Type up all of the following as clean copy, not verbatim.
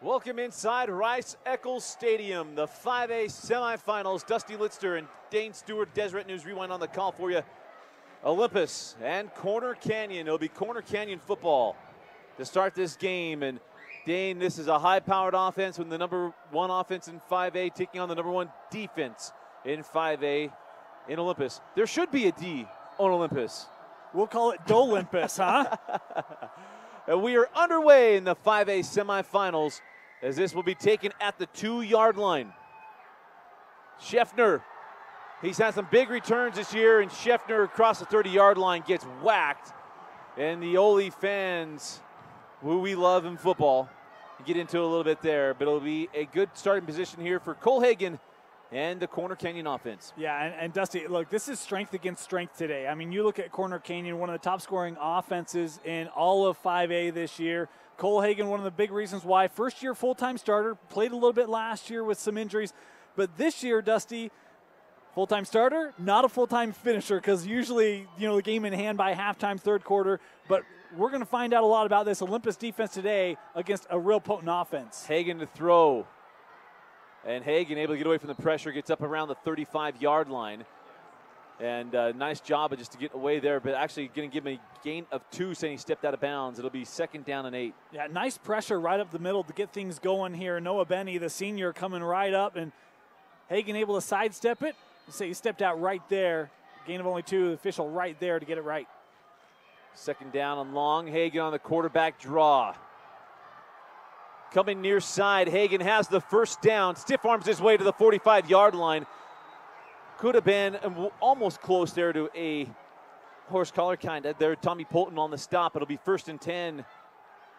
Welcome inside Rice-Eccles Stadium, the 5A semifinals. Dusty Litster and Dane Stewart, Deseret News Rewind on the call for you. Olympus and Corner Canyon. It'll be Corner Canyon football to start this game. And Dane, this is a high-powered offense with the number one offense in 5A taking on the number one defense in 5A in Olympus. There should be a D on Olympus. We'll call it Dolimpus, huh? And we are underway in the 5A semifinals as this will be taken at the 2-yard line. Scheffner, he's had some big returns this year, and Scheffner across the 30-yard line gets whacked. And the Ole fans, who we love in football, get into it a little bit there, but it'll be a good starting position here for Cole Hagan and the Corner Canyon offense. Yeah, and Dusty, look, this is strength against strength today. I mean, you look at Corner Canyon, one of the top-scoring offenses in all of 5A this year. Cole Hagan, one of the big reasons why. First-year full-time starter, played a little bit last year with some injuries. But this year, Dusty, full-time starter, not a full-time finisher, because usually, the game in hand by halftime, third quarter. But we're going to find out a lot about this Olympus defense today against a real potent offense. Hagan to throw. And Hagan able to get away from the pressure, gets up around the 35-yard line. And nice job of just to get away there, but actually going to give him a gain of 2, saying he stepped out of bounds. It'll be 2nd down and 8. Yeah, nice pressure right up the middle to get things going here. Noah Benny, the senior, coming right up, and Hagan able to sidestep it. Say he stepped out right there. Gain of only 2, the official right there to get it right. 2nd down and long. Hagan on the quarterback draw. Coming near side, Hagan has the first down. Stiff arms his way to the 45-yard line. Could have been almost close there to a horse collar kind of there. Tommy Polton on the stop. It'll be 1st and 10,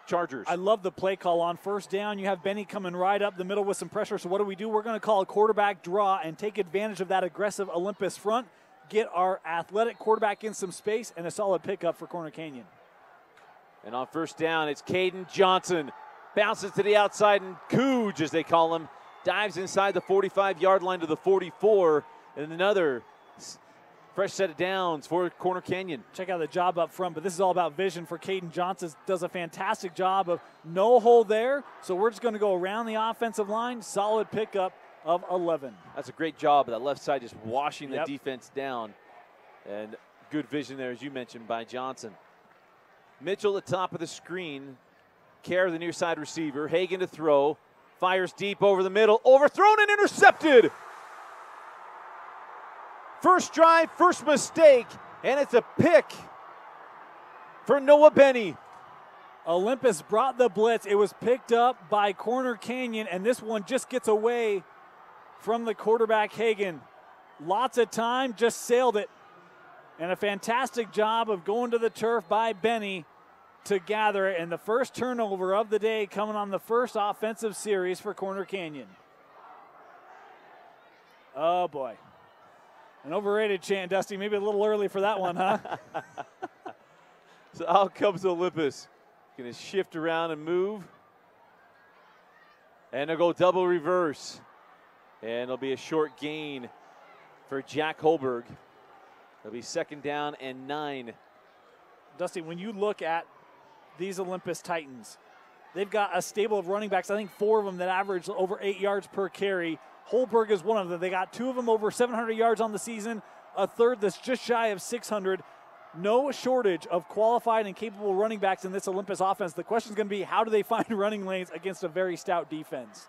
Chargers. I love the play call on 1st down. You have Benny coming right up the middle with some pressure. So what do? We're going to call a quarterback draw and take advantage of that aggressive Olympus front. Get our athletic quarterback in some space and a solid pickup for Corner Canyon. And on 1st down, it's Caden Johnson. Bounces to the outside, and Cooge, as they call him, dives inside the 45-yard line to the 44. And another fresh set of downs for Corner Canyon. Check out the job up front, but this is all about vision for Caden Johnson. Does a fantastic job of no hole there. So we're just going to go around the offensive line. Solid pickup of 11. That's a great job of that left side, just washing the defense down. And good vision there, as you mentioned, by Johnson. Mitchell at the top of the screen. Kerr, the near side receiver. Hagan to throw. Fires deep over the middle. Overthrown and intercepted. First drive, first mistake, and it's a pick for Noah Benny. Olympus brought the blitz. It was picked up by Corner Canyon, and this one just gets away from the quarterback, Hagan. Lots of time, just sailed it. And a fantastic job of going to the turf by Benny to gather it. And the first turnover of the day coming on the first offensive series for Corner Canyon. Oh, boy. An overrated chant, Dusty. Maybe a little early for that one, huh? So out comes Olympus. Going to shift around and move. And they'll go double reverse. And it'll be a short gain for Jack Holberg. It'll be 2nd down and 9. Dusty, when you look at these Olympus Titans, they've got a stable of running backs, I think 4 of them that average over 8 yards per carry. Holberg is one of them. They got 2 of them over 700 yards on the season, a third that's just shy of 600. No shortage of qualified and capable running backs in this Olympus offense. The question is going to be, how do they find running lanes against a very stout defense?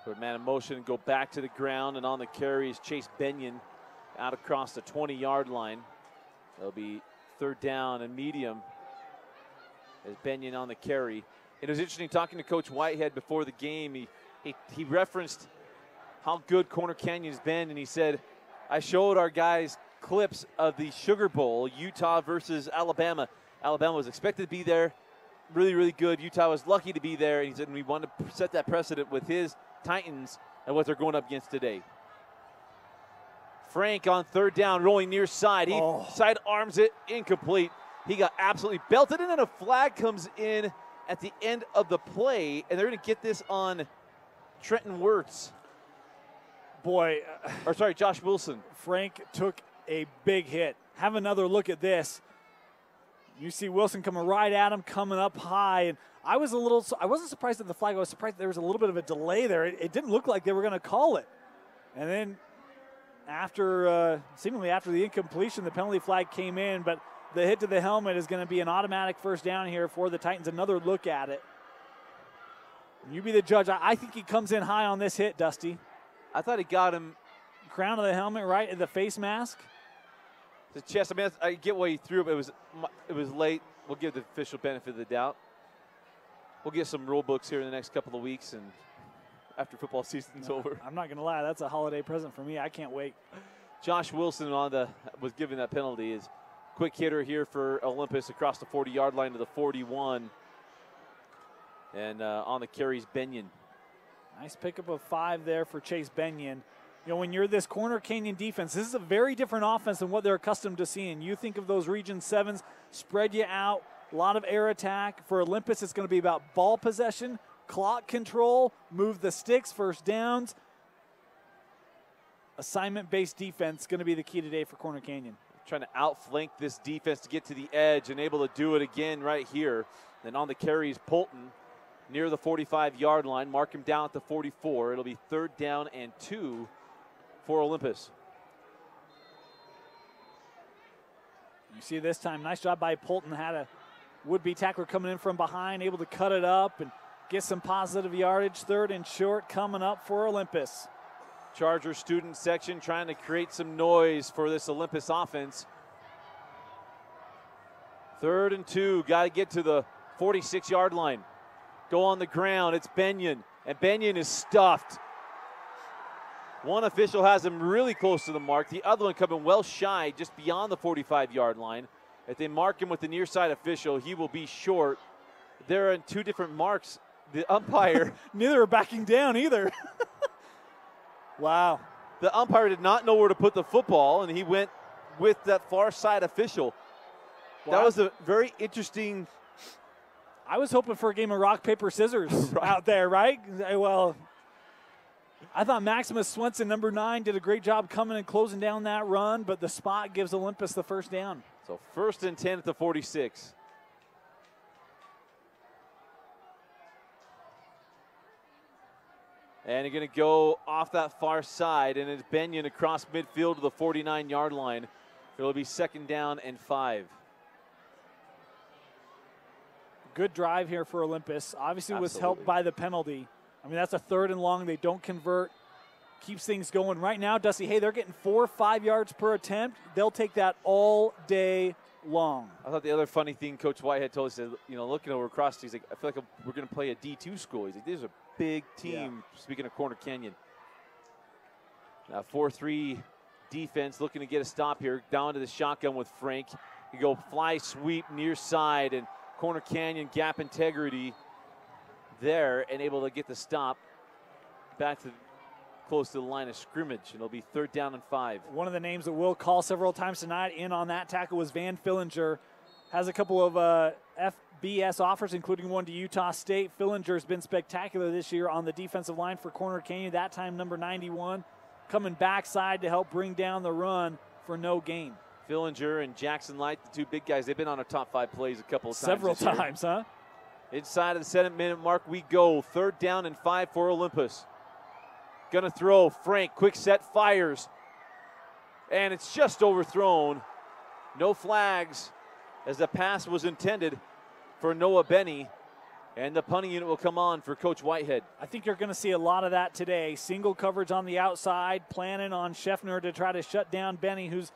Put man in motion, go back to the ground, and on the carry is Chase Benyon out across the 20-yard line. It'll be 3rd down and medium as Benyon on the carry. It was interesting talking to Coach Whitehead before the game. He referenced how good Corner Canyon's been, and he said, I showed our guys clips of the Sugar Bowl, Utah versus Alabama. Alabama was expected to be there, really, really good. Utah was lucky to be there, and he said we want to set that precedent with his Titans and what they're going up against today. Frank on 3rd down, rolling near side. He side arms it, incomplete. He got absolutely belted, and then a flag comes in at the end of the play, and they're going to get this on Trenton Wirtz. Boy. Josh Wilson. Frank took a big hit. Have another look at this. You see Wilson coming right at him, coming up high. And I wasn't surprised at the flag. I was surprised there was a little bit of a delay there. It didn't look like they were going to call it. And then seemingly after the incompletion, the penalty flag came in, but the hit to the helmet is going to be an automatic first down here for the Titans. Another look at it. You be the judge. I think he comes in high on this hit, Dusty. I thought he got him. Crown of the helmet, right, at the face mask. The chest. I mean, I get why he threw it, but it was late. We'll give the official benefit of the doubt. We'll get some rule books here in the next couple of weeks, and after football season's over. I'm not going to lie. That's a holiday present for me. I can't wait. Josh Wilson was given that penalty. Is quick hitter here for Olympus across the 40-yard line to the 41. And on the carries, Benyon. Nice pickup of 5 there for Chase Benyon. You know, when you're this Corner Canyon defense, this is a very different offense than what they're accustomed to seeing. You think of those Region 7s, spread you out, a lot of air attack. For Olympus, it's going to be about ball possession, clock control, move the sticks, first downs. Assignment-based defense going to be the key today for Corner Canyon. Trying to outflank this defense to get to the edge and able to do it again right here. Then on the carries, Polton near the 45-yard line. Mark him down at the 44. It'll be 3rd down and 2 for Olympus. You see this time, nice job by Polton. Had a would-be tackler coming in from behind, able to cut it up and get some positive yardage. 3rd and short coming up for Olympus. Charger student section trying to create some noise for this Olympus offense. 3rd and 2, got to get to the 46-yard line. Go on the ground, it's Benyon, and Benyon is stuffed. One official has him really close to the mark. The other one coming well shy, just beyond the 45-yard line. If they mark him with the near side official, he will be short. They're in 2 different marks. The umpire. Neither are backing down either. Wow. The umpire did not know where to put the football, and he went with that far side official. Wow. That was a very interesting. I was hoping for a game of rock, paper, scissors out there, right? Well, I thought Maximus Swenson, number 9, did a great job coming and closing down that run, but the spot gives Olympus the first down. So 1st and 10 at the 46. And you're going to go off that far side, and it's Benyon across midfield to the 49-yard line. It'll be 2nd down and 5. Good drive here for Olympus. Obviously was helped by the penalty. I mean, that's a 3rd and long. They don't convert. Keeps things going. Right now, Dusty, hey, they're getting 4 or 5 yards per attempt. They'll take that all day long. I thought the other funny thing Coach Whitehead told us, you know, looking over across, he's like, I feel like we're going to play a D2 school. He's like, this is a big team, speaking of Corner Canyon. Now 4-3 defense looking to get a stop here. Down to the shotgun with Frank. You go fly sweep near side, and Corner Canyon gap integrity there and able to get the stop back to close to the line of scrimmage. And it'll be 3rd down and 5. One of the names that we'll call several times tonight in on that tackle was Van Fillinger. Has a couple of FBS offers, including one to Utah State. Fillinger's been spectacular this year on the defensive line for Corner Canyon. That time, number 91, coming backside to help bring down the run for no gain. Fillinger and Jackson Light, the 2 big guys, they've been on our top 5 plays a couple of times. Several times, huh? Inside of the 7-minute mark we go. 3rd down and 5 for Olympus. Gonna throw. Frank, quick set, fires. And it's just overthrown. No flags as the pass was intended for Noah Benny. And the punting unit will come on for Coach Whitehead. I think you're going to see a lot of that today. Single coverage on the outside, planning on Scheffner to try to shut down Benny, who's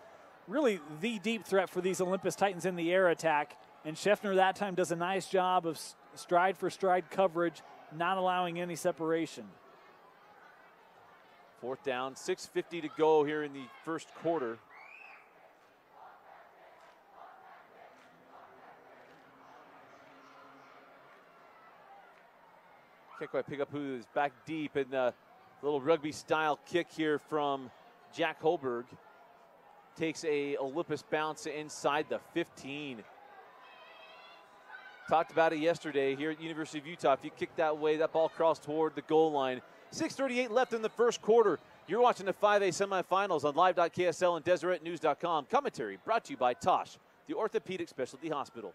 really the deep threat for these Olympus Titans in the air attack. And Scheffner that time does a nice job of stride for stride coverage, not allowing any separation. 4th down, 6:50 to go here in the first quarter. Can't quite pick up who is back deep, and the little rugby style kick here from Jack Holberg takes a Olympus bounce inside the 15. Talked about it yesterday here at University of Utah. If you kick that way, that ball crawls toward the goal line. 6:38 left in the first quarter. You're watching the 5A semifinals on live.ksl and DeseretNews.com. Commentary brought to you by Tosh the Orthopedic Specialty Hospital.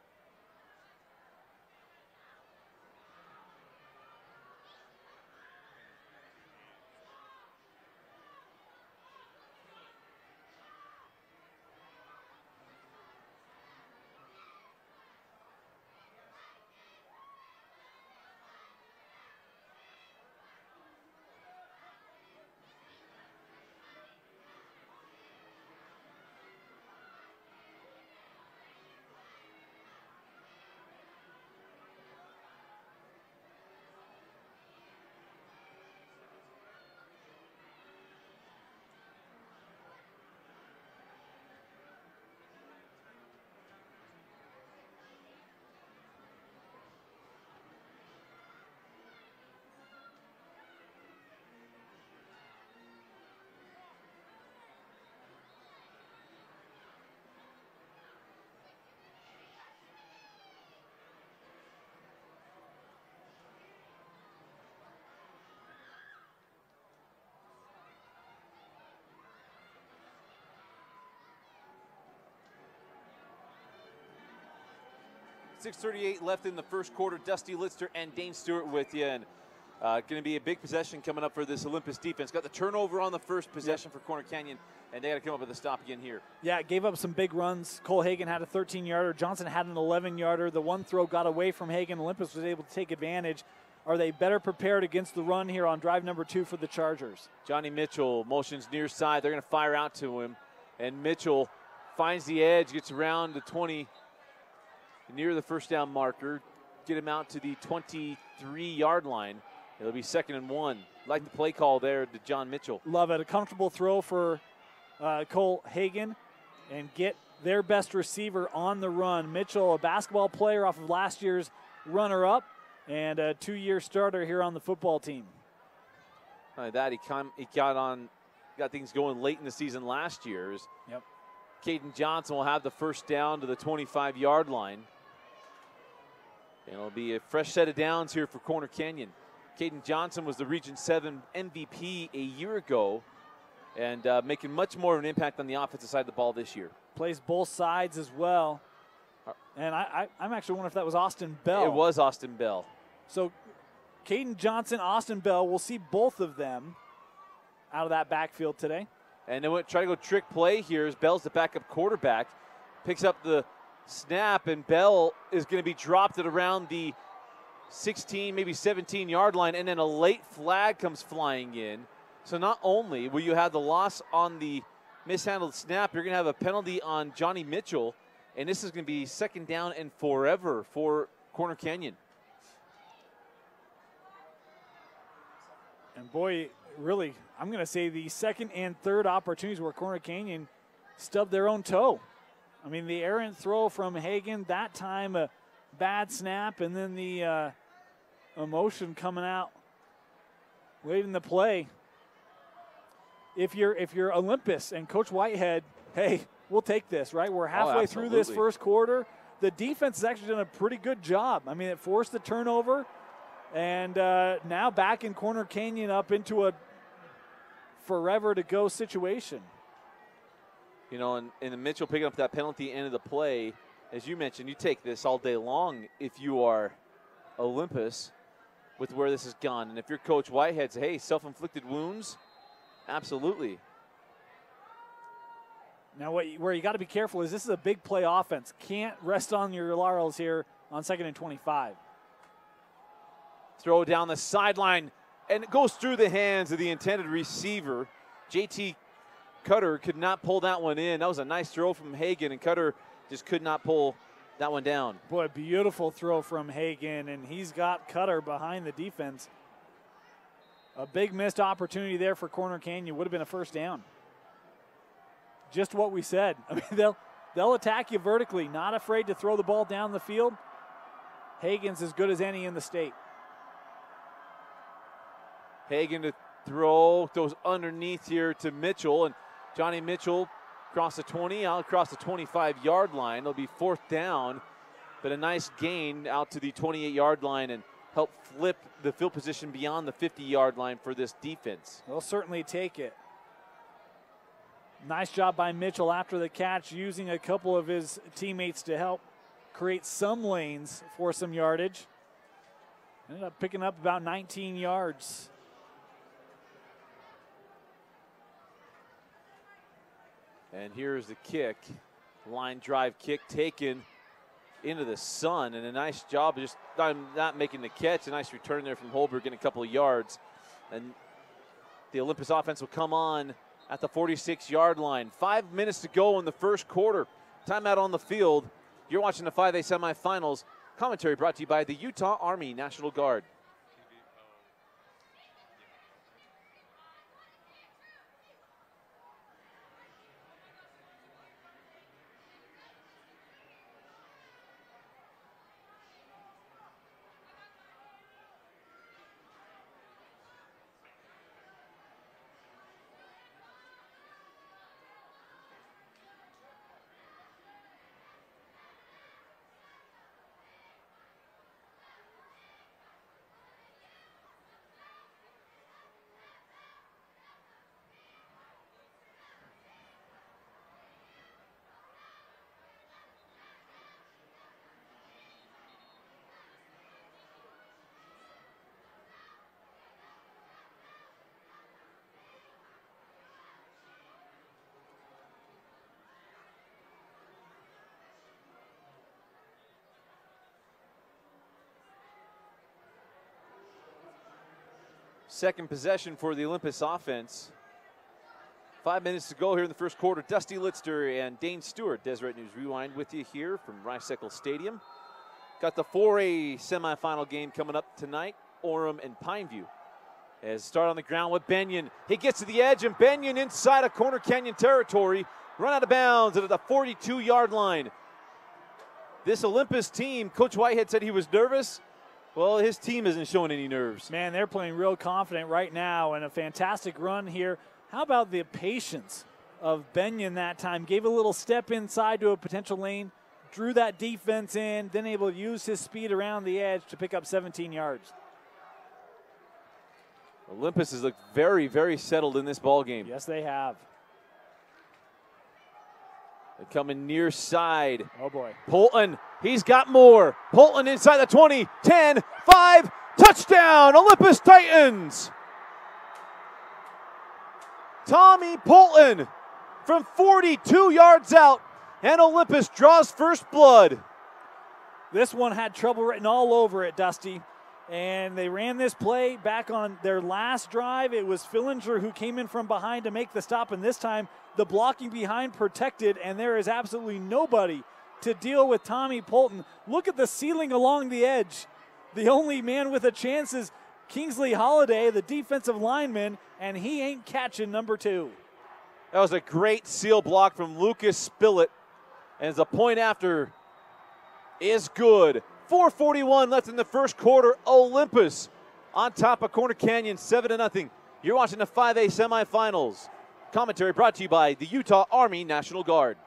.638 left in the first quarter. Dusty Litster and Dane Stewart with you. And going to be a big possession coming up for this Olympus defense. Got the turnover on the first possession for Corner Canyon, and they got to come up with a stop again here. Yeah, gave up some big runs. Cole Hagan had a 13-yarder. Johnson had an 11-yarder. The one throw got away from Hagan. Olympus was able to take advantage. Are they better prepared against the run here on drive number 2 for the Chargers? Johnny Mitchell motions near side. They're going to fire out to him, and Mitchell finds the edge, gets around the 20, near the first down marker, get him out to the 23-yard line. It'll be 2nd and 1. Like the play call there to John Mitchell. Love it. A comfortable throw for Cole Hagan and get their best receiver on the run. Mitchell, a basketball player off of last year's runner-up and a 2-year starter here on the football team. Not only that, he got things going late in the season last year. Yep. Caden Johnson will have the first down to the 25-yard line. And it'll be a fresh set of downs here for Corner Canyon. Caden Johnson was the Region 7 MVP a year ago and making much more of an impact on the offensive side of the ball this year. Plays both sides as well. And I'm actually wondering if that was Austin Bell. It was Austin Bell. So Caden Johnson, Austin Bell, we'll see both of them out of that backfield today. And they try to go trick play here as Bell's the backup quarterback. Picks up the snap, and Bell is going to be dropped at around the 16, maybe 17-yard line, and then a late flag comes flying in. So not only will you have the loss on the mishandled snap, you're going to have a penalty on Johnny Mitchell, and this is going to be 2nd down and forever for Corner Canyon. And boy, really, I'm going to say the 2nd and 3rd opportunities where Corner Canyon stubbed their own toe. I mean, the errant throw from Hagan, that time a bad snap, and then the emotion coming out late in the play. If you're Olympus and Coach Whitehead, hey, we'll take this, right? We're halfway through this first quarter. The defense has actually done a pretty good job. I mean, it forced the turnover, and now back in Corner Canyon up into a forever to go situation. You know, and the Mitchell picking up that penalty end of the play, as you mentioned, you take this all day long if you are Olympus with where this has gone. And if you're Coach Whitehead, say, hey, self-inflicted wounds, absolutely. Now, where you got to be careful is this is a big play offense. Can't rest on your laurels here on 2nd and 25. Throw down the sideline, and it goes through the hands of the intended receiver. JT Cutter could not pull that one in. That was a nice throw from Hagan, and Cutter just could not pull that one down. Boy, beautiful throw from Hagan, and he's got Cutter behind the defense. A big missed opportunity there for Corner Canyon. Would have been a first down. Just what we said. I mean, they'll attack you vertically, not afraid to throw the ball down the field. Hagan's as good as any in the state. Hagan to throw, goes underneath here to Mitchell, and Johnny Mitchell across the 20, out across the 25-yard line. It'll be 4th down, but a nice gain out to the 28-yard line and help flip the field position beyond the 50-yard line for this defense. They'll certainly take it. Nice job by Mitchell after the catch, using a couple of his teammates to help create some lanes for some yardage. Ended up picking up about 19 yards. And here's the kick. Line drive kick taken into the sun, and a nice job of just not making the catch. A nice return there from Holberg, getting a couple of yards. And the Olympus offense will come on at the 46-yard line. 5 minutes to go in the first quarter. Timeout on the field. You're watching the 5A semifinals. Commentary brought to you by the Utah Army National Guard. Second possession for the Olympus offense. 5 minutes to go here in the first quarter. Dusty Litster and Dane Stewart, Deseret News Rewind with you here from Rice-Eccles Stadium. Got the 4A semifinal game coming up tonight, Orem and Pineview. As start on the ground with Benyon. He gets to the edge, and Benyon inside of Corner Canyon territory. Run out of bounds at the 42-yard line. This Olympus team, Coach Whitehead said he was nervous. Well, his team isn't showing any nerves. Man, they're playing real confident right now, and a fantastic run here. How about the patience of Benyon that time? Gave a little step inside to a potential lane, drew that defense in, then able to use his speed around the edge to pick up 17 yards. Olympus has looked very, very settled in this ball game. Yes, they have. They're coming near side. Oh, boy. Polton, he's got more. Polton inside the 20, 10, 5, touchdown, Olympus Titans. Tommy Polton from 42 yards out, and Olympus draws first blood. This one had trouble written all over it, Dusty. And they ran this play back on their last drive. It was Fillinger who came in from behind to make the stop, and this time the blocking behind protected, and there is absolutely nobody to deal with Tommy Polton. Look at the ceiling along the edge. The only man with a chance is Kingsley Holiday, the defensive lineman, and he ain't catching number 2. That was a great seal block from Lucas Spillett, and the point after is good. 4:41 left in the first quarter. Olympus on top of Corner Canyon, 7-0. You're watching the 5A semifinals. Commentary brought to you by the Utah Army National Guard.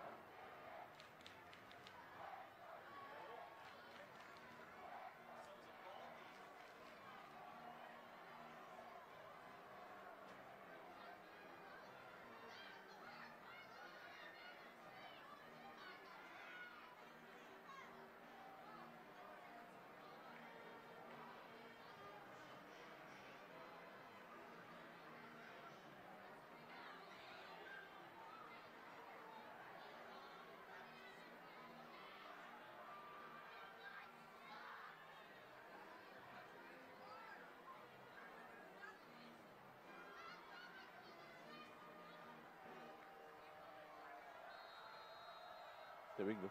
There we go.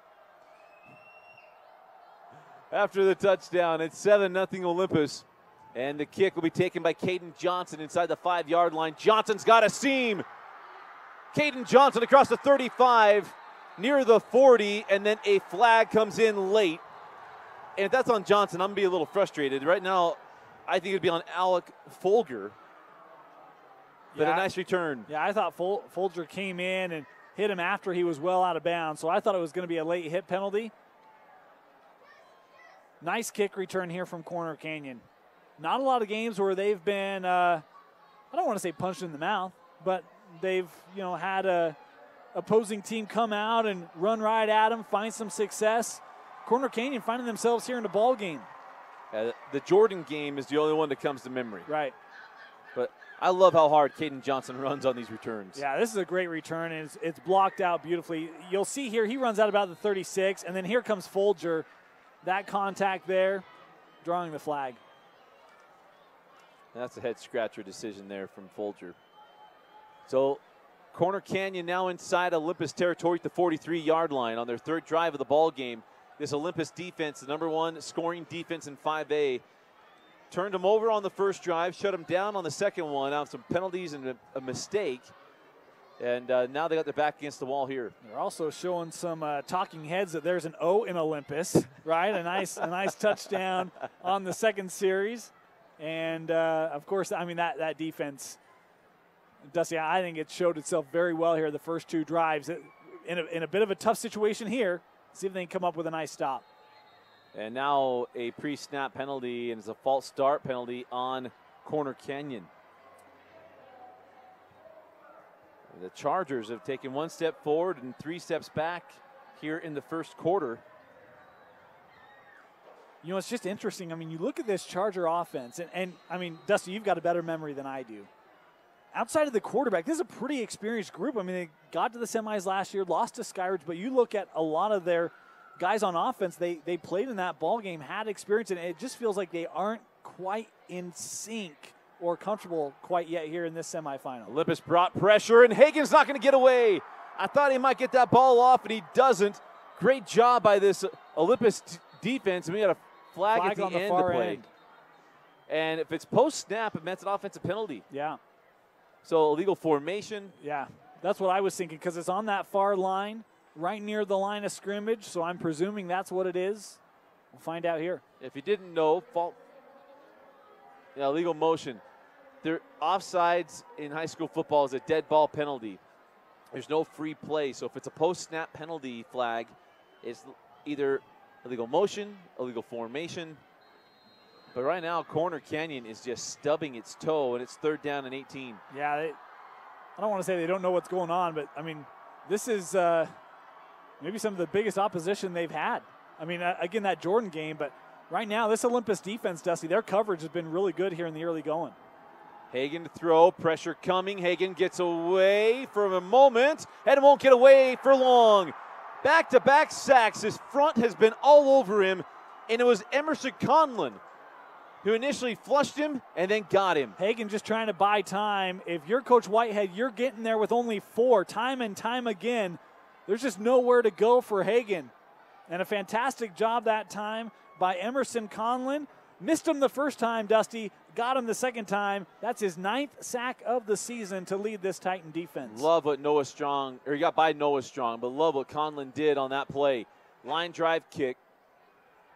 After the touchdown, it's 7-0 Olympus. And the kick will be taken by Caden Johnson inside the 5-yard line. Johnson's got a seam. Caden Johnson across the 35, near the 40, and then a flag comes in late. And if that's on Johnson, I'm going to be a little frustrated. Right now, I think it would be on Alec Folger. But a nice return. Yeah, I thought Folger came in and hit him after he was well out of bounds, so I thought it was going to be a late hit penalty. Nice kick return here from Corner Canyon. Not a lot of games where they've been, I don't want to say punched in the mouth, but they've had a opposing team come out and run right at them, find some success. Corner Canyon finding themselves here in the ball game. The Jordan game is the only one that comes to memory. Right. But I love how hard Caden Johnson runs on these returns. Yeah, this is a great return, and it's blocked out beautifully. You'll see here he runs out about the 36, and then here comes Folger. That contact there, drawing the flag. That's a head-scratcher decision there from Folger. So Corner Canyon now inside Olympus territory at the 43-yard line on their third drive of the ball game. This Olympus defense, the #1 scoring defense in 5A, turned them over on the first drive, shut them down on the second one on some penalties and a mistake. And now they got their back against the wall here. They're also showing some talking heads that there's an O in Olympus, right? A nice touchdown on the second series. And, of course, I mean, that defense, Dusty, I think it showed itself very well here the first two drives. In a bit of a tough situation here, see if they can come up with a nice stop. And now a pre-snap penalty, and it's a false start penalty on Corner Canyon. The Chargers have taken one step forward and 3 steps back here in the first quarter. You know, it's just interesting. I mean, you look at this Charger offense, and I mean, Dusty, you've got a better memory than I do. Outside of the quarterback, this is a pretty experienced group. I mean, they got to the semis last year, lost to Skyridge, but you look at a lot of their guys on offense, they played in that ball game, had experience, and it just feels like they aren't quite in sync or comfortable quite yet here in this semifinal. Olympus brought pressure, and Hagen's not going to get away. I thought he might get that ball off, and he doesn't. Great job by this Olympus defense, and we got a flag at the on the end far to play. end. And if it's post-snap, it meant an offensive penalty. Yeah. So illegal formation. Yeah, that's what I was thinking, because it's on that far line, right near the line of scrimmage, so I'm presuming that's what it is. We'll find out here. If you didn't know, illegal motion. Offsides in high school football is a dead ball penalty. There's no free play. So if it's a post-snap penalty flag, it's either illegal motion, illegal formation. But right now, Corner Canyon is just stubbing its toe, and it's 3rd down and 18. Yeah, I don't want to say they don't know what's going on, but, I mean, this is maybe some of the biggest opposition they've had. I mean, again, that Jordan game, but right now, this Olympus defense, Dusty, their coverage has been really good here in the early going. Hagen to throw, pressure coming. Hagen gets away for a moment and won't get away for long. Back-to-back sacks. His front has been all over him, and it was Emerson Conlon who initially flushed him and then got him. Hagen just trying to buy time. If you're Coach Whitehead, you're getting there with only 4 time and time again. There's just nowhere to go for Hagen. And a fantastic job that time by Emerson Conlon. Missed him the first time, Dusty. Got him the second time. That's his 9th sack of the season to lead this Titan defense. Love what Noah Strong, or he got by Noah Strong, but love what Conlon did on that play. Line drive kick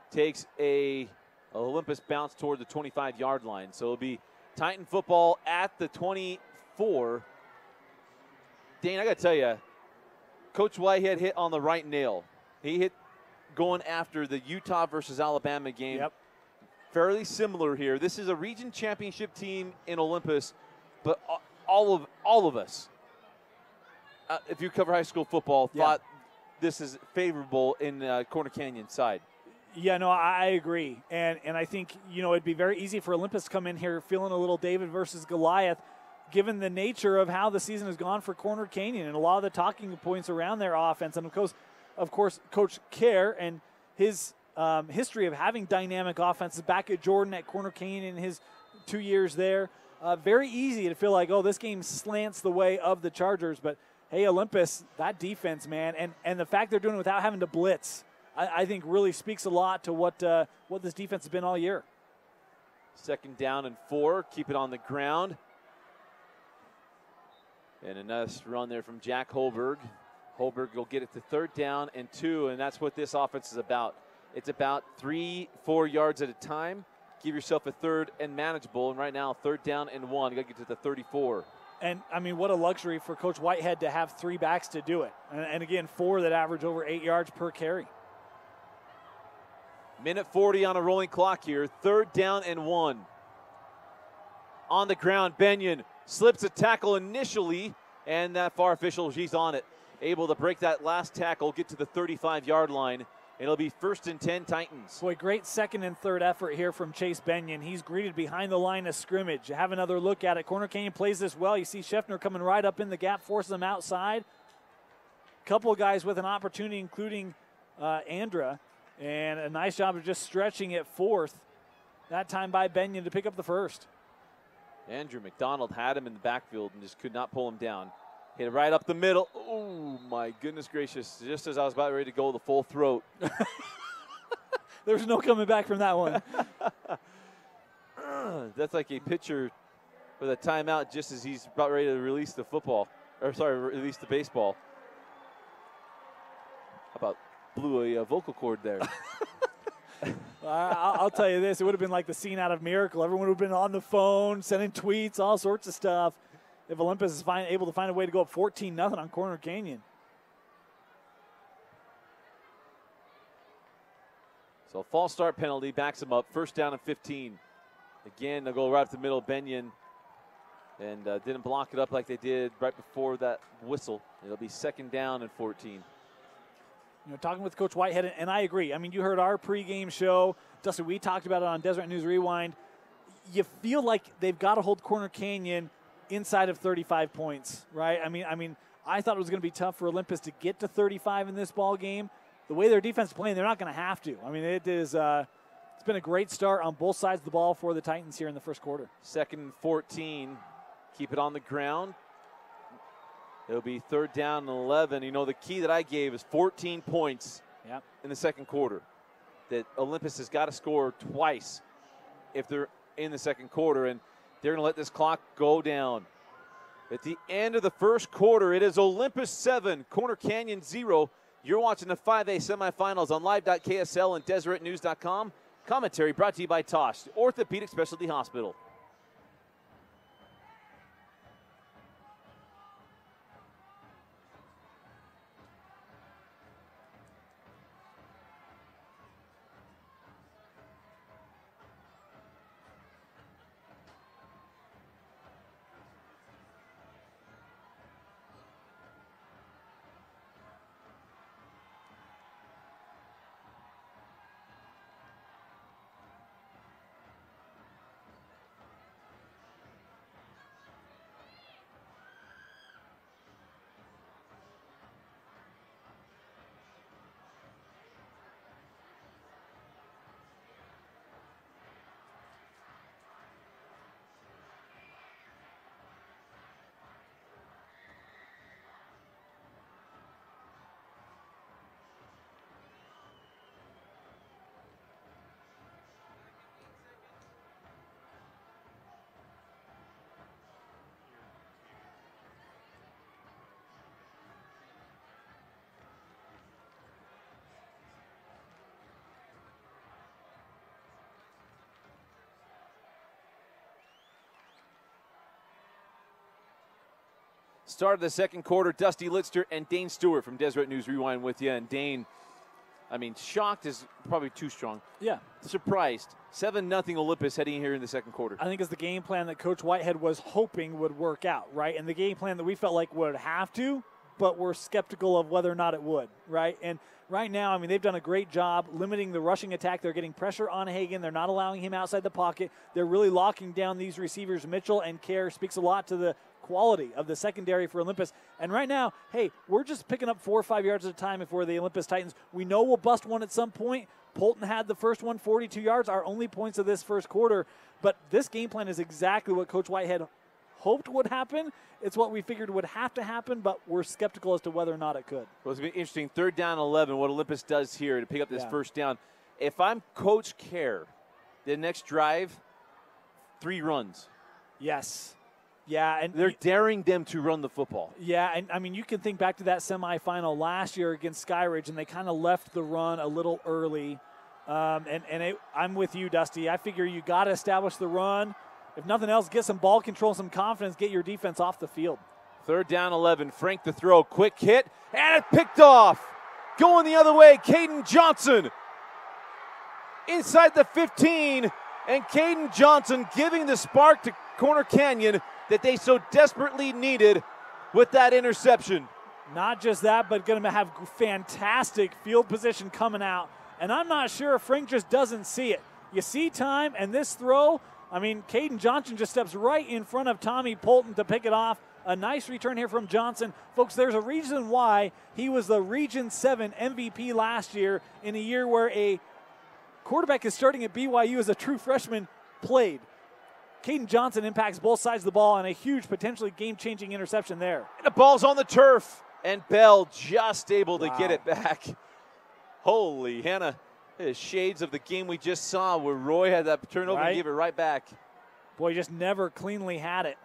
takes a Olympus bounce toward the 25-yard line. So it'll be Titan football at the 24. Dane, I got to tell you, Coach Whitehead hit on the right nail. He hit going after the Utah versus Alabama game. Yep. Fairly similar here. This is a region championship team in Olympus, but all of us, if you cover high school football, thought this is favorable in Corner Canyon side. Yeah, no, I agree. And I think, you know, it'd be very easy for Olympus to come in here feeling a little David versus Goliath, given the nature of how the season has gone for Corner Canyon and a lot of the talking points around their offense. And, of course, Coach Kerr and his history of having dynamic offenses back at Jordan, at Corner Canyon in his 2 years there. Very easy to feel like, oh, this game slants the way of the Chargers. But, hey, Olympus, that defense, man, and the fact they're doing it without having to blitz, I think really speaks a lot to what this defense has been all year. 2nd down and 4. Keep it on the ground. And a nice run there from Jack Holberg. Holberg will get it to 3rd down and 2, and that's what this offense is about. It's about 3-4 yards at a time. Give yourself a 3rd and manageable, and right now 3rd down and 1. You got to get to the 34. And, I mean, what a luxury for Coach Whitehead to have 3 backs to do it. And again, 4 that average over 8 yards per carry. Minute 40 on a rolling clock here. 3rd down and 1. On the ground, Benyon slips a tackle initially, and that far official, he's on it. able to break that last tackle, get to the 35-yard line. It'll be 1st and 10 Titans. Boy, great second and third effort here from Chase Benyon. He's greeted behind the line of scrimmage. Have another look at it. Corner Canyon plays this well. You see Scheffner coming right up in the gap, forces them outside. Couple of guys with an opportunity, including Andra, and a nice job of just stretching it fourth. That time by Benyon to pick up the first. Andrew McDonald had him in the backfield and just could not pull him down. Hit it right up the middle. Oh, my goodness gracious. Just as I was about ready to go, the full throat. There's no coming back from that one. That's like a pitcher with a timeout just as he's about ready to release the football. Or, sorry, release the baseball. How about blew a vocal cord there? I'll tell you this. It would have been like the scene out of Miracle. Everyone would have been on the phone, sending tweets, all sorts of stuff. If Olympus is able to find a way to go up 14-0 on Corner Canyon. So false start penalty backs him up. 1st down and 15. Again, they'll go right up the middle. Benyon and didn't block it up like they did right before that whistle. It'll be 2nd down and 14. You know, talking with Coach Whitehead, and I agree. I mean, you heard our pregame show. Dustin, we talked about it on Deseret News Rewind. You feel like they've got to hold Corner Canyon inside of 35 points, right? I mean, I thought it was going to be tough for Olympus to get to 35 in this ball game. The way their defense is playing, they're not going to have to. I mean, it is. It's been a great start on both sides of the ball for the Titans here in the first quarter. 2nd and 14. Keep it on the ground. It'll be 3rd down and 11. You know, the key that I gave is 14 points in the second quarter. That Olympus has got to score twice if they're in the second quarter, and they're going to let this clock go down. At the end of the first quarter, it is Olympus 7, Corner Canyon 0. You're watching the 5A semifinals on live.ksl and DeseretNews.com. Commentary brought to you by Tosh, the Orthopedic Specialty Hospital. Start of the second quarter, Dusty Litster and Dane Stewart from Deseret News Rewind with you. And Dane, I mean, shocked is probably too strong. Yeah. Surprised. 7-0 Olympus heading here in the second quarter. I think it's the game plan that Coach Whitehead was hoping would work out, right? And the game plan that we felt like would have to, but we're skeptical of whether or not it would, right? And right now, I mean, they've done a great job limiting the rushing attack. They're getting pressure on Hagan. They're not allowing him outside the pocket. They're really locking down these receivers. Mitchell and Kerr speaks a lot to the quality of the secondary for Olympus. And right now, hey, we're just picking up 4 or 5 yards at a time if we're the Olympus Titans. We know we'll bust one at some point. Polton had the first one, 42 yards, our only points of this first quarter. But this game plan is exactly what Coach Whitehead hoped would happen. It's what we figured would have to happen, but we're skeptical as to whether or not it could. Well, it's going to be interesting. 3rd down 11, what Olympus does here to pick up this first down. If I'm Coach Kerr, the next drive, 3 runs. Yes. Yeah, and they're daring them to run the football. Yeah, and I mean, you can think back to that semifinal last year against Skyridge, and they kind of left the run a little early. I'm with you, Dusty. I figure you got to establish the run. If nothing else, get some ball control, some confidence, get your defense off the field. 3rd down 11, Frank the throw, quick hit, and it picked off. Going the other way, Caden Johnson. Inside the 15, and Caden Johnson giving the spark to Corner Canyon that they so desperately needed with that interception. Not just that, but going to have fantastic field position coming out. And I'm not sure if Frank just doesn't see it. You see time, and this throw, I mean, Caden Johnson just steps right in front of Tommy Polton to pick it off. A nice return here from Johnson. Folks, there's a reason why he was the Region 7 MVP last year in a year where a quarterback is starting at BYU as a true freshman played. Caden Johnson impacts both sides of the ball and a huge, potentially game-changing interception there. And the ball's on the turf, and Bell just able to get it back. Holy Hannah, shades of the game we just saw where Roy had that turnover and gave it right back. Boy, just never cleanly had it.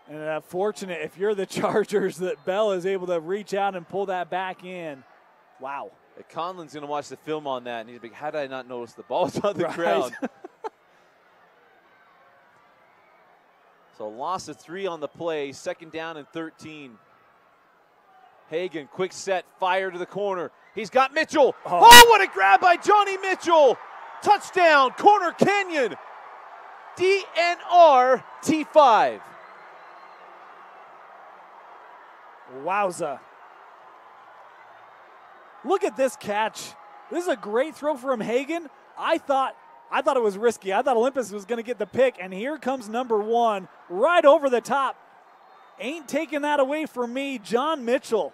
And fortunate if you're the Chargers that Bell is able to reach out and pull that back in. Wow. Conlon's going to watch the film on that, and he's like, how did I not notice the ball's on the ground? So loss of 3 on the play, 2nd down and 13. Hagan, quick set, fire to the corner. He's got Mitchell. Oh, what a grab by Johnny Mitchell. Touchdown, Corner Canyon. DNR T5. Wowza. Look at this catch. This is a great throw from Hagan. I thought it was risky. I thought Olympus was going to get the pick, and here comes number 1 right over the top. Ain't taking that away from me, John Mitchell.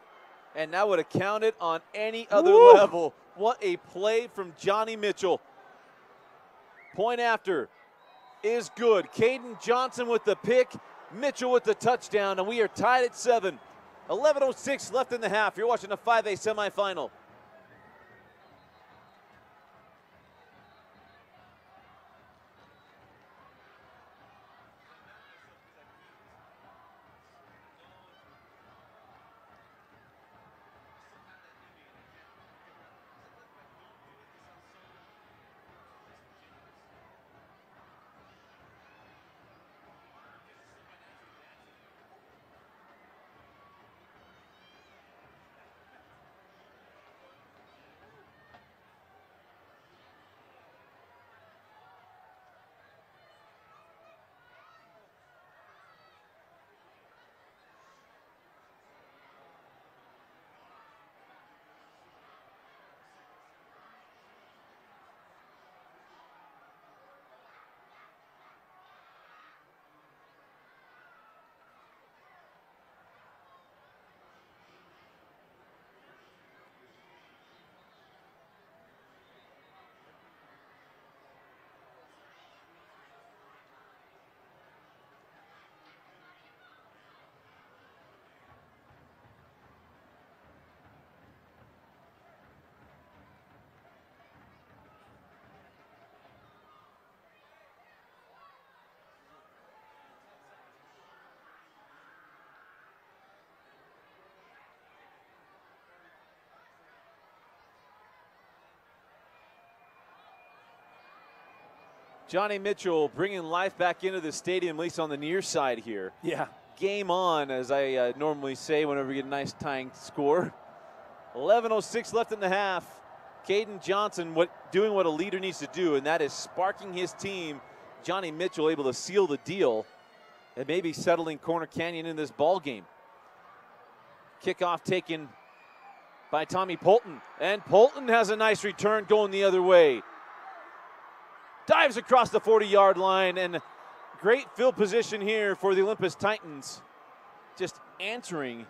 And that would have counted on any other level. What a play from Johnny Mitchell. Point after is good. Caden Johnson with the pick, Mitchell with the touchdown, and we are tied at 7. 11:06 left in the half. You're watching the 5A semifinal. Johnny Mitchell bringing life back into the stadium, at least on the near side here. Yeah. Game on, as I normally say whenever we get a nice tying score. 11:06 left in the half. Caden Johnson doing what a leader needs to do, and that is sparking his team. Johnny Mitchell able to seal the deal and maybe settling Corner Canyon in this ball game. Kickoff taken by Tommy Polton, and Polton has a nice return going the other way. Dives across the 40-yard line, and great field position here for the Olympus Titans. Just answering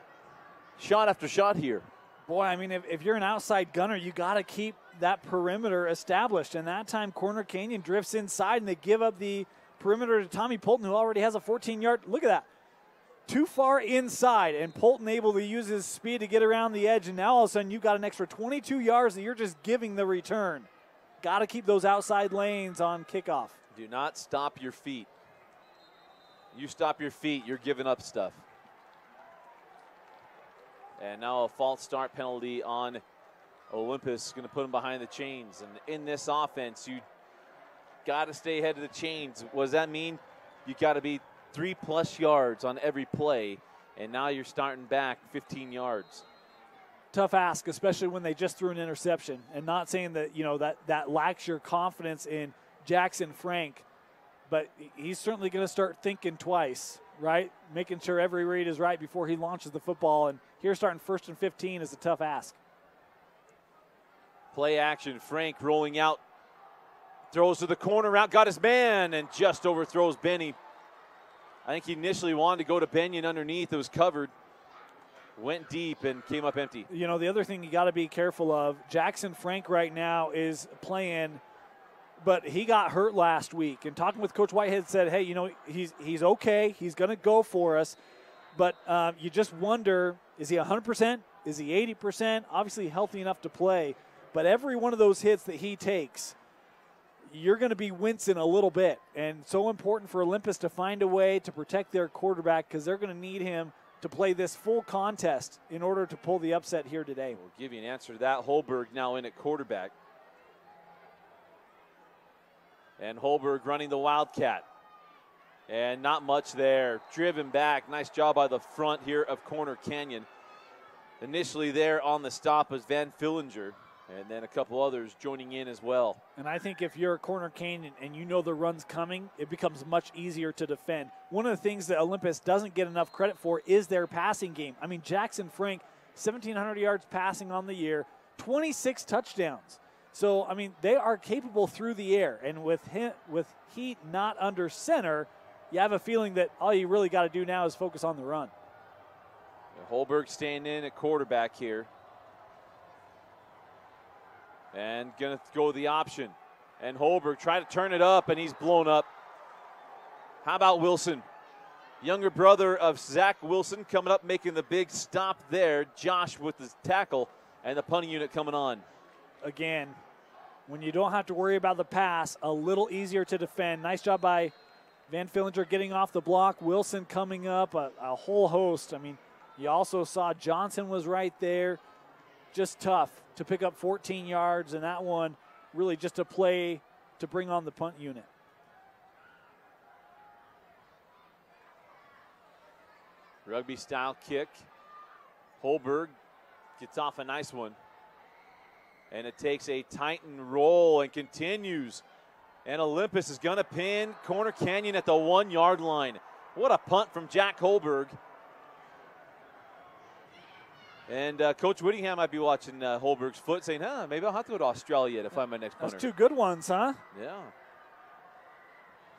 shot after shot here. Boy, I mean, if you're an outside gunner, you got to keep that perimeter established. And that time, Corner Canyon drifts inside, and they give up the perimeter to Tommy Polton, who already has a 14-yard. Look at that. Too far inside, and Polton able to use his speed to get around the edge. And now all of a sudden, you've got an extra 22 yards that you're just giving the return. Got to keep those outside lanes on kickoff. Do not stop your feet. You stop your feet, you're giving up stuff. And now a false start penalty on Olympus, going to put him behind the chains. And in this offense, you got to stay ahead of the chains. What does that mean? You got to be 3+ yards on every play, and now you're starting back 15 yards. Tough ask, especially when they just threw an interception. And not saying that, you know, that lacks your confidence in Jackson Frank. but he's certainly going to start thinking twice, right? Making sure every read is right before he launches the football. And here starting 1st and 15 is a tough ask. Play action, Frank rolling out, throws to the corner route, got his man, and just overthrows Benny. I think he initially wanted to go to Benyon underneath. It was covered. Went deep and came up empty. You know, the other thing you got to be careful of, Jackson Frank right now is playing, but he got hurt last week. And talking with Coach Whitehead said, hey, you know, he's okay. He's going to go for us. But you just wonder, is he 100%? Is he 80%? Obviously healthy enough to play. But every one of those hits that he takes, you're going to be wincing a little bit. And so important for Olympus to find a way to protect their quarterback because they're going to need him to play this full contest in order to pull the upset here today. We'll give you an answer to that. Holberg now in at quarterback. And Holberg running the Wildcat. And not much there. Driven back. Nice job by the front here of Corner Canyon. Initially there on the stop was Van Fillinger. And then a couple others joining in as well. And I think if you're a Corner Canyon and you know the run's coming, it becomes much easier to defend. One of the things that Olympus doesn't get enough credit for is their passing game. I mean, Jackson Frank, 1,700 yards passing on the year, 26 touchdowns. So, I mean, they are capable through the air. And with Heat not under center, you have a feeling that all you really got to do now is focus on the run. Holberg staying in at quarterback here. And going to go the option. And Holberg trying to turn it up, and he's blown up. How about Wilson? Younger brother of Zach Wilson coming up, making the big stop there. Josh with the tackle, and the punting unit coming on. Again, when you don't have to worry about the pass, a little easier to defend. Nice job by Van Fillinger getting off the block. Wilson coming up, a whole host. I mean, you also saw Johnson was right there. Just tough to pick up 14 yards, and that one really just a play to bring on the punt unit. Rugby style kick. Holberg gets off a nice one. And it takes a Titan roll and continues. And Olympus is going to pin Corner Canyon at the 1 yard line. What a punt from Jack Holberg. And Coach Whittingham might be watching Holberg's foot saying, maybe I'll have to go to Australia to find my next punter. That's 2 good ones, huh? Yeah.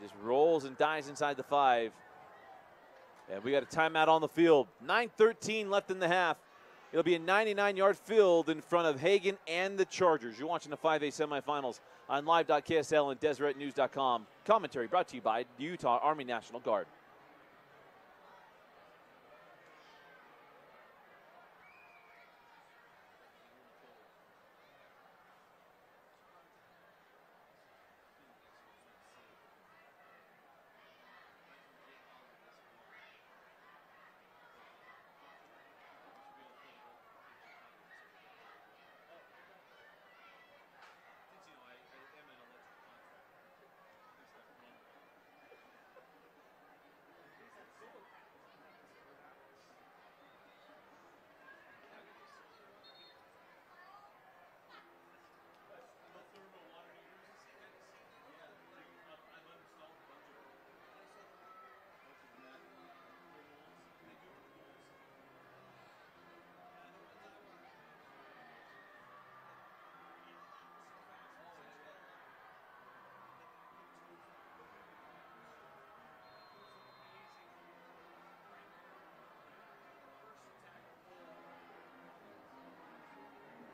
Just rolls and dies inside the 5. And we got a timeout on the field. 9:13 left in the half. It'll be a 99-yard field in front of Hagen and the Chargers. You're watching the 5A semifinals on live.ksl and DeseretNews.com. Commentary brought to you by the Utah Army National Guard.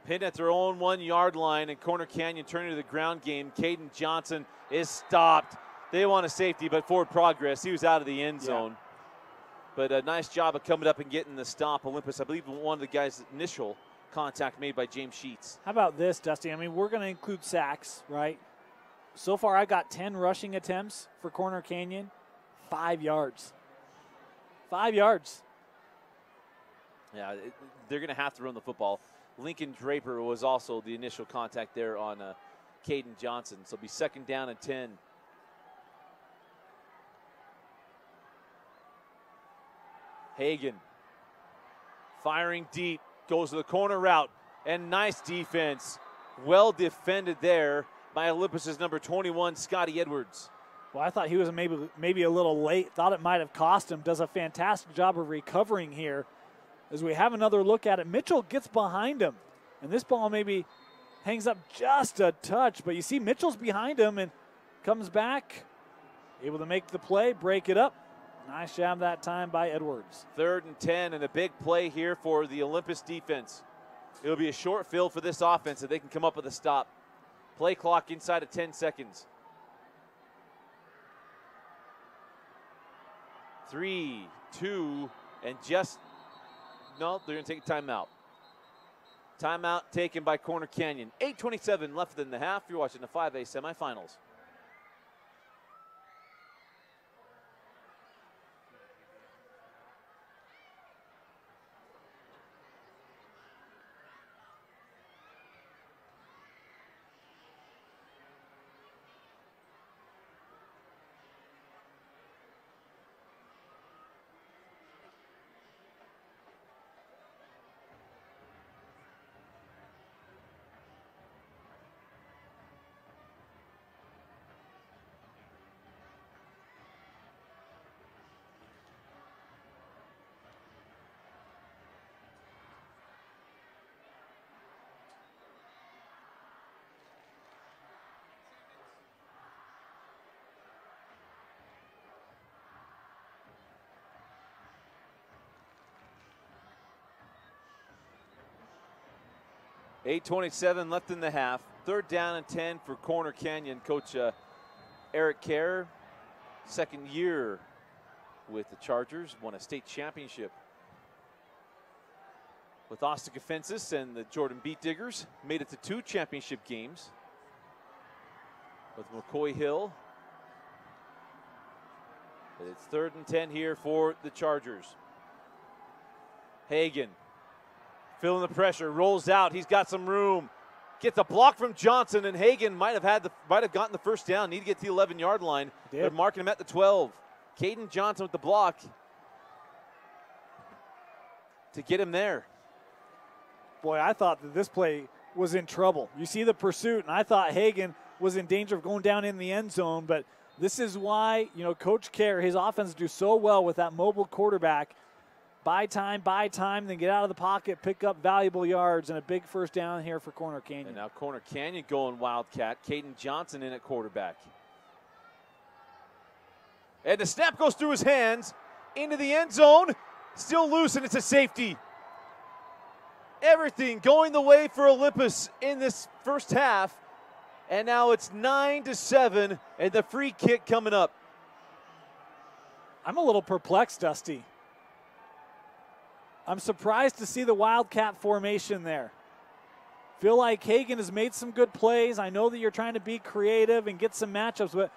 Pinned at their own 1 yard line, and Corner Canyon turning to the ground game. Caden Johnson is stopped. They want a safety, but forward progress. He was out of the end zone. But a nice job of coming up and getting the stop. Olympus, I believe, one of the guys' initial contact made by James Sheets. How about this, Dusty? I mean, we're going to include sacks, right? So far, I got 10 rushing attempts for Corner Canyon, 5 yards. 5 yards. Yeah, they're going to have to run the football. Lincoln Draper was also the initial contact there on Caden Johnson. So it'll be 2nd down and 10. Hagen firing deep, goes to the corner route, and nice defense. Well defended there by Olympus's number 21, Scotty Edwards. Well, I thought he was maybe a little late. Thought it might have cost him. Does a fantastic job of recovering here. As we have another look at it, Mitchell gets behind him. And this ball maybe hangs up just a touch. But you see Mitchell's behind him and comes back. Able to make the play, break it up. Nice job that time by Edwards. 3rd and 10 and a big play here for the Olympus defense. It'll be a short field for this offense if they can come up with a stop. Play clock inside of 10 seconds. 3, 2, and just, no, they're going to take a timeout. Timeout taken by Corner Canyon. 8:27 left in the half. You're watching the 5A semifinals. .827 left in the half. 3rd down and 10 for Corner Canyon. Coach Eric Kerr, 2nd year with the Chargers, won a state championship with Ostica Fences and the Jordan Beat Diggers. Made it to 2 championship games with McCoy Hill. But it's 3rd and 10 here for the Chargers. Hagan feeling the pressure, rolls out. He's got some room. Gets a block from Johnson, and Hagan might have gotten the 1st down. Need to get to the 11-yard line. They're marking him at the 12. Caden Johnson with the block to get him there. Boy, I thought that this play was in trouble. You see the pursuit, and I thought Hagan was in danger of going down in the end zone, but this is why, Coach Kerr, his offense do so well with that mobile quarterback. Buy time, then get out of the pocket, pick up valuable yards, and a big 1st down here for Corner Canyon. And now Corner Canyon going Wildcat. Caden Johnson in at quarterback. And the snap goes through his hands into the end zone. Still loose, and it's a safety. Everything going the way for Olympus in this 1st half. And now it's 9-7, and the free kick coming up. I'm a little perplexed, Dusty. I'm surprised to see the Wildcat formation there. Feel like Hagan has made some good plays. I know that you're trying to be creative and get some matchups, but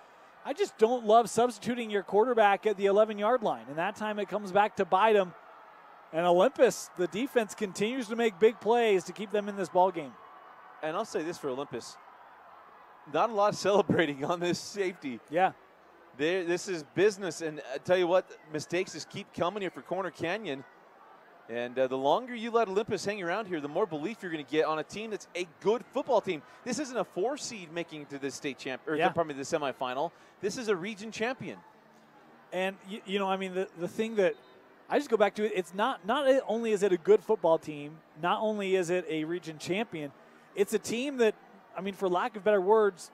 I just don't love substituting your quarterback at the 11-yard line. And that time it comes back to bite him. And Olympus, the defense continues to make big plays to keep them in this ball game. And I'll say this for Olympus. Not a lot of celebrating on this safety. Yeah. This is business. And I tell you what, mistakes just keep coming here for Corner Canyon. And the longer you let Olympus hang around here, the more belief you're going to get on a team that's a good football team. This isn't a 4 seed making it to the state champ, or the semifinal. This is a region champion. And the thing that I just go back to it's not only is it a good football team, not only is it a region champion, it's a team that, for lack of better words,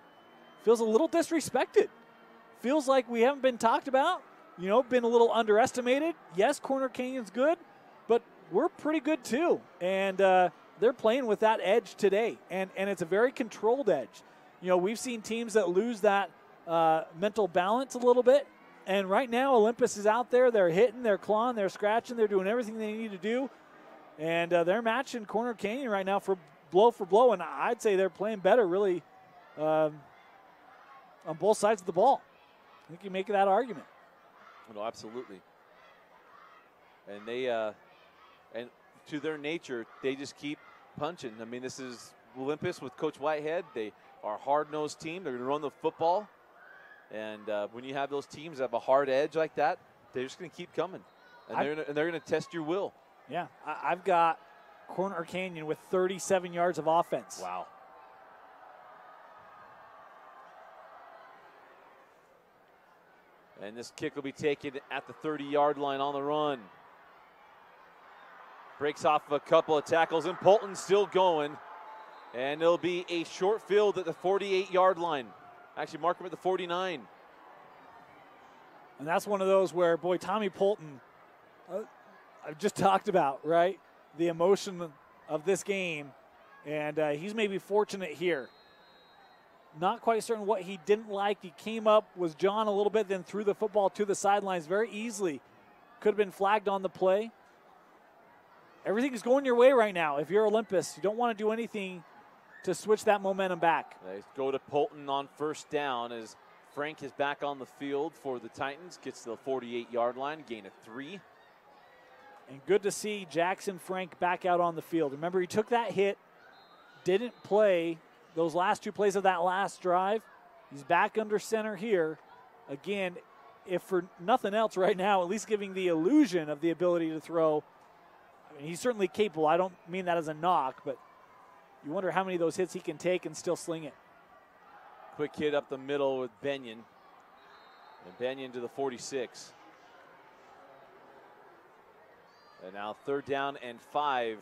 feels a little disrespected. Feels like we haven't been talked about, been a little underestimated. Yes, Corner Canyon's good, but we're pretty good too. And they're playing with that edge today. And it's a very controlled edge. We've seen teams that lose that mental balance a little bit. And right now, Olympus is out there. They're hitting, they're clawing, they're scratching, they're doing everything they need to do. And they're matching Corner Canyon right now for blow. And I'd say they're playing better, really, on both sides of the ball. I think you make that argument. No, absolutely. And they, and to their nature, they just keep punching. This is Olympus with Coach Whitehead. They are a hard-nosed team. They're going to run the football. And when you have those teams that have a hard edge like that, they're just going to keep coming. And they're going to test your will. Yeah, I've got Corner Canyon with 37 yards of offense. Wow. And this kick will be taken at the 30-yard line on the run. Breaks off a couple of tackles, and Polton's still going. And it'll be a short field at the 48-yard line. Actually, mark him at the 49. And that's one of those where, boy, Tommy Polton, I've just talked about, right? The emotion of this game. And he's maybe fortunate here. Not quite certain what he didn't like. He came up, was John a little bit, then threw the football to the sidelines very easily. Could have been flagged on the play. Everything is going your way right now. If you're Olympus, you don't want to do anything to switch that momentum back. They go to Polton on first down as Frank is back on the field for the Titans. Gets to the 48-yard line, gain of 3. And good to see Jackson Frank back out on the field. Remember, he took that hit, didn't play those last 2 plays of that last drive. He's back under center here. Again, if for nothing else right now, at least giving the illusion of the ability to throw. I mean, he's certainly capable. I don't mean that as a knock, but you wonder how many of those hits he can take and still sling it. Quick hit up the middle with Benyon. And Benyon to the 46. And now 3rd down and 5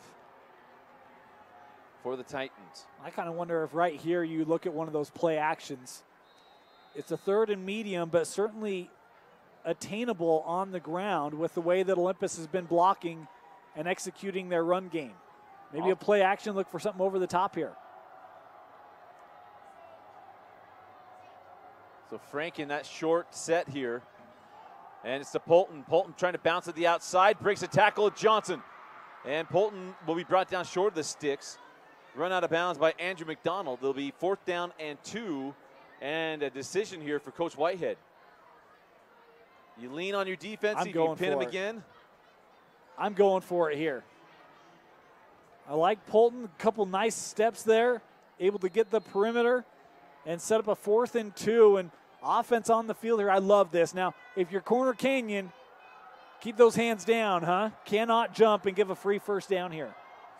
for the Titans. I kind of wonder if right here you look at one of those play actions. It's a 3rd and medium, but certainly attainable on the ground with the way that Olympus has been blocking and executing their run game. Maybe a play action, look for something over the top here. So Frank in that short set here. And it's to Polton. Polton trying to bounce at the outside, breaks a tackle at Johnson. And Polton will be brought down short of the sticks. Run out of bounds by Andrew McDonald. There'll be 4th down and 2, and a decision here for Coach Whitehead. You lean on your defense, you can pin him again. I'm going for it here. I like Polton, a couple nice steps there, able to get the perimeter and set up a 4th and 2, and offense on the field here. I love this. Now, if you're Corner Canyon, keep those hands down, huh? Cannot jump and give a free 1st down here.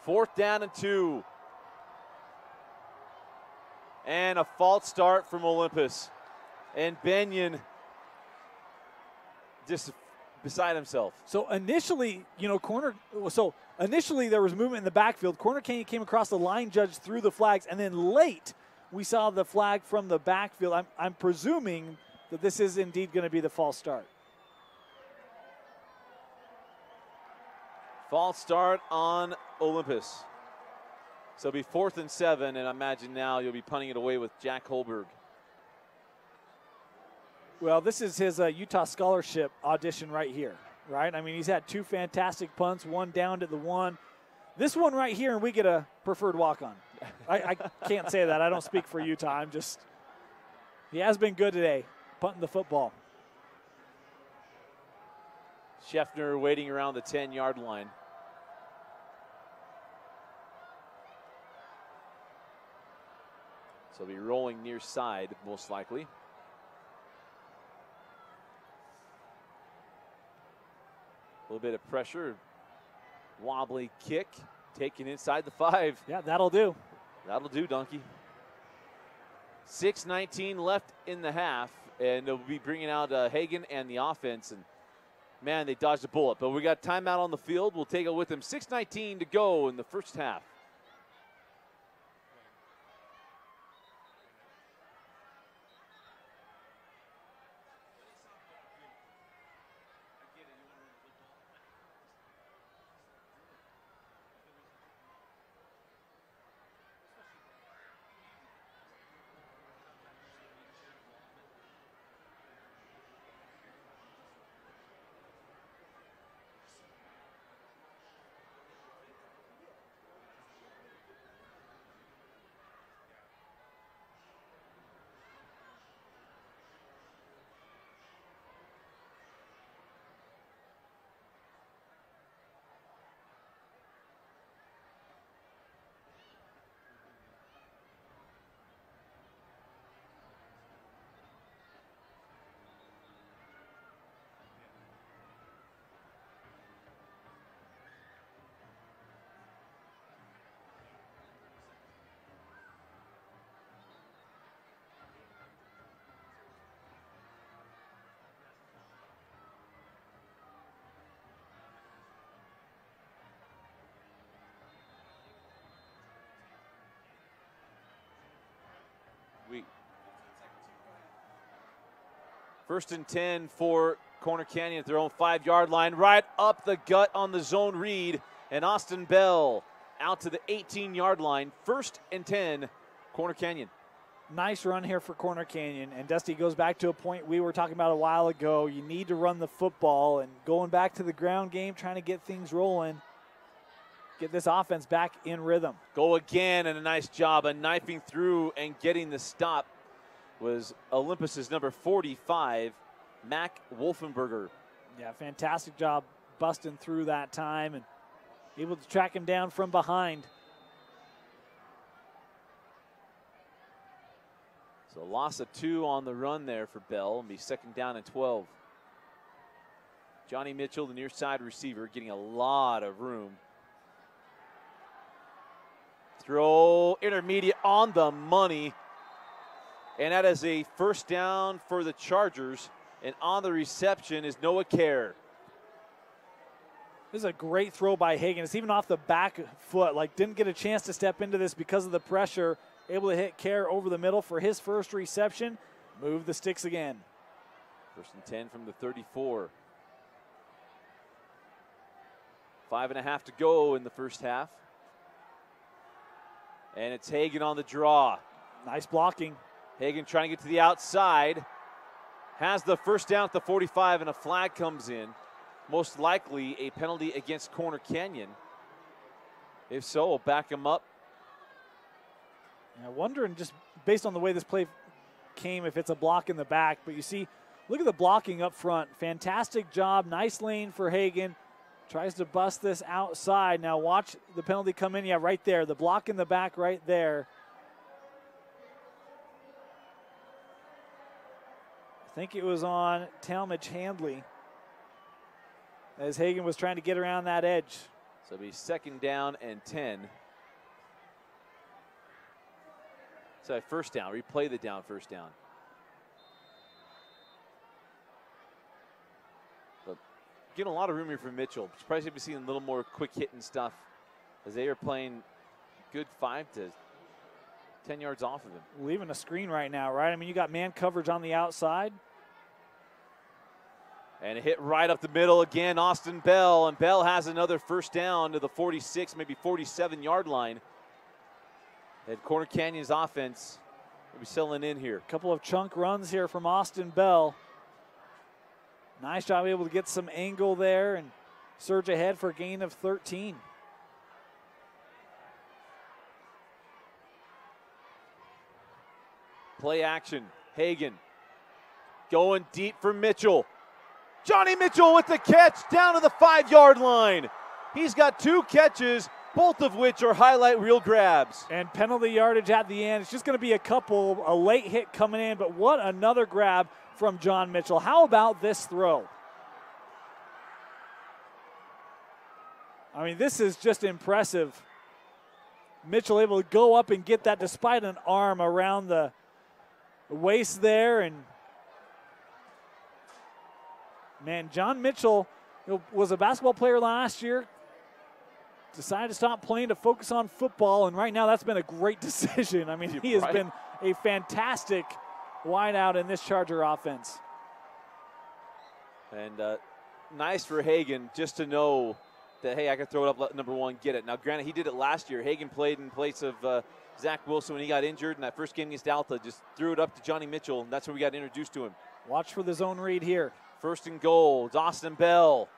4th down and 2. And a false start from Olympus. And Benyon just beside himself. So initially, initially there was movement in the backfield. Corner Canyon came across the line judge, threw the flags, and then late we saw the flag from the backfield. I'm presuming that this is indeed going to be the false start. False start on Olympus. So it'll be 4th and 7, and I imagine now you'll be punting it away with Jack Holberg. Well, this is his Utah scholarship audition right here, right? I mean, he's had 2 fantastic punts, one down to the 1. This one right here, and we get a preferred walk-on. I can't say that. I don't speak for Utah. He has been good today, punting the football. Scheffner waiting around the 10-yard line. So he'll be rolling near side, most likely. A little bit of pressure. Wobbly kick, taken inside the 5. Yeah, that'll do. That'll do, Donkey. 6:19 left in the half, and they'll be bringing out Hagan and the offense. And man, they dodged a bullet. But we got timeout on the field. We'll take it with them. 6:19 to go in the first half. First and 10 for Corner Canyon at their own 5-yard line. Right up the gut on the zone read. And Austin Bell out to the 18-yard line. First and 10, Corner Canyon. Nice run here for Corner Canyon. And Dusty goes back to a point we were talking about a while ago. You need to run the football, and going back to the ground game, trying to get things rolling. Get this offense back in rhythm. Go again, and a nice job of knifing through and getting the stop was Olympus's number 45, Mac Wolfenberger. Yeah, fantastic job busting through that time and able to track him down from behind. So loss of 2 on the run there for Bell, and be second down and 12. Johnny Mitchell, the near side receiver, getting a lot of room. Throw intermediate on the money. And that is a first down for the Chargers. And on the reception is Noah Kerr. This is a great throw by Hagan. It's even off the back foot. Like, didn't get a chance to step into this because of the pressure. Able to hit Kerr over the middle for his first reception. Move the sticks again. First and 10 from the 34. 5.5 to go in the first half. And it's Hagan on the draw. Nice blocking. Hagan trying to get to the outside. Has the first down at the 45, and a flag comes in. Most likely a penalty against Corner Canyon. If so, we'll back him up. I'm wondering, just based on the way this play came, if it's a block in the back. But you see, look at the blocking up front. Fantastic job. Nice lane for Hagan. Tries to bust this outside. Now watch the penalty come in. Yeah, right there. The block in the back right there. I think it was on Talmadge Handley as Hagan was trying to get around that edge. So it'll be second down and 10. So first down, replay the down, first down. But getting a lot of room here for Mitchell. Surprised to be seeing a little more quick hitting stuff as they are playing good 5 to 10 yards off of him. Leaving a screen right now, right? I mean, you got man coverage on the outside. And a hit right up the middle again, Austin Bell. And Bell has another first down to the 46, maybe 47-yard line. And Corner Canyon's offense will be settling in here. A couple of chunk runs here from Austin Bell. Nice job able to get some angle there and surge ahead for a gain of 13. Play action, Hagan going deep for Mitchell. Johnny Mitchell with the catch down to the 5-yard line. He's got 2 catches, both of which are highlight reel grabs. And penalty yardage at the end. It's just going to be a late hit coming in, but what another grab from John Mitchell. How about this throw? I mean, this is just impressive. Mitchell able to go up and get that despite an arm around the waist there. And man, John Mitchell was a basketball player last year. Decided to stop playing to focus on football, and right now that's been a great decision. I mean, he has been a fantastic wideout in this Charger offense. And nice for Hagan just to know that, hey, I can throw it up, let number 1 get it. Now, granted, he did it last year. Hagan played in place of Zach Wilson when he got injured in that first game against Alta, just threw it up to Johnny Mitchell, and that's where we got introduced to him. Watch for the zone read here. First and goal, it's Austin Bell.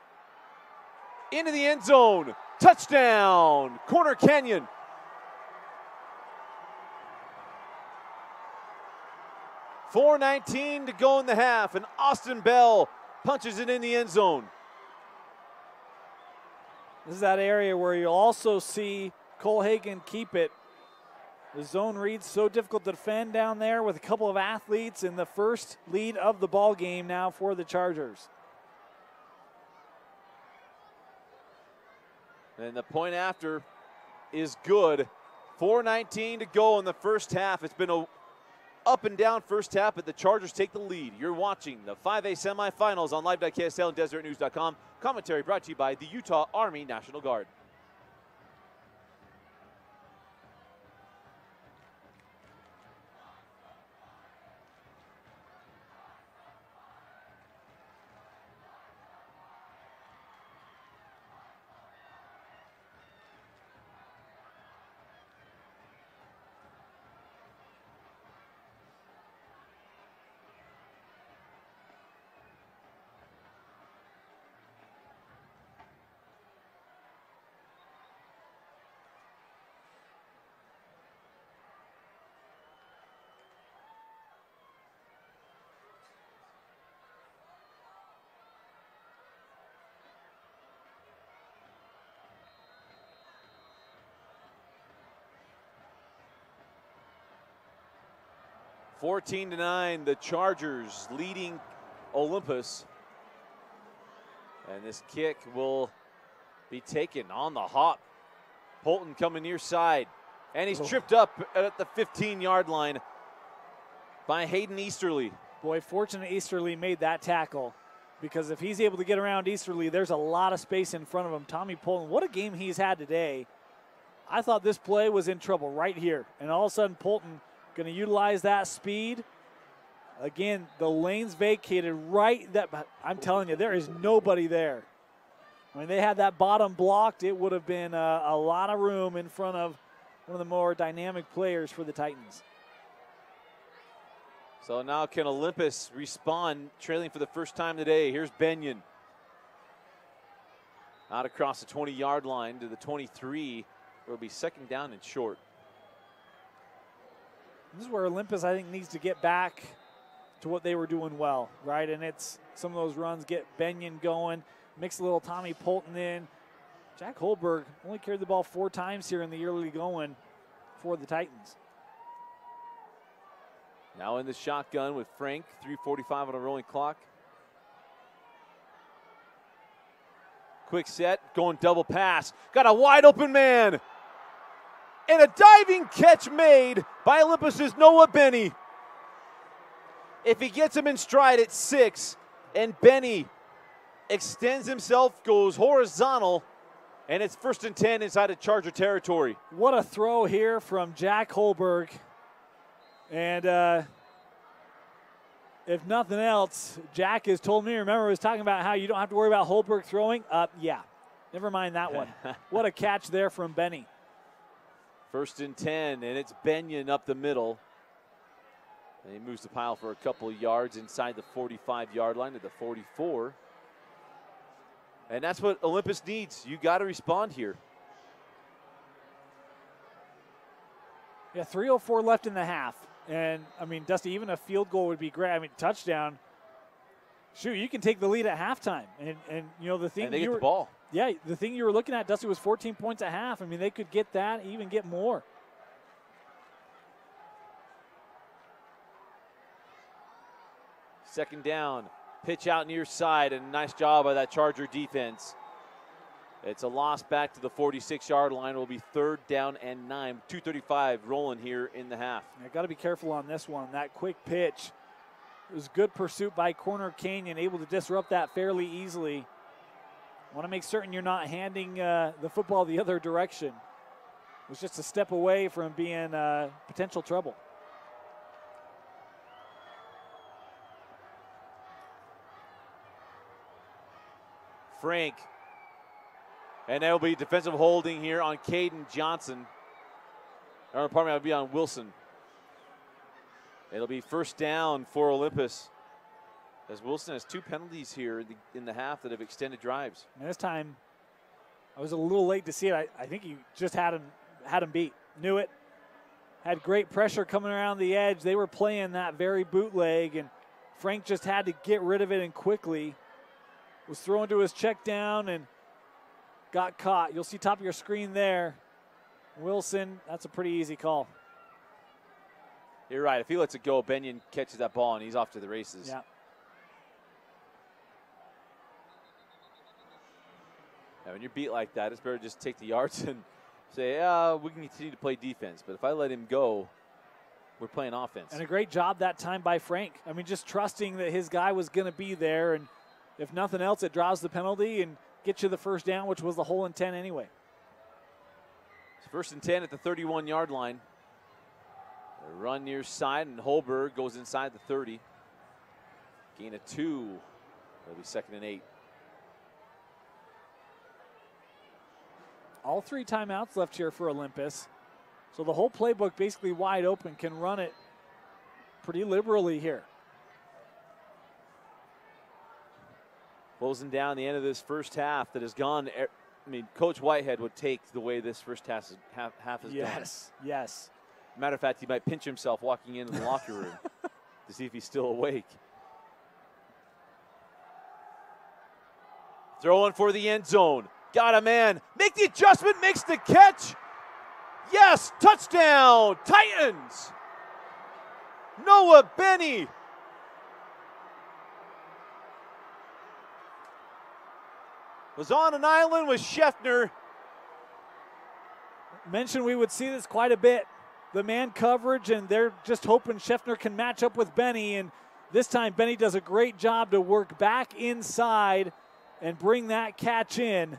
Into the end zone. Touchdown, Corner Canyon. .419 to go in the half, and Austin Bell punches it in the end zone. This is that area where you'll also see Cole Hagan keep it. The zone read's so difficult to defend down there with a couple of athletes in the first lead of the ball game now for the Chargers. And the point after is good. 4:19 to go in the first half. It's been a up and down first half, but the Chargers take the lead. You're watching the 5A semifinals on live.ksl and desertnews.com. Commentary brought to you by the Utah Army National Guard. 14-9, the Chargers leading Olympus. And this kick will be taken on the hop. Polton coming near side. And he's tripped up at the 15-yard line by Hayden Easterly. Boy, fortunate Easterly made that tackle, because if he's able to get around Easterly, there's a lot of space in front of him. Tommy Polton, what a game he's had today. I thought this play was in trouble right here. And all of a sudden, Polton going to utilize that speed. Again, the lane's vacated right. I'm telling you, there is nobody there. When they had that bottom blocked, it would have been a lot of room in front of one of the more dynamic players for the Titans. So now can Olympus respond, trailing for the first time today? Here's Benyon. Out across the 20-yard line to the 23. It'll be second down and short. This is where Olympus, I think, needs to get back to what they were doing well, right? And it's some of those runs, get Benyon going, mix a little Tommy Polton in. Jack Holberg only carried the ball 4 times here in the early going for the Titans. Now in the shotgun with Frank, 3:45 on a rolling clock. Quick set, going double pass. Got a wide open man. And a diving catch made by Olympus's Noah Benny. If he gets him in stride at 6, and Benny extends himself, goes horizontal, and it's 1st and 10 inside of Charger territory. What a throw here from Jack Holberg. And if nothing else, Jack has told me, remember, he was talking about how you don't have to worry about Holberg throwing. Yeah, never mind that one. What a catch there from Benny. 1st and 10, and it's Benyon up the middle. And he moves the pile for a couple of yards inside the 45-yard line to the 44. And that's what Olympus needs. You got to respond here. Yeah, 3:04 left in the half. And, I mean, Dusty, even a field goal would be great. I mean, touchdown. Shoot, you can take the lead at halftime. And you know, the thing and they get the ball. Yeah, the thing you were looking at, Dusty, was 14 points at half. I mean, they could get that, even get more. Second down, pitch out near side, and a nice job by that Charger defense. It's a loss back to the 46-yard line. It will be 3rd down and 9. 2:35 rolling here in the half. I got to be careful on this one. That quick pitch. It was good pursuit by Corner Canyon, able to disrupt that fairly easily. Want to make certain you're not handing the football the other direction. It was just a step away from being potential trouble. Frank. And that'll be defensive holding here on Caden Johnson. Or pardon me, that'll be on Wilson. It'll be 1st down for Olympus, as Wilson has 2 penalties here in the half that have extended drives. And this time, I was a little late to see it. I think he just had him beat. Knew it. Had great pressure coming around the edge. They were playing that very bootleg, and Frank just had to get rid of it and quickly. Was thrown to his check down and got caught. You'll see top of your screen there. Wilson, that's a pretty easy call. You're right. If he lets it go, Benyon catches that ball, and he's off to the races. Yeah. When you're beat like that, it's better to just take the yards and say, we can continue to play defense. But if I let him go, we're playing offense. And a great job that time by Frank. I mean, just trusting that his guy was going to be there. And if nothing else, it draws the penalty and gets you the 1st down, which was the whole intent anyway. It's 1st and 10 at the 31-yard line. A run near side, and Holberg goes inside the 30. Gain of 2. It'll be 2nd and 8. All 3 timeouts left here for Olympus. So the whole playbook basically wide open, can run it pretty liberally here. Closing down the end of this first half that has gone. I mean, Coach Whitehead would take the way this first half has gone. Yes. Matter of fact, he might pinch himself walking into the locker room to see if he's still awake. Throwing for the end zone. Got a man. Make the adjustment, makes the catch. Yes, touchdown, Titans. Noah Benny. Was on an island with Scheffner. Mentioned we would see this quite a bit. The man coverage, and they're just hoping Scheffner can match up with Benny. And this time, Benny does a great job to work back inside and bring that catch in.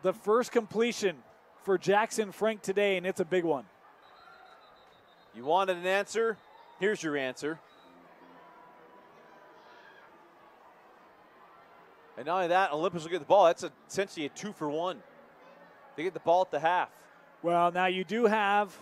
The first completion for Jackson Frank today, and it's a big one. You wanted an answer? Here's your answer. And not only that, Olympus will get the ball. That's essentially a 2-for-1. They get the ball at the half. Well, now you do have,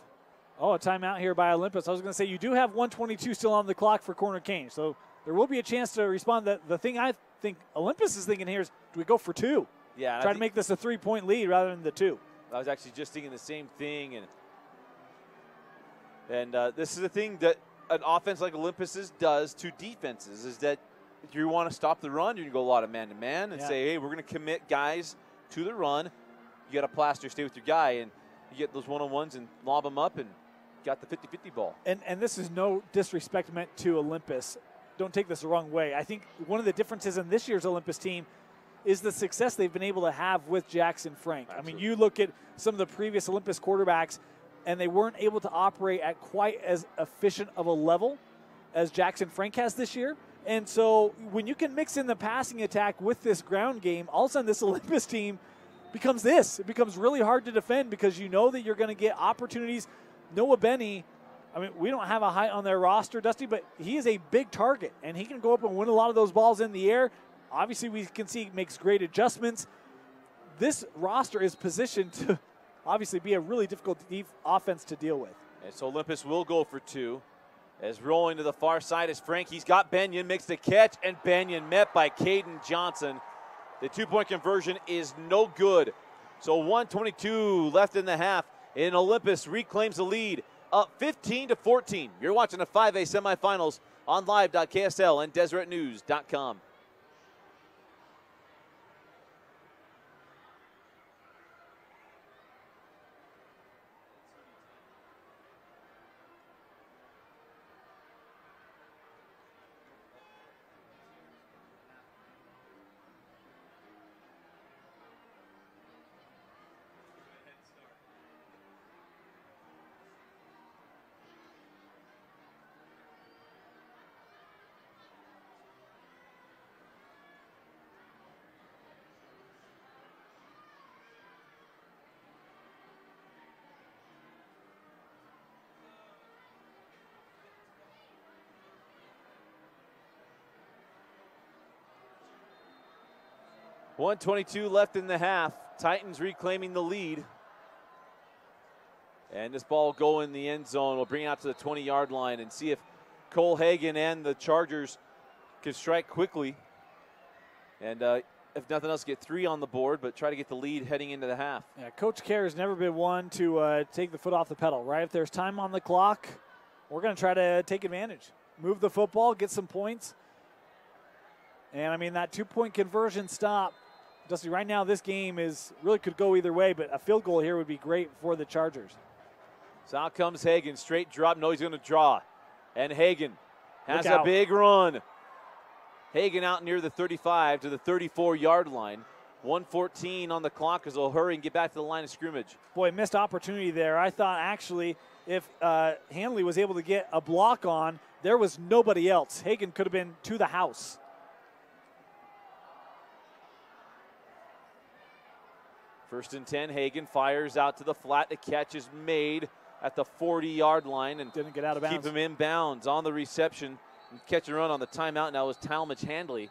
a timeout here by Olympus. I was going to say you do have 1:22 still on the clock for Corner Kane. So there will be a chance to respond. The thing I think Olympus is thinking here is, do we go for 2? Yeah. Try to make this a 3-point lead rather than the 2. I was actually just thinking the same thing. And this is the thing that an offense like Olympus's does to defenses, is that if you want to stop the run, you can go a lot of man-to-man and say, hey, we're going to commit guys to the run. You got to plaster, stay with your guy, and you get those one-on-ones and lob them up and got the 50-50 ball. And this is no disrespect meant to Olympus. Don't take this the wrong way. I think one of the differences in this year's Olympus team is the success they've been able to have with Jackson Frank. Absolutely. I mean, you look at some of the previous Olympus quarterbacks, and they weren't able to operate at quite as efficient of a level as Jackson Frank has this year. And so when you can mix in the passing attack with this ground game, all of a sudden this Olympus team becomes this. It becomes really hard to defend because you know that you're going to get opportunities. Noah Benny, I mean, we don't have a height on their roster, Dusty, but he is a big target, and he can go up and win a lot of those balls in the air. Obviously, we can see he makes great adjustments. This roster is positioned to obviously be a really difficult offense to deal with. And so Olympus will go for 2. As rolling to the far side is Frank. He's got Benyon, makes the catch, and Benyon met by Caden Johnson. The 2-point conversion is no good. So 1:22 left in the half, and Olympus reclaims the lead, up 15-14. You're watching the 5A semifinals on live.ksl and DeseretNews.com. .22 left in the half. Titans reclaiming the lead. And this ball will go in the end zone. We'll bring it out to the 20-yard line and see if Cole Hagan and the Chargers can strike quickly. And if nothing else, get 3 on the board, but try to get the lead heading into the half. Yeah, Coach Kerr has never been one to take the foot off the pedal, right? If there's time on the clock, we're going to try to take advantage. Move the football, get some points. And, I mean, that 2-point conversion stop, Dusty, right now this game is really could go either way, but a field goal here would be great for the Chargers. So out comes Hagan, straight drop. No, he's going to draw. And Hagan has Look a out. big run. Hagan out near the 35 to the 34-yard line. 1:14 on the clock as they'll hurry and get back to the line of scrimmage. Boy, missed opportunity there. I thought actually if Hanley was able to get a block on, there was nobody else. Hagan could have been to the house. First and 10, Hagan fires out to the flat. The catch is made at the 40-yard line and didn't get out of bounds. Keep him in bounds on the reception. And catch and run on the timeout now was Talmadge Handley.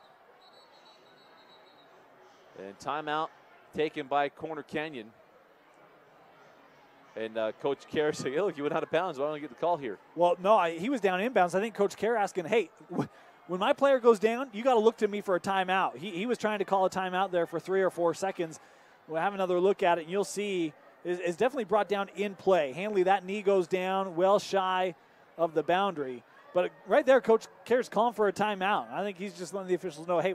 And timeout taken by Corner Canyon. And Coach Kerr saying, hey, look, you went out of bounds. Why don't you get the call here? Well, no, he was down inbounds. I think Coach Kerr asking, hey, when my player goes down, you got to look to me for a timeout. He was trying to call a timeout there for 3 or 4 seconds. We'll have another look at it, and you'll see it's definitely brought down in play. Handley, that knee goes down well shy of the boundary. But right there, Coach Kerr's calling for a timeout. I think he's just letting the officials know, hey,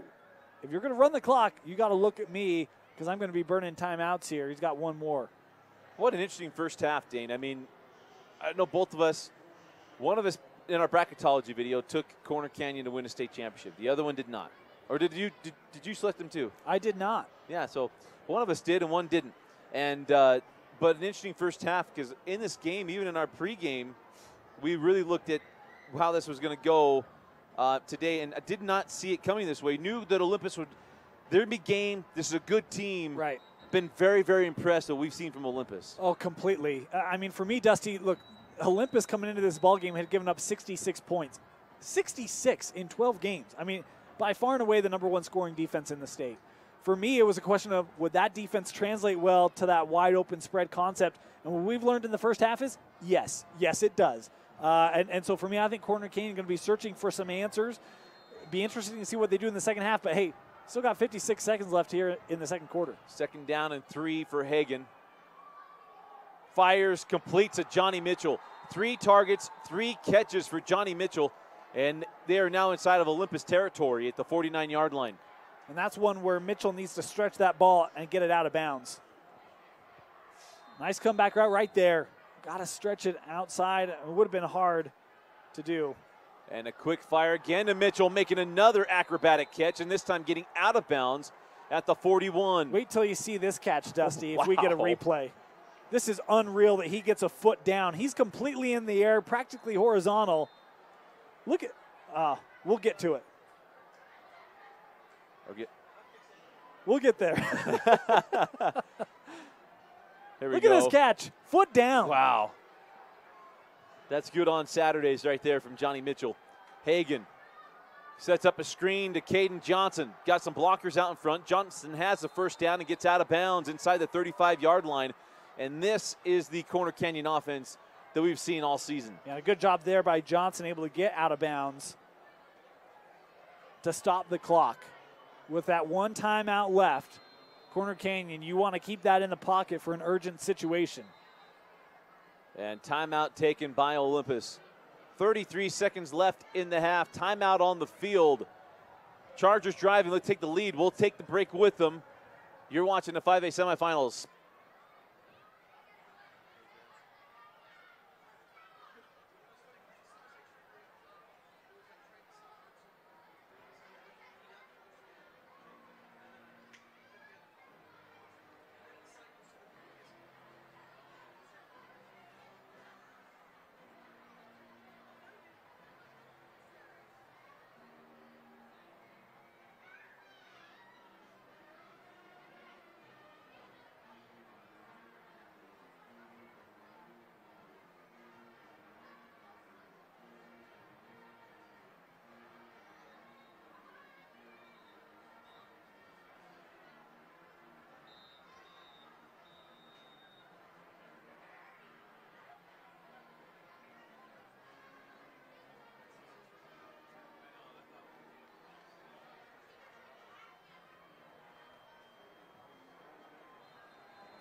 if you're going to run the clock, you got to look at me because I'm going to be burning timeouts here. He's got one more. What an interesting first half, Dane. I mean, I know both of us, one of us in our bracketology video took Corner Canyon to win a state championship. The other one did not. Or did you select them too? I did not. Yeah, so one of us did and one didn't. And but an interesting first half, because in this game, even in our pregame, we really looked at how this was going to go today, and I did not see it coming this way. Knew that Olympus would, there'd be game. This is a good team. Right. Been very, very impressed with what we've seen from Olympus. Oh, completely. I mean, for me, Dusty, look, Olympus coming into this ballgame had given up 66 points. 66 in 12 games. I mean, by far and away the #1 scoring defense in the state. For me, it was a question of would that defense translate well to that wide open spread concept? And what we've learned in the first half is yes, it does. And so for me, I think Corner Canyon going to be searching for some answers. Be interesting to see what they do in the second half. But hey, still got 56 seconds left here in the second quarter. 2nd down and 3 for Hagen. Fires, completes to Johnny Mitchell. 3 targets, 3 catches for Johnny Mitchell. And they are now inside of Olympus territory at the 49-yard line. And that's one where Mitchell needs to stretch that ball and get it out of bounds. Nice comeback route right there. Got to stretch it outside. It would have been hard to do. And a quick fire again to Mitchell, making another acrobatic catch, and this time getting out of bounds at the 41. Wait till you see this catch, Dusty, if we get a replay. This is unreal that he gets a foot down. He's completely in the air, practically horizontal. Look at, we'll get to it. We'll get there. Look at this catch. Foot down. Wow. That's good on Saturdays right there from Johnny Mitchell. Hagen sets up a screen to Caden Johnson. Got some blockers out in front. Johnson has the first down and gets out of bounds inside the 35-yard line. And this is the Corner Canyon offense that we've seen all season. Yeah, a good job there by Johnson, able to get out of bounds to stop the clock. With that one timeout left, Corner Canyon, you want to keep that in the pocket for an urgent situation. And timeout taken by Olympus. 33 seconds left in the half. Timeout on the field. Chargers driving. Let's take the lead. We'll take the break with them. You're watching the 5A semifinals.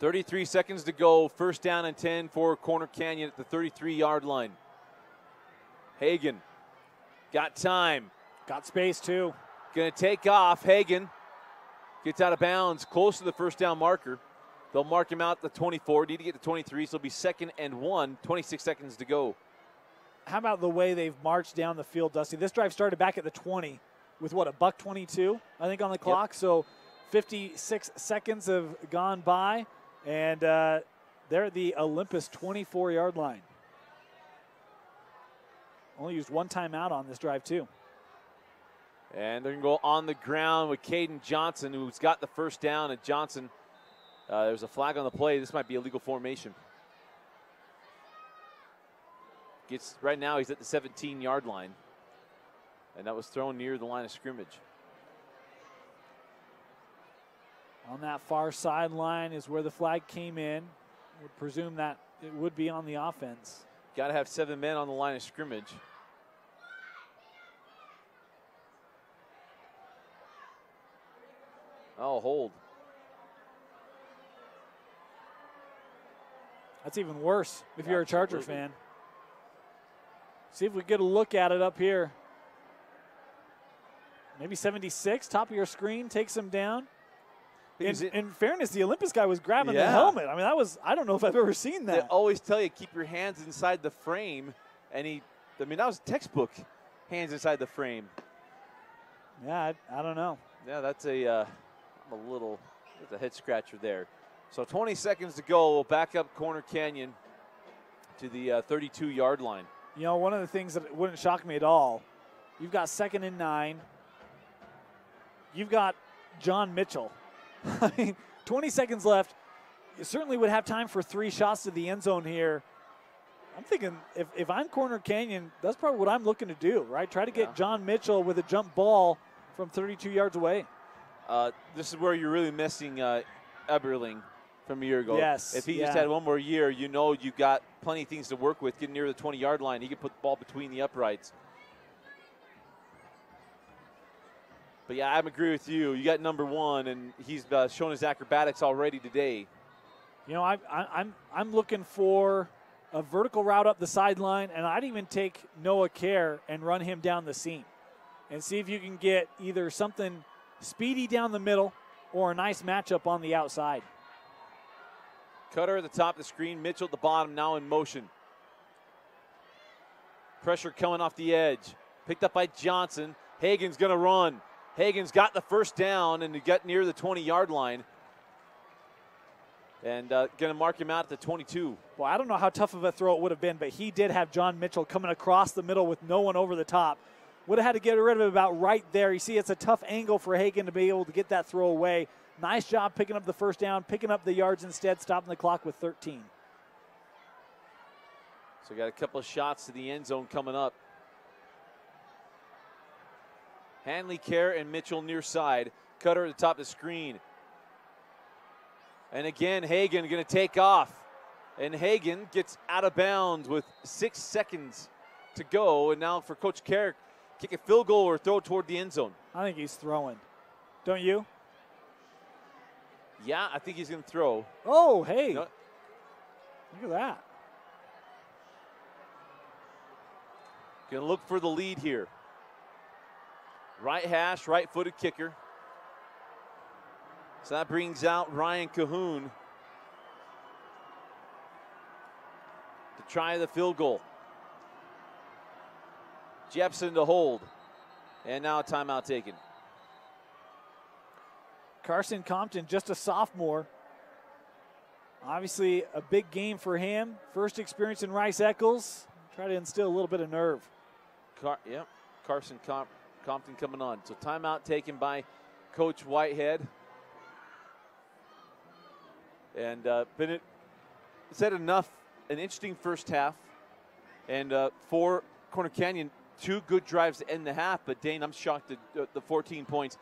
.33 seconds to go. 1st down and 10 for Corner Canyon at the 33-yard line. Hagen got time. Got space too. Going to take off. Hagen gets out of bounds close to the 1st down marker. They'll mark him out at the 24. Need to get to 23, so it'll be 2nd and 1. 26 seconds to go. How about the way they've marched down the field, Dusty? This drive started back at the 20 with, what, a $1:22, I think, on the clock. Yep. So 56 seconds have gone by. And they're at the Olympus 24-yard line. Only used one timeout on this drive, too. And they're going to go on the ground with Caden Johnson, who's got the 1st down. And Johnson, there's a flag on the play. This might be illegal formation. Right now, he's at the 17-yard line. And that was thrown near the line of scrimmage. On that far sideline is where the flag came in. I would presume that it would be on the offense. Got to have 7 men on the line of scrimmage. Oh, hold. That's even worse if you're a Charger fan. See if we get a look at it up here. Maybe 76, top of your screen, takes him down. In fairness, the Olympus guy was grabbing the helmet. I mean, I don't know if I've ever seen that. They always tell you keep your hands inside the frame, and that was textbook hands inside the frame. Yeah, I don't know. Yeah, that's a head scratcher there. So 20 seconds to go. We'll back up Corner Canyon to the 32-yard line. You know, one of the things that wouldn't shock me at all, you've got 2nd and 9. You've got John Mitchell. I mean, 20 seconds left. You certainly would have time for 3 shots to the end zone here. I'm thinking if I'm Corner Canyon, that's probably what I'm looking to do, right? Try to get John Mitchell with a jump ball from 32 yards away. This is where you're really missing Eberling from a year ago. Yes. If he just had one more year, you know you've got plenty of things to work with. Getting near the 20-yard line, he could put the ball between the uprights. But yeah, I agree with you. You got number 1, and he's shown his acrobatics already today. You know, I'm looking for a vertical route up the sideline, and I'd even take Noah Kerr and run him down the seam and see if you can get either something speedy down the middle or a nice matchup on the outside. Cutter at the top of the screen, Mitchell at the bottom, now in motion. Pressure coming off the edge. Picked up by Johnson. Hagen's going to run. Hagen's got the first down, and he got near the 20-yard line. And going to mark him out at the 22. Well, I don't know how tough of a throw it would have been, but he did have John Mitchell coming across the middle with no one over the top. Would have had to get rid of it about right there. You see, it's a tough angle for Hagen to be able to get that throw away. Nice job picking up the first down, picking up the yards instead, stopping the clock with 13. So got a couple of shots to the end zone coming up. Hanley, Kerr, and Mitchell near side. Cutter at the top of the screen. And again, Hagen going to take off. And Hagen gets out of bounds with 6 seconds to go. And now for Coach Kerr, kick a field goal or throw toward the end zone. I think he's throwing. Don't you? Yeah, I think he's going to throw. Oh, hey. Look at that. Going to look for the lead here. Right hash, right-footed kicker. So that brings out Ryan Cahoon to try the field goal. Jepson to hold. And now a timeout taken. Carson Compton, just a sophomore. Obviously a big game for him. First experience in Rice Eccles. Try to instill a little bit of nerve. Carson Compton coming on. So timeout taken by Coach Whitehead. And it's had an interesting first half. And for Corner Canyon, 2 good drives to end the half. But Dane, I'm shocked at the 14 points.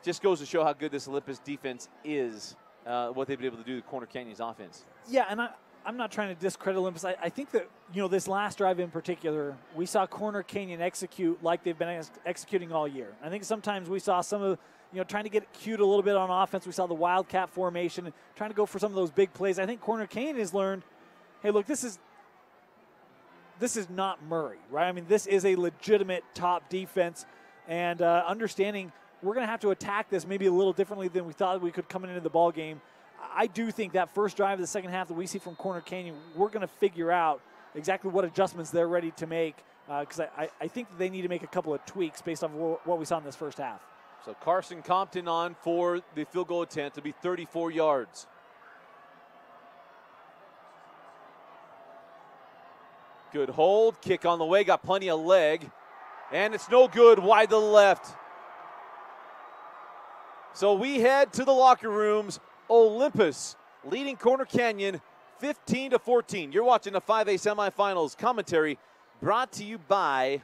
Just goes to show how good this Olympus defense is, what they've been able to do to Corner Canyon's offense. Yeah, and I'm not trying to discredit Olympus. I think that, this last drive in particular, we saw Corner Canyon execute like they've been executing all year. I think sometimes we saw some of, trying to get cute a little bit on offense. We saw the Wildcat formation and trying to go for some of those big plays. I think Corner Canyon has learned, hey, look, this is not Murray, right? I mean, this is a legitimate top defense, and understanding we're going to have to attack this maybe a little differently than we thought we could coming into the ball game. I do think that first drive of the second half that we see from Corner Canyon, we're going to figure out exactly what adjustments they're ready to make, because I think that they need to make a couple of tweaks based on what we saw in this first half. So Carson Compton on for the field goal attempt to be 34 yards. Good hold, kick on the way, got plenty of leg, and it's no good, wide to the left. So we head to the locker rooms. Olympus leading Corner Canyon 15-14. You're watching the 5A semifinals. Commentary brought to you by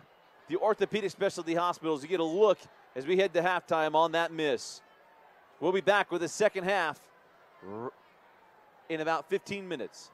the Orthopedic Specialty Hospitals. You get a look as we head to halftime on that miss. We'll be back with the second half in about 15 minutes.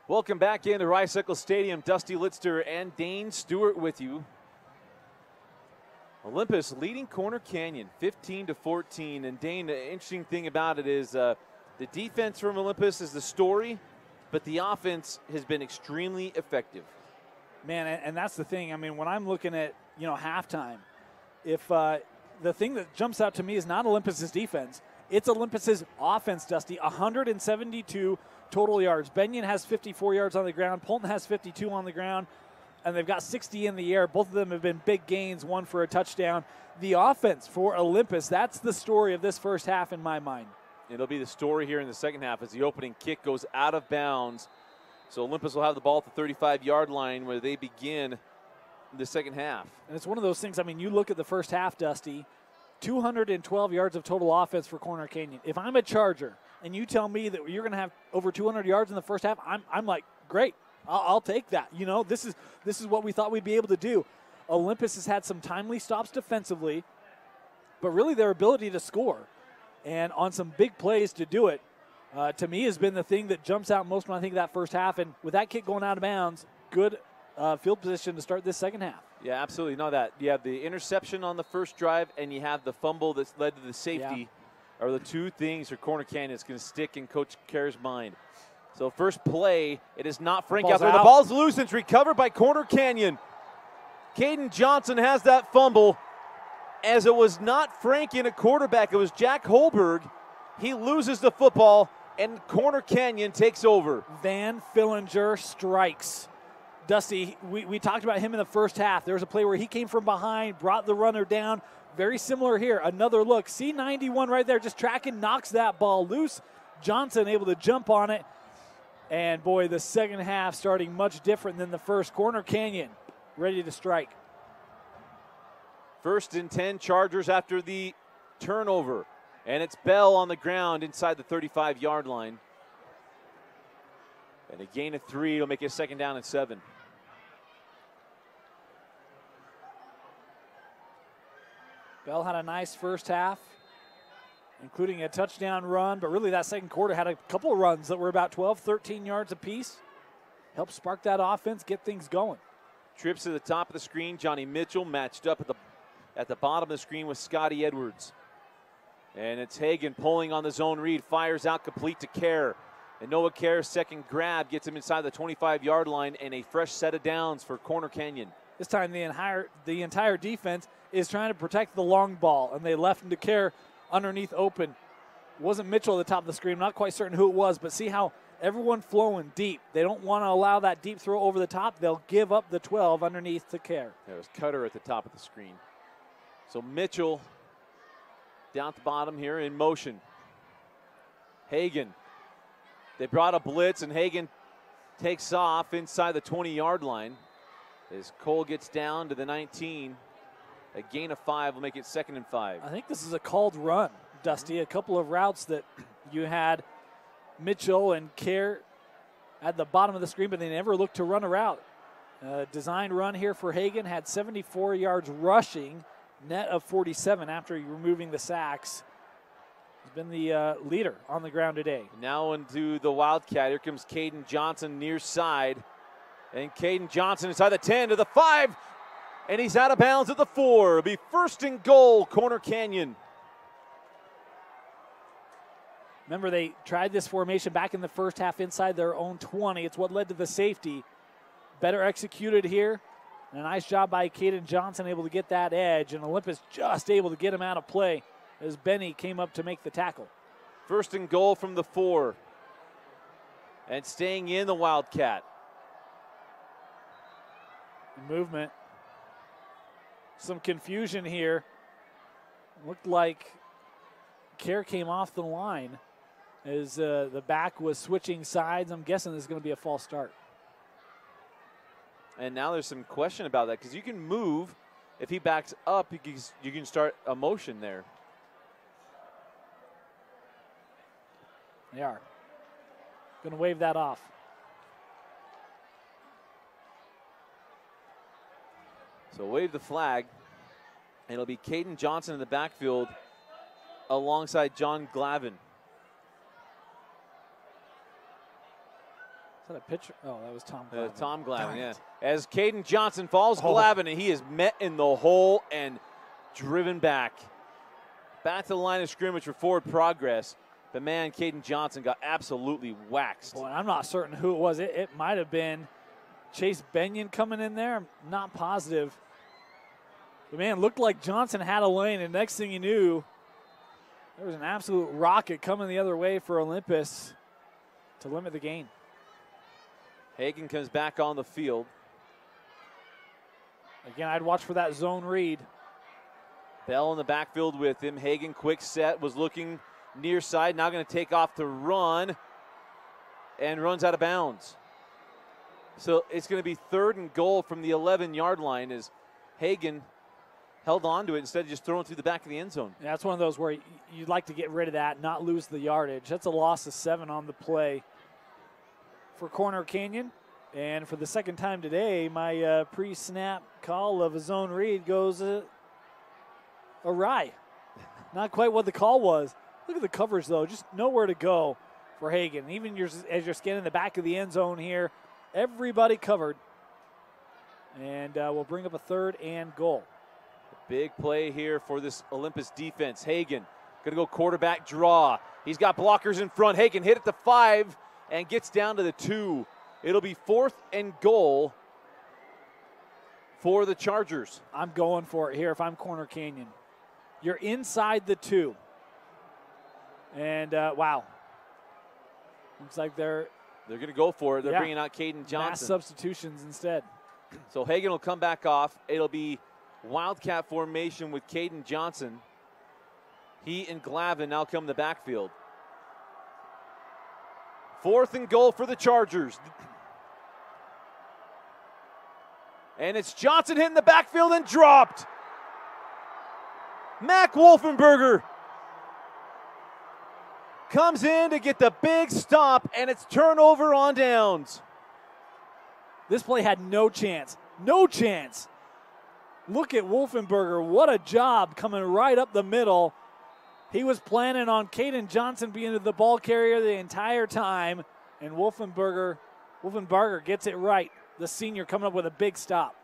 Welcome back into Rice-Eccles Stadium. Dusty Litster and Dane Stewart with you. Olympus leading Corner Canyon 15-14. And Dane, the interesting thing about it is the defense from Olympus is the story, but the offense has been extremely effective. Man, and that's the thing. I mean, when I'm looking at, halftime, if the thing that jumps out to me is not Olympus's defense, it's Olympus's offense, Dusty. 172 total yards. Benyon has 54 yards on the ground. Polton has 52 on the ground. And they've got 60 in the air. Both of them have been big gains, one for a touchdown. The offense for Olympus, that's the story of this first half in my mind. It'll be the story here in the second half as the opening kick goes out of bounds. So Olympus will have the ball at the 35-yard line where they begin the second half. And it's one of those things, I mean, you look at the first half, Dusty, 212 yards of total offense for Corner Canyon. If I'm a Charger and you tell me that you're going to have over 200 yards in the first half, I'm like, great. I'll take that. This is what we thought we'd be able to do. Olympus has had some timely stops defensively, but really their ability to score and on some big plays to do it, to me, has been the thing that jumps out most when I think of that first half. And with that kick going out of bounds, good field position to start this second half. Yeah, absolutely. No, that you have the interception on the first drive and you have the fumble that's led to the safety are the two things for Corner Canyon that's going to stick in Coach Kerr's mind. So first play, it is not Frank out there. The ball's loose and it's recovered by Corner Canyon. Caden Johnson has that fumble, as it was not Frank in a quarterback. It was Jack Holberg. He loses the football, and Corner Canyon takes over. Van Fillinger strikes. Dusty, we talked about him in the first half. There was a play where he came from behind, brought the runner down. Very similar here. Another look. C91 right there, just tracking, knocks that ball loose. Johnson able to jump on it. And, boy, the second half starting much different than the first. Corner Canyon ready to strike. 1st and 10 Chargers after the turnover. And it's Bell on the ground inside the 35-yard line. And a gain of 3. It'll make it 2nd down and 7. Bell had a nice first half, including a touchdown run, but really that second quarter had a couple of runs that were about 12, 13 yards apiece. Helped spark that offense, get things going. Trips to the top of the screen. Johnny Mitchell matched up at the bottom of the screen with Scotty Edwards. And it's Hagan pulling on the zone read, fires out complete to Kerr. And Noah Kerr's second grab gets him inside the 25-yard line, and a fresh set of downs for Corner Canyon. This time the entire defense is trying to protect the long ball, and they left him to Kerr underneath open. It wasn't Mitchell at the top of the screen. I'm not quite certain who it was, but see how everyone flowing deep. They don't want to allow that deep throw over the top. They'll give up the 12 underneath to Kerr. There was Cutter at the top of the screen. So Mitchell down at the bottom here in motion. Hagan. They brought a blitz, and Hagan takes off inside the 20-yard line as Cole gets down to the 19. A gain of 5 will make it 2nd and 5. I think this is a called run, Dusty. A couple of routes that you had Mitchell and Kerr at the bottom of the screen, but they never looked to run a route. Designed run here for Hagan, had 74 yards rushing, net of 47 after removing the sacks. He's been the leader on the ground today. Now into the Wildcat. Here comes Caden Johnson near side. And Caden Johnson inside the 10 to the 5. And he's out of bounds at the 4. It'll be 1st and goal, Corner Canyon. Remember, they tried this formation back in the first half inside their own 20. It's what led to the safety. Better executed here. And a nice job by Caden Johnson, able to get that edge. And Olympus just able to get him out of play as Benny came up to make the tackle. 1st and goal from the 4. And staying in the Wildcat. Movement. Some confusion here. Looked like Kerr came off the line as the back was switching sides. I'm guessing this is going to be a false start. And now there's some question about that because you can move. If he backs up, you can start a motion there. They are. Going to wave that off. So wave the flag. It'll be Caden Johnson in the backfield alongside John Glavin. that a pitcher? Oh, that was Tom Glavine. Tom Glavine, yeah. As Caden Johnson follows Glavine, and he is met in the hole and driven back. Back to the line of scrimmage for forward progress. But, man, Caden Johnson got absolutely waxed. Boy, I'm not certain who it was. It might have been Chase Benyon coming in there. I'm not positive. But, man, looked like Johnson had a lane, and next thing you knew, there was an absolute rocket coming the other way for Olympus to limit the gain. Hagan comes back on the field. Again, I'd watch for that zone read. Bell in the backfield with him. Hagan, quick set, was looking near side. Now going to take off to run and runs out of bounds. So it's going to be 3rd and goal from the 11-yard line as Hagan held on to it instead of just throwing through the back of the end zone. Yeah, that's one of those where you'd like to get rid of that, not lose the yardage. That's a loss of 7 on the play for Corner Canyon. And for the second time today, my pre-snap call of a zone read goes awry. Not quite what the call was. Look at the coverage, though. Just nowhere to go for Hagan. Even as you're scanning the back of the end zone here, everybody covered. And we'll bring up a 3rd and goal. Big play here for this Olympus defense. Hagan going to go quarterback draw. He's got blockers in front. Hagan hit at the 5 and gets down to the 2. It'll be 4th and goal for the Chargers. I'm going for it here if I'm Corner Canyon. You're inside the 2. And, wow. Looks like they're going to go for it. They're bringing out Caden Johnson. Mass substitutions instead. So Hagan will come back off. It'll be Wildcat formation with Caden Johnson. He and Glavine now come to the backfield. 4th and goal for the Chargers. And it's Johnson hitting the backfield and dropped. Mac Wolfenberger comes in to get the big stop, and it's turnover on downs. This play had no chance. No chance. Look at Wolfenberger. What a job coming right up the middle. He was planning on Caden Johnson being the ball carrier the entire time, and Wolfenberger gets it right. The senior coming up with a big stop.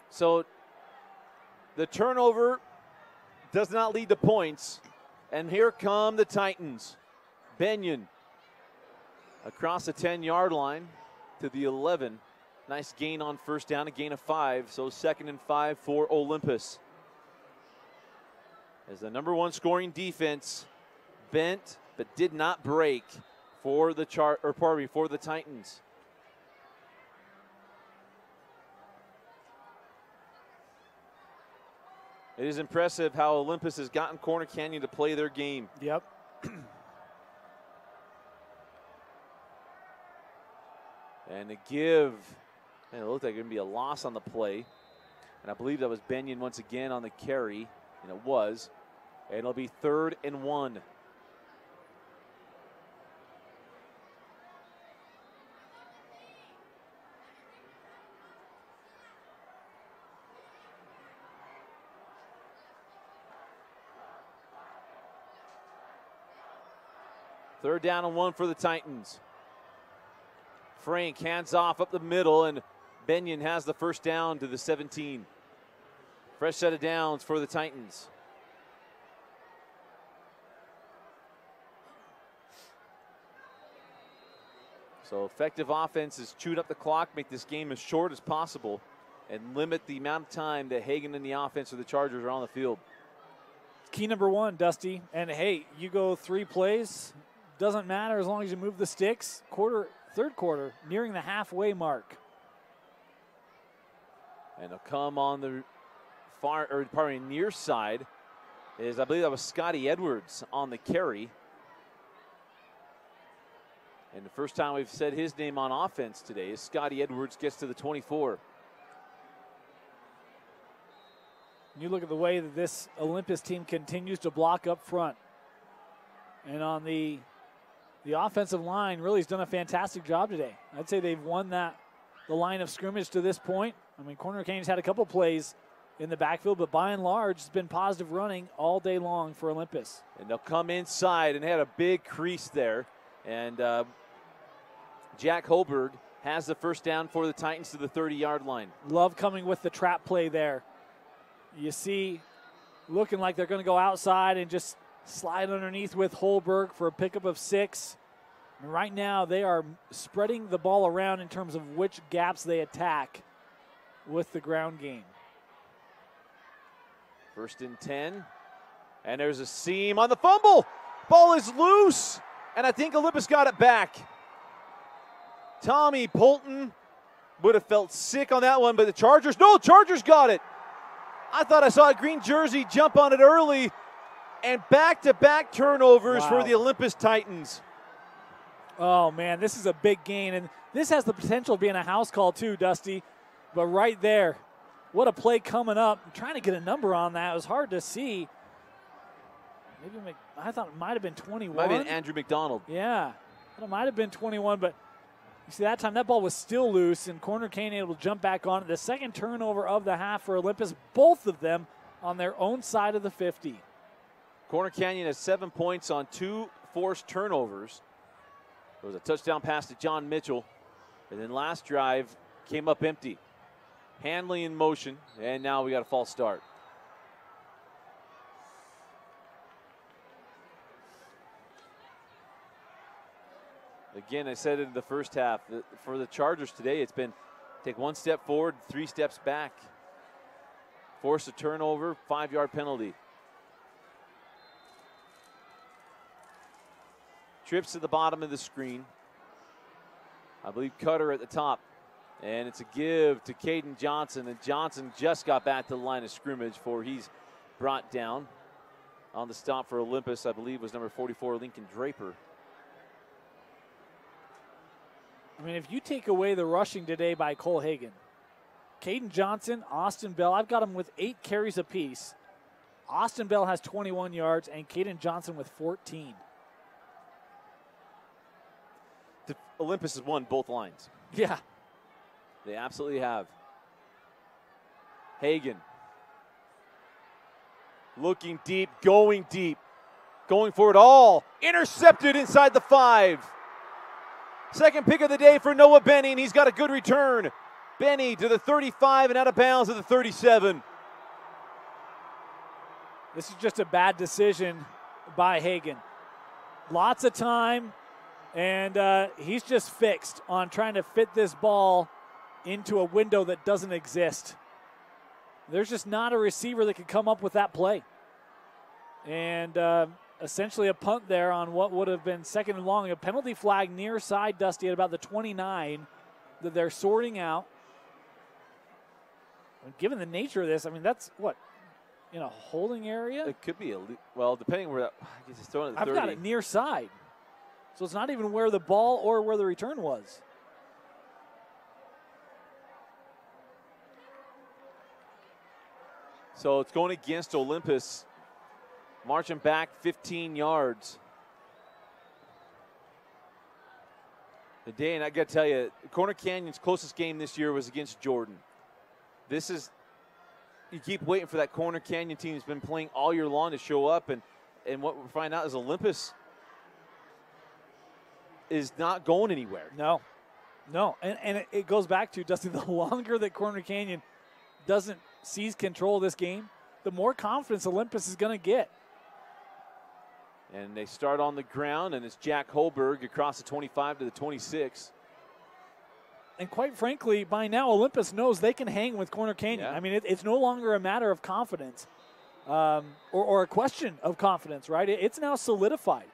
So the turnover does not lead to points, and here come the Titans. Benyon across the 10-yard line to the 11. Nice gain on first down, a gain of 5. So 2nd and 5 for Olympus. As the #1 scoring defense bent but did not break for the for the Titans. It is impressive how Olympus has gotten Corner Canyon to play their game. Yep. And to give, and it looked like it would be a loss on the play. And I believe that was Benyon once again on the carry, and it was. And it'll be 3rd and 1. Third down and 1 for the Titans. Frank hands off up the middle, and Benyon has the first down to the 17. Fresh set of downs for the Titans. So effective offenses chewed up the clock, make this game as short as possible, and limit the amount of time that Hagan and the offense of the Chargers are on the field. Key #1, Dusty. And hey, you go 3 plays, doesn't matter as long as you move the sticks. Third quarter, nearing the halfway mark. And they'll come on the near side is, I believe that was Scotty Edwards on the carry. And the first time we've said his name on offense today is Scotty Edwards gets to the 24. You look at the way that this Olympus team continues to block up front. And on the offensive line really has done a fantastic job today. I'd say they've won the line of scrimmage to this point. I mean, Corner Canyon's had a couple plays in the backfield, but by and large, it's been positive running all day long for Olympus. And they'll come inside, and they had a big crease there. And Jack Holberg has the first down for the Titans to the 30-yard line. Love coming with the trap play there. You see, looking like they're going to go outside and just slide underneath with Holberg for a pickup of 6. And right now, they are spreading the ball around in terms of which gaps they attack with the ground game. 1st and 10. And there's a seam on the fumble. Ball is loose. And I think Olympus got it back. Tommy Polton would have felt sick on that one, but the Chargers got it. I thought I saw a green jersey jump on it early. And back-to-back turnovers for the Olympus Titans. Oh, man, this is a big gain. And this has the potential of being a house call too, Dusty. But right there, what a play coming up. I'm trying to get a number on that. It was hard to see. Maybe I thought it might have been 21. Might have been Andrew McDonald. Yeah, it might have been 21, but you see that time that ball was still loose, and Corner Canyon able to jump back on it. The second turnover of the half for Olympus, both of them on their own side of the 50. Corner Canyon has 7 points on 2 forced turnovers. There was a touchdown pass to John Mitchell, and then last drive came up empty. Handley in motion, and now we got a false start. Again, I said it in the first half, for the Chargers today, it's been take 1 step forward, 3 steps back. Force a turnover, 5-yard penalty. Trips to the bottom of the screen. I believe Cutter at the top. And it's a give to Caden Johnson, and Johnson just got back to the line of scrimmage before he's brought down. On the stop for Olympus, I believe, was number 44, Lincoln Draper. I mean, if you take away the rushing today by Cole Hagan, Caden Johnson, Austin Bell, I've got them with 8 carries apiece. Austin Bell has 21 yards, and Caden Johnson with 14. Olympus has won both lines. Yeah. They absolutely have. Hagan. Looking deep, going for it all. Intercepted inside the 5. Second pick of the day for Noah Benny, and he's got a good return. Benny to the 35 and out of bounds at the 37. This is just a bad decision by Hagan. Lots of time, and he's just fixed on trying to fit this ball into a window that doesn't exist. There's just not a receiver that could come up with that play. And essentially a punt there on what would have been 2nd and long. A penalty flag near side, Dusty, at about the 29 that they're sorting out. And given the nature of this, I mean, that's what, in a holding area? It could be, well, depending where that, I guess it's thrown at the 30. I've got it near side. So it's not even where the ball or where the return was. So it's going against Olympus, marching back 15 yards. The day, and I got to tell you, Corner Canyon's closest game this year was against Jordan. This is, you keep waiting for that Corner Canyon team that's been playing all year long to show up, and what we find out is Olympus is not going anywhere. No, and it goes back to, Dusty, the longer that Corner Canyon doesn't seize control of this game, the more confidence Olympus is going to get. And they start on the ground, and it's Jack Holberg across the 25 to the 26. And quite frankly, by now, Olympus knows they can hang with Corner Canyon. Yeah. I mean, it's no longer a matter of confidence or a question of confidence, right? It's now solidified.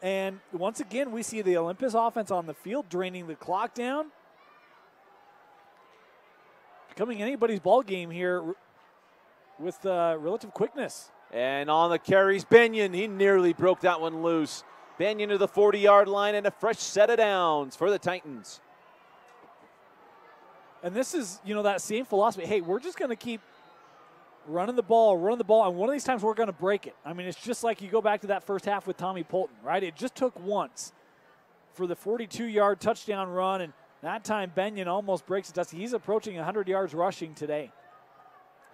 And once again, we see the Olympus offense on the field draining the clock down. Becoming anybody's ball game here with relative quickness. And on the carries, Benyon, he nearly broke that one loose. Benyon to the 40-yard line and a fresh set of downs for the Titans. And this is, that same philosophy. Hey, we're just going to keep running the ball, and one of these times we're going to break it. I mean, it's just like you go back to that first half with Tommy Polton, right? It just took once for the 42-yard touchdown run, and that time Benyon almost breaks it. He's approaching 100 yards rushing today.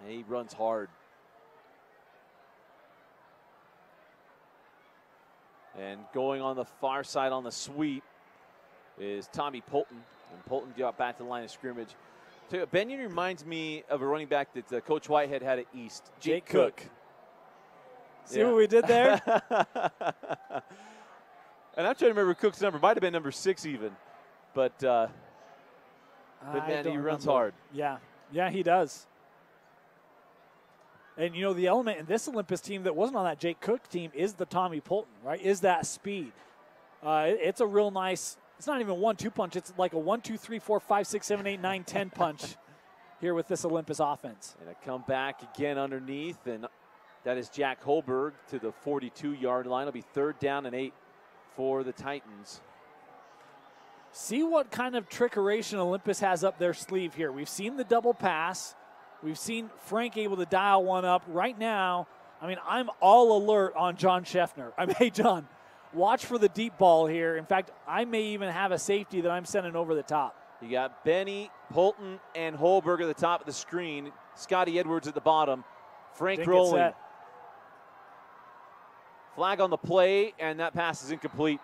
He runs hard. And going on the far side on the sweep is Tommy Polton. And Polton got back to the line of scrimmage. So Benyon reminds me of a running back that Coach Whitehead had at East. Jake Cook. See what we did there? And I'm trying to remember Cook's number. Might have been number 6 even. But man, he runs hard. Yeah, he does. And, you know, the element in this Olympus team that wasn't on that Jake Cook team is the Tommy Polton, right, is that speed. It's a real nice, it's not even a 1-2 punch. It's like a 1, 2, 3, 4, 5, 6, 7, 8, 9, 10 punch here with this Olympus offense. And a comeback again underneath, and that is Jack Holberg to the 42-yard line. It'll be 3rd down and 8 for the Titans. See what kind of trickeration Olympus has up their sleeve here. We've seen the double pass. We've seen Frank able to dial one up. Right now, I mean, I'm all alert on John Scheffner. I mean, hey, John, watch for the deep ball here. In fact, I may even have a safety that I'm sending over the top. You got Benny, Polton, and Holberg at the top of the screen. Scotty Edwards at the bottom. Frank rolling. Flag on the play, and that pass is incomplete.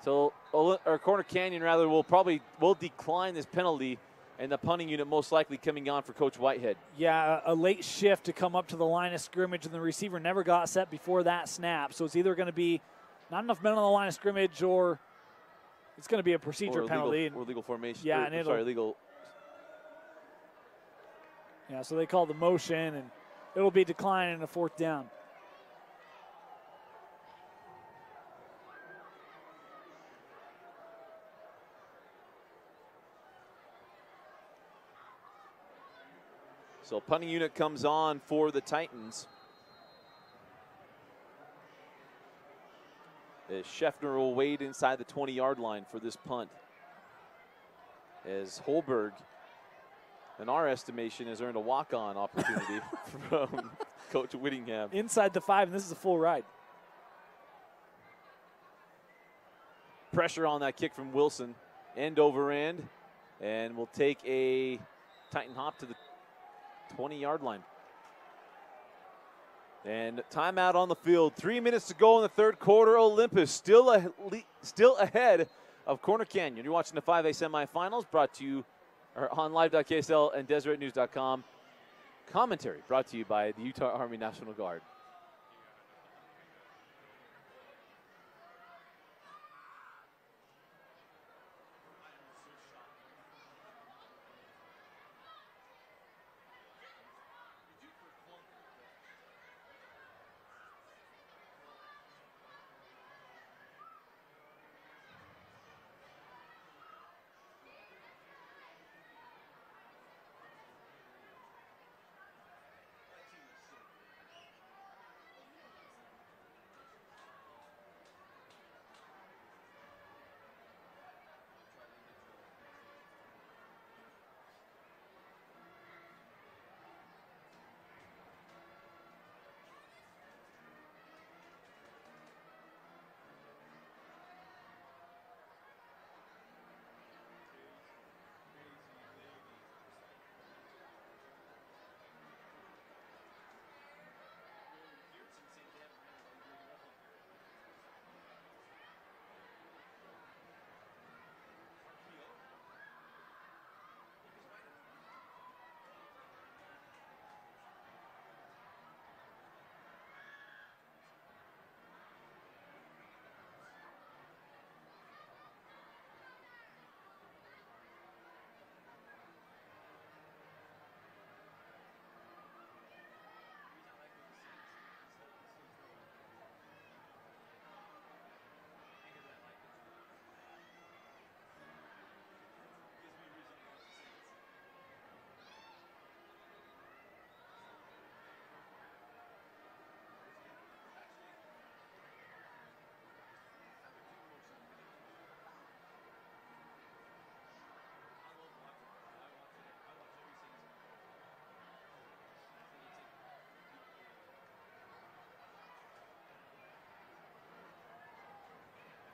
So, or Corner Canyon, rather, will decline this penalty, and the punting unit most likely coming on for Coach Whitehead. Yeah, a late shift to come up to the line of scrimmage, and the receiver never got set before that snap. So it's either going to be not enough men on the line of scrimmage, or it's going to be a procedure penalty. Or legal formation. Yeah, legal. Yeah, so they call the motion, and it'll be declining a 4th down. So punting unit comes on for the Titans. As Scheffner will wait inside the 20-yard line for this punt. As Holberg, in our estimation, has earned a walk-on opportunity from Coach Whittingham. Inside the 5, and this is a full ride. Pressure on that kick from Wilson, end over end, and we'll take a Titan hop to the 20-yard line. And timeout on the field. 3 minutes to go in the 3rd quarter. Olympus still ahead of Corner Canyon. You're watching the 5A semifinals, brought to you on live.ksl and DeseretNews.com. Commentary brought to you by the Utah Army National Guard.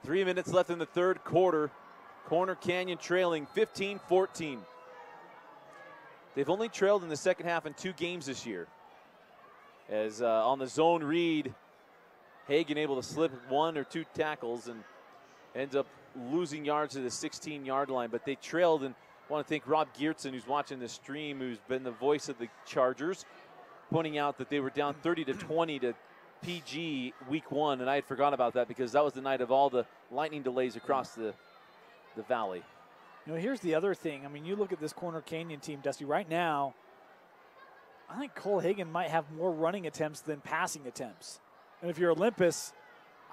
Three minutes left in the 3rd quarter. Corner Canyon trailing 15-14. They've only trailed in the second half in 2 games this year. As on the zone read, Hagen able to slip 1 or 2 tackles and ends up losing yards to the 16-yard line. But they trailed, and I want to thank Rob Geertsen, who's watching the stream, who's been the voice of the Chargers, pointing out that they were down 30-20 to PG week 1, and I had forgotten about that because that was the night of all the lightning delays across the valley. You know, here's the other thing. I mean, you look at this Corner Canyon team, Dusty, right now, I think Cole Hagen might have more running attempts than passing attempts. And if you're Olympus,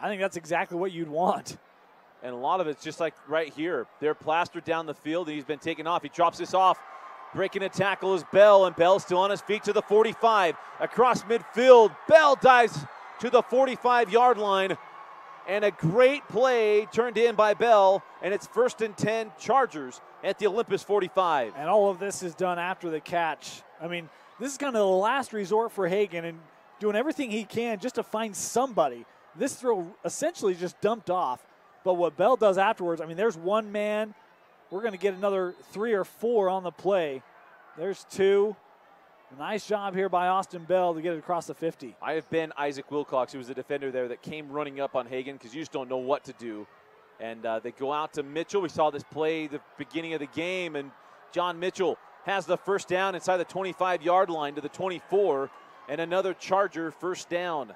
I think that's exactly what you'd want. And a lot of it's just like right here. They're plastered down the field, and he's been taken off. He drops this off. Breaking a tackle is Bell, and Bell still on his feet to the 45. Across midfield, Bell dives to the 45-yard line. And a great play turned in by Bell, and it's 1st and 10 Chargers at the Olympus 45. And all of this is done after the catch. I mean, this is kind of the last resort for Hagen and doing everything he can just to find somebody. This throw essentially just dumped off. But what Bell does afterwards, I mean, there's 1 man. We're going to get another 3 or 4 on the play. There's 2. Nice job here by Austin Bell to get it across the 50. I have been Isaac Wilcox, who was the defender there that came running up on Hagen because you just don't know what to do. And they go out to Mitchell. We saw this play the beginning of the game, and John Mitchell has the first down inside the 25-yard line to the 24, and another Charger first down.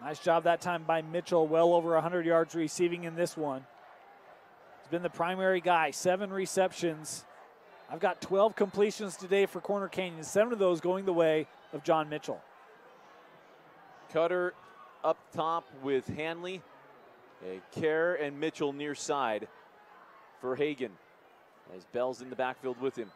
Nice job that time by Mitchell, well over 100 yards receiving in this one. He's been the primary guy, 7 receptions. I've got 12 completions today for Corner Canyon, 7 of those going the way of John Mitchell. Cutter up top with Hanley, Kerr and Mitchell near side for Hagen as Bell's in the backfield with him.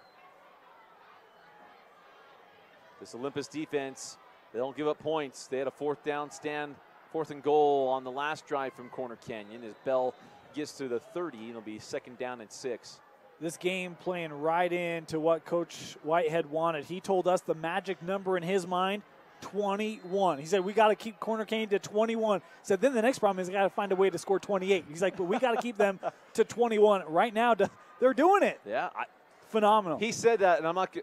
This Olympus defense, they don't give up points. They had a 4th down stand, 4th and goal on the last drive from Corner Canyon. As Bell gets to the 30, it'll be 2nd down and 6. This game playing right into what Coach Whitehead wanted. He told us the magic number in his mind, 21. He said, we got to keep Corner Canyon to 21. He said, then the next problem is we got to find a way to score 28. He's like, but we got to keep them to 21. Right now, they're doing it. Yeah. Phenomenal. He said that, and I'm not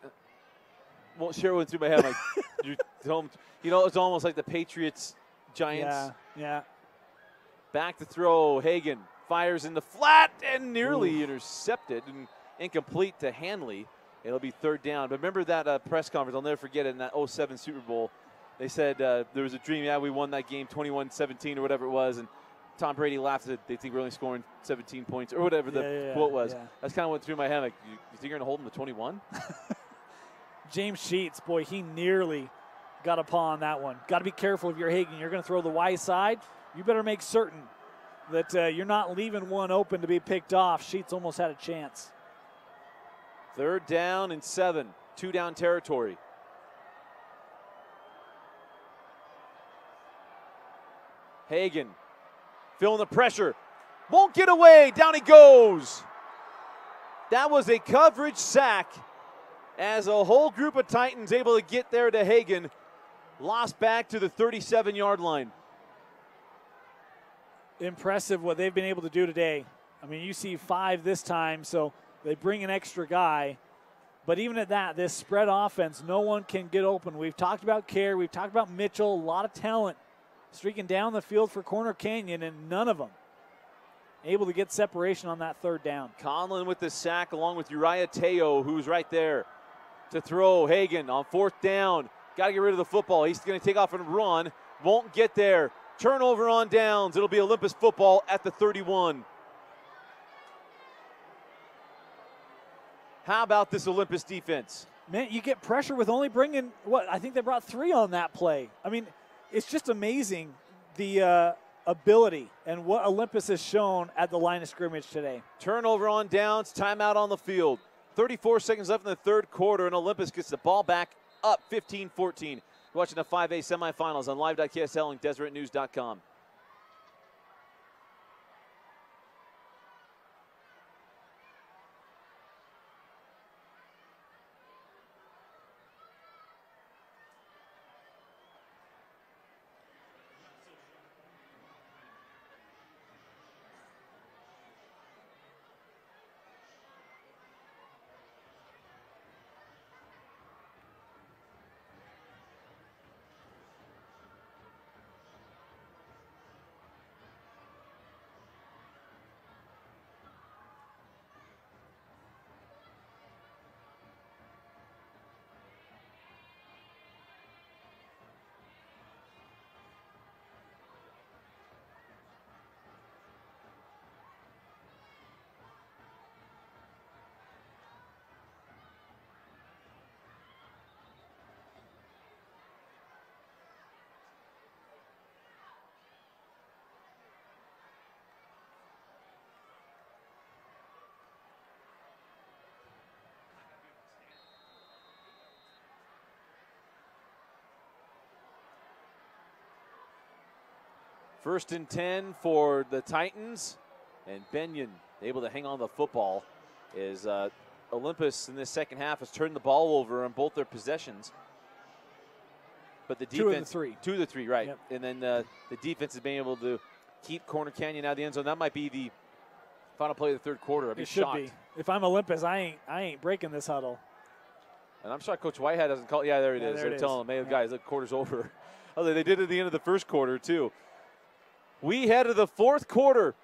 won't share what went through my head. Like, you know, it's almost like the Patriots, Giants. Yeah. Back to throw, Hagen. Fires in the flat and nearly intercepted and incomplete to Hanley. It'll be 3rd down. But remember that press conference, I'll never forget it, in that 07 Super Bowl. They said there was a dream, we won that game 21-17 or whatever it was. And Tom Brady laughed at they think we're only scoring 17 points or whatever the quote was. Yeah. That's kind of went through my head. Like, you think you're going to hold him to 21? James Sheets, boy, he nearly got a paw on that one. Got to be careful if you're Hagen. You're going to throw the Y side. You better make certain that you're not leaving one open to be picked off. Sheets almost had a chance. 3rd down and 7, 2 down territory. Hagen feeling the pressure. Won't get away. Down he goes. That was a coverage sack as a whole group of Titans able to get there to Hagen. Lost back to the 37-yard line. Impressive what they've been able to do today. I mean, you see 5 this time, so they bring an extra guy. But even at that, this spread offense, no one can get open. We've talked about Kerr. We've talked about Mitchell. A lot of talent streaking down the field for Corner Canyon, and none of them able to get separation on that 3rd down. Conlon with the sack along with Uriah Teo, who's right there to throw. Hagen on 4th down. Got to get rid of the football. He's going to take off and run. Won't get there. Turnover on downs. It'll be Olympus football at the 31. How about this Olympus defense? Man, you get pressure with only bringing, I think they brought 3 on that play. I mean, it's just amazing the ability and what Olympus has shown at the line of scrimmage today. Turnover on downs, timeout on the field. 34 seconds left in the 3rd quarter, and Olympus gets the ball back up 15-14. Watching the 5A semifinals on live.ksl and DeseretNews.com. First and 10 for the Titans, and Benyon able to hang on to the football. Is Olympus in this second half has turned the ball over on both their possessions. But the defense, 2 of the 3, right. Yep. And then the defense has been able to keep Corner Canyon out of the end zone. That might be the final play of the third quarter. I'd be shocked. It should be. If I'm Olympus, I ain't breaking this huddle. And I'm shocked Coach Whitehead doesn't call. Yeah, there it is. They're telling them, hey, guys, look, quarter's over. Oh, they did it at the end of the first quarter, too. We head to the fourth quarter.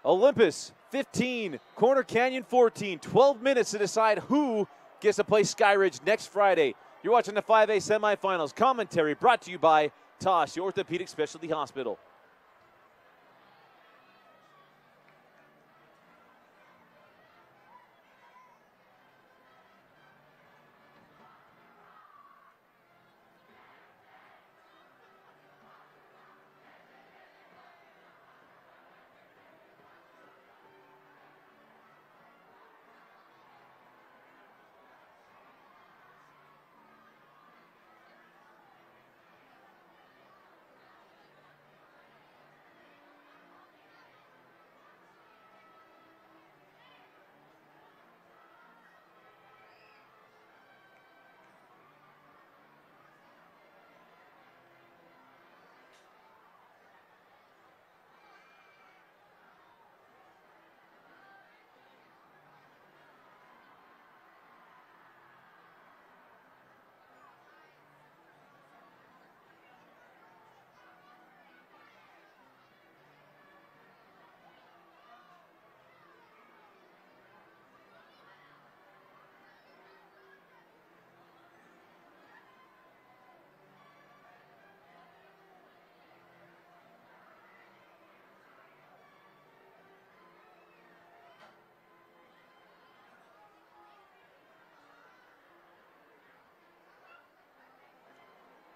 Olympus 15, Corner Canyon 14. 12 minutes to decide who gets to play Skyridge next Friday. You're watching the 5A semifinals. Commentary brought to you by Tosh, the Orthopedic Specialty Hospital.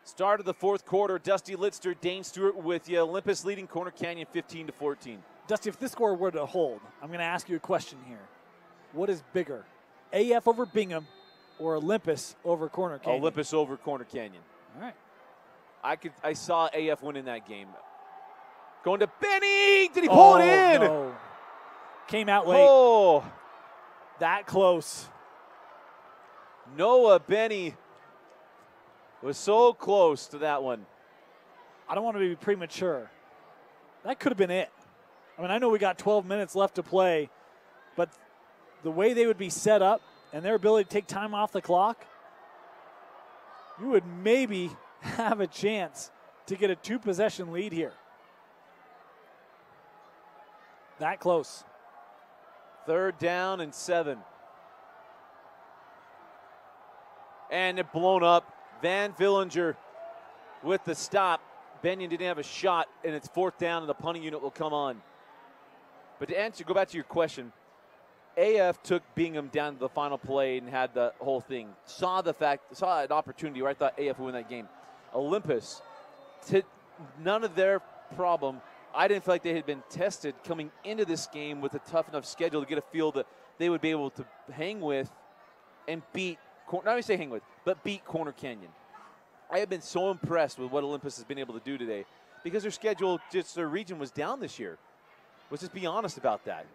Start of the fourth quarter, Dusty Litster, Dane Stewart with you. Olympus leading Corner Canyon 15-14. Dusty, if this score were to hold, I'm going to ask you a question here. What is bigger, AF over Bingham or Olympus over Corner Canyon? Olympus over Corner Canyon. All right. I saw AF win in that game. Going to Benny. Did he pull it in? No. Came out late. Oh. That close. Noah Benny was so close to that one. I don't want to be premature. That could have been it. I mean, I know we got 12 minutes left to play, but the way they would be set up and their ability to take time off the clock, you would maybe have a chance to get a 2-possession lead here. That close. 3rd down and 7. And it blown up. Van Villinger with the stop. Benyon didn't have a shot, and it's 4th down, and the punting unit will come on. But to answer, go back to your question, AF took Bingham down to the final play and had the whole thing. Saw an opportunity where I thought AF would win that game. Olympus, none of their problem. I didn't feel like they had been tested coming into this game with a tough enough schedule to get a feel that they would be able to hang with and beat, not only say hang with, but beat Corner Canyon. I have been so impressed with what Olympus has been able to do today because their schedule, just their region was down this year. Let's just be honest about that.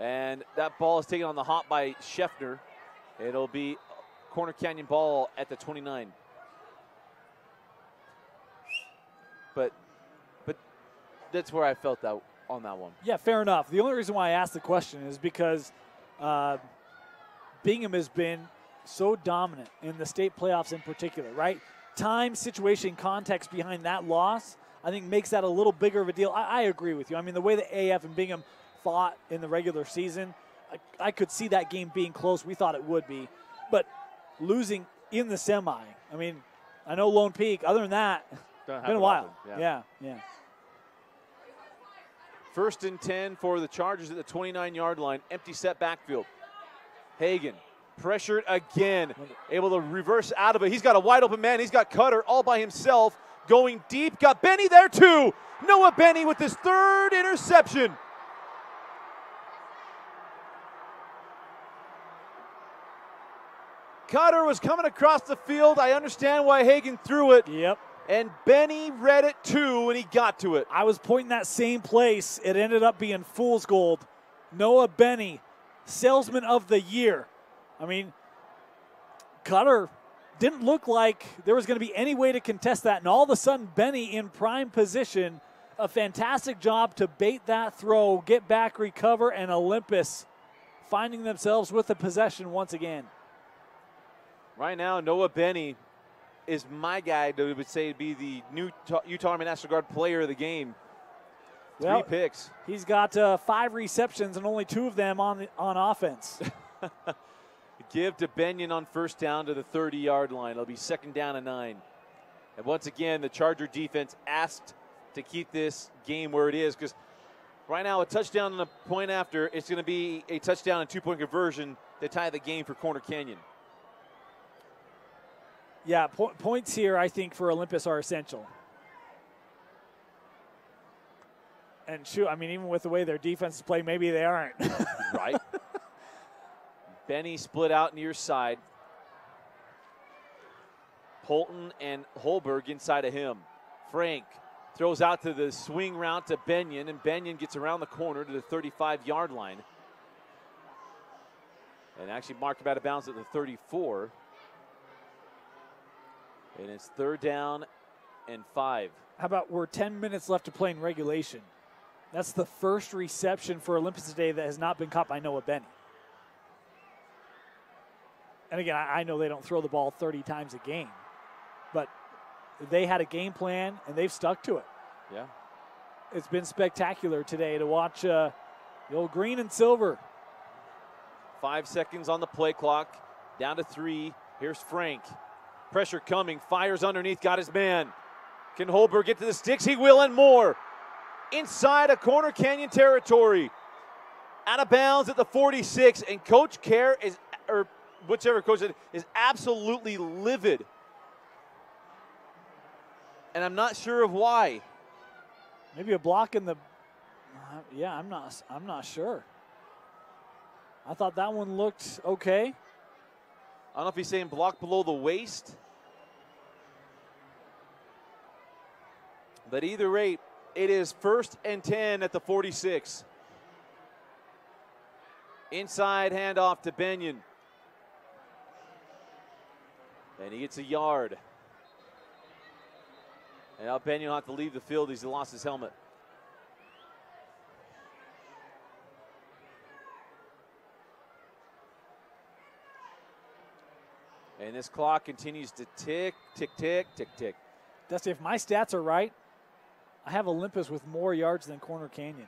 And that ball is taken on the hop by Scheffner. It'll be Corner Canyon ball at the 29. But that's where I felt that on that one. Yeah, fair enough. The only reason why I asked the question is because Bingham has been so dominant in the state playoffs in particular, right? Time, situation, context behind that loss, I think makes that a little bigger of a deal. I agree with you. I mean, the way that AF and Bingham fought in the regular season, I could see that game being close. We thought it would be. But losing in the semi, I mean, I know Lone Peak. Other than that, it's been a while. Yeah. 1st and 10 for the Chargers at the 29-yard line. Empty set backfield. Hagan pressured again. Able to reverse out of it. He's got a wide open man. He's got Cutter all by himself. Going deep. Got Benny there too. Noah Benny with his 3rd interception. Cutter was coming across the field. I understand why Hagan threw it. Yep. And Benny read it too when he got to it. I was pointing that same place. It ended up being fool's gold. Noah Benny, Salesman of the Year. I mean, Cutter didn't look like there was going to be any way to contest that. And all of a sudden, Benny in prime position. A fantastic job to bait that throw, get back, recover, and Olympus finding themselves with the possession once again. Right now, Noah Benny is my guy that would say be the new Utah Army National Guard player of the game. Well, 3 picks. He's got 5 receptions and only 2 of them on offense. Give to Benyon on first down to the 30-yard line. It'll be 2nd down and 9. And once again, the Charger defense asked to keep this game where it is, because right now a touchdown and a point after, it's going to be a touchdown and 2-point conversion to tie the game for Corner Canyon. Yeah, points here I think for Olympus are essential. And shoot, I mean, even with the way their defenses play, maybe they aren't. Right. Benny split out near side. Polton and Holberg inside of him. Frank throws out to the swing route to Benyon, and Benyon gets around the corner to the 35-yard line. And actually marked him out of bounds at the 34. And it's 3rd down and 5. How about we're 10 minutes left to play in regulation? That's the first reception for Olympus today that has not been caught by Noah Benny. And again, I know they don't throw the ball 30 times a game, but they had a game plan and they've stuck to it. Yeah. It's been spectacular today to watch the old green and silver. 5 seconds on the play clock, down to 3. Here's Frank. Pressure coming, fires underneath, got his man. Can Holberg get to the sticks? He will, and more. Inside of Corner Canyon territory. Out of bounds at the 46, and Coach Kerr is, or whichever coach is absolutely livid. And I'm not sure of why. Maybe a block in the, yeah, I'm not sure. I thought that one looked okay. I don't know if he's saying block below the waist. But either rate, it is 1st and 10 at the 46. Inside handoff to Benyon. And he gets a yard. And now Benyon will have to leave the field. He's lost his helmet. And this clock continues to tick, tick, tick, tick, tick. Dusty, if my stats are right, I have Olympus with more yards than Corner Canyon.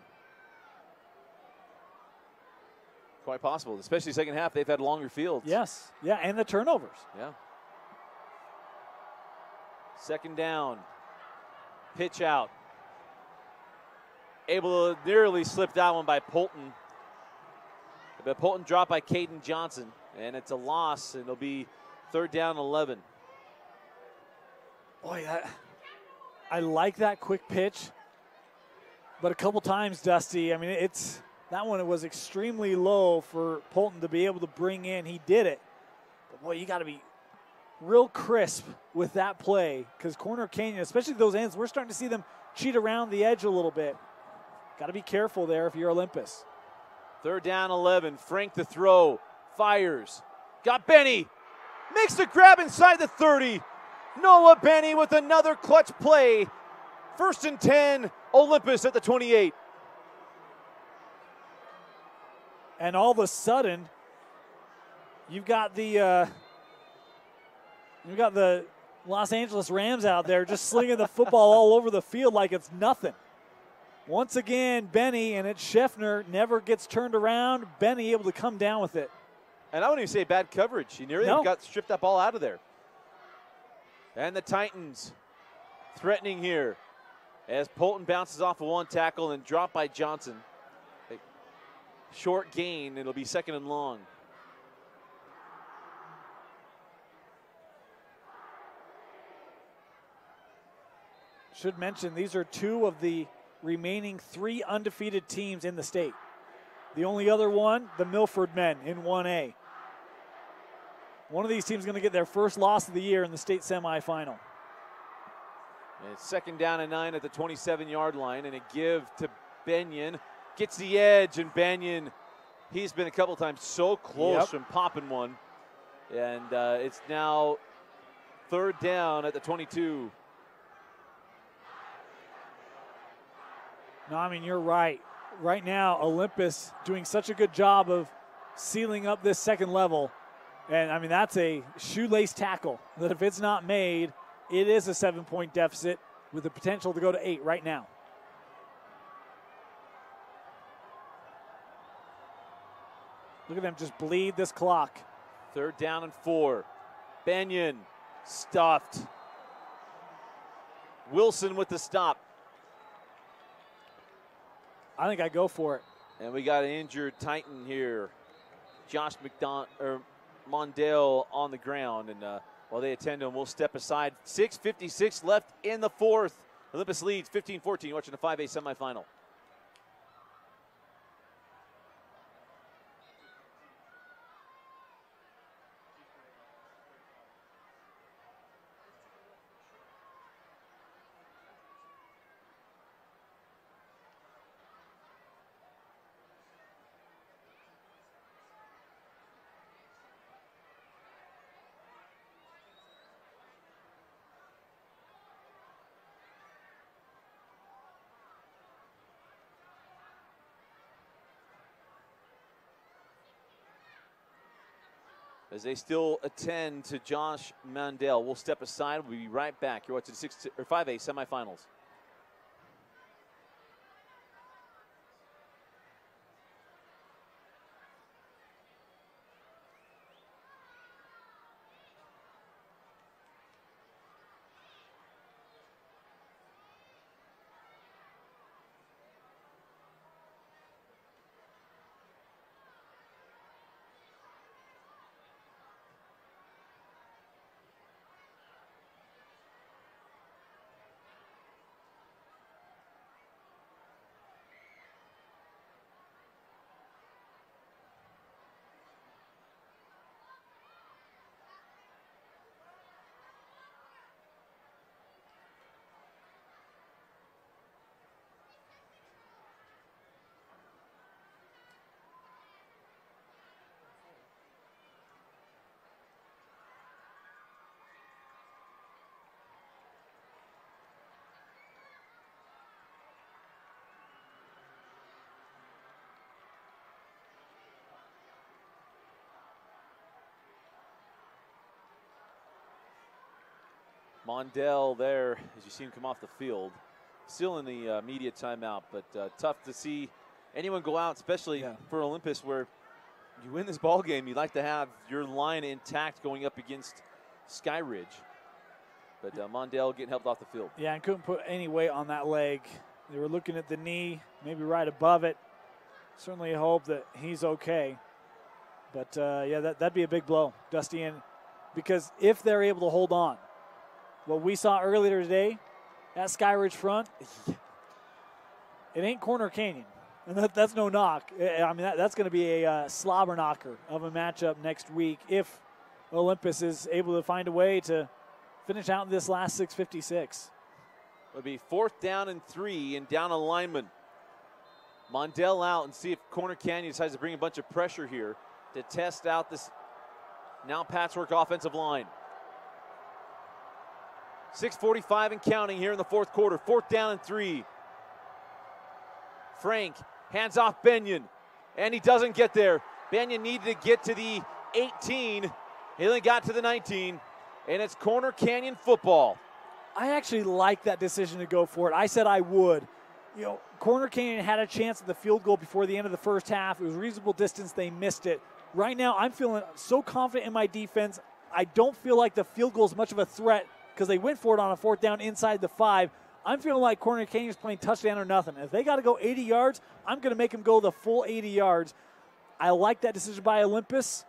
Quite possible, especially second half. They've had longer fields. Yes, yeah, and the turnovers. Yeah. 2nd down. Pitch out. Able to nearly slip that one by Polton. But Polton dropped by Caden Johnson, and it's a loss, and it'll be 3rd down 11. Boy, I like that quick pitch, but a couple times, Dusty, I mean, that one was extremely low for Polton to be able to bring in. He did it. But, boy, you got to be real crisp with that play, because Corner Canyon, especially those ends, we're starting to see them cheat around the edge a little bit. Got to be careful there if you're Olympus. 3rd down 11. Frank the throw. Fires. Got Benny. Makes the grab inside the 30. Noah Benny with another clutch play. 1st and 10. Olympus at the 28. And all of a sudden, you've got the Los Angeles Rams out there just slinging the football all over the field like it's nothing. Once again, Benny, and it's Scheffner, never gets turned around. Benny able to come down with it. And I wouldn't even say bad coverage. He nearly got stripped that ball out of there. And the Titans threatening here as Polton bounces off of one tackle and dropped by Johnson. A short gain. It'll be 2nd and long. Should mention these are 2 of the remaining 3 undefeated teams in the state. The only other one, the Milford men in 1A. One of these teams is going to get their first loss of the year in the state semifinal. And it's 2nd down and 9 at the 27-yard line, and a give to Benyon. Gets the edge, and Benyon, he's been a couple times so close from popping one. And it's now 3rd down at the 22. No, I mean, you're right. Right now, Olympus doing such a good job of sealing up this second level. And, I mean, that's a shoelace tackle that if it's not made, it is a 7-point deficit with the potential to go to 8 right now. Look at them just bleed this clock. 3rd down and 4. Benyon stuffed. Wilson with the stop. I think I go for it. And we got an injured Titan here. Josh Mondale on the ground. And while they attend to him, we'll step aside. 6:56 left in the 4th. Olympus leads 15-14. Watching the 5A semifinal. As they still attend to Josh Mandel. We'll step aside. We'll be right back. You're watching 5A semifinals. Mondale there, as you see him come off the field. Still in the media timeout, but tough to see anyone go out, especially for Olympus, where you win this ball game, you'd like to have your line intact going up against Skyridge. But Mondale getting helped off the field. Yeah, and couldn't put any weight on that leg. They were looking at the knee, maybe right above it. Certainly hope that he's okay. But, yeah, that'd be a big blow, Dusty. And because if they're able to hold on, what we saw earlier today, that Skyridge front, it ain't Corner Canyon. And that's no knock. I mean, that's going to be a slobber knocker of a matchup next week if Olympus is able to find a way to finish out this last 6:56. It'll be 4th down and 3 and down a lineman. Mondale out, and see if Corner Canyon decides to bring a bunch of pressure here to test out this now patchwork offensive line. 6:45 and counting here in the 4th quarter. 4th down and 3. Frank hands off Benyon, and he doesn't get there. Benyon needed to get to the 18. He only got to the 19, and it's Corner Canyon football. I actually like that decision to go for it. I said I would. You know, Corner Canyon had a chance at the field goal before the end of the first half. It was reasonable distance. They missed it. Right now, I'm feeling so confident in my defense. I don't feel like the field goal is much of a threat because they went for it on a 4th down inside the 5. I'm feeling like Corner Canyon's playing touchdown or nothing. If they got to go 80 yards, I'm going to make them go the full 80 yards. I like that decision by Olympus,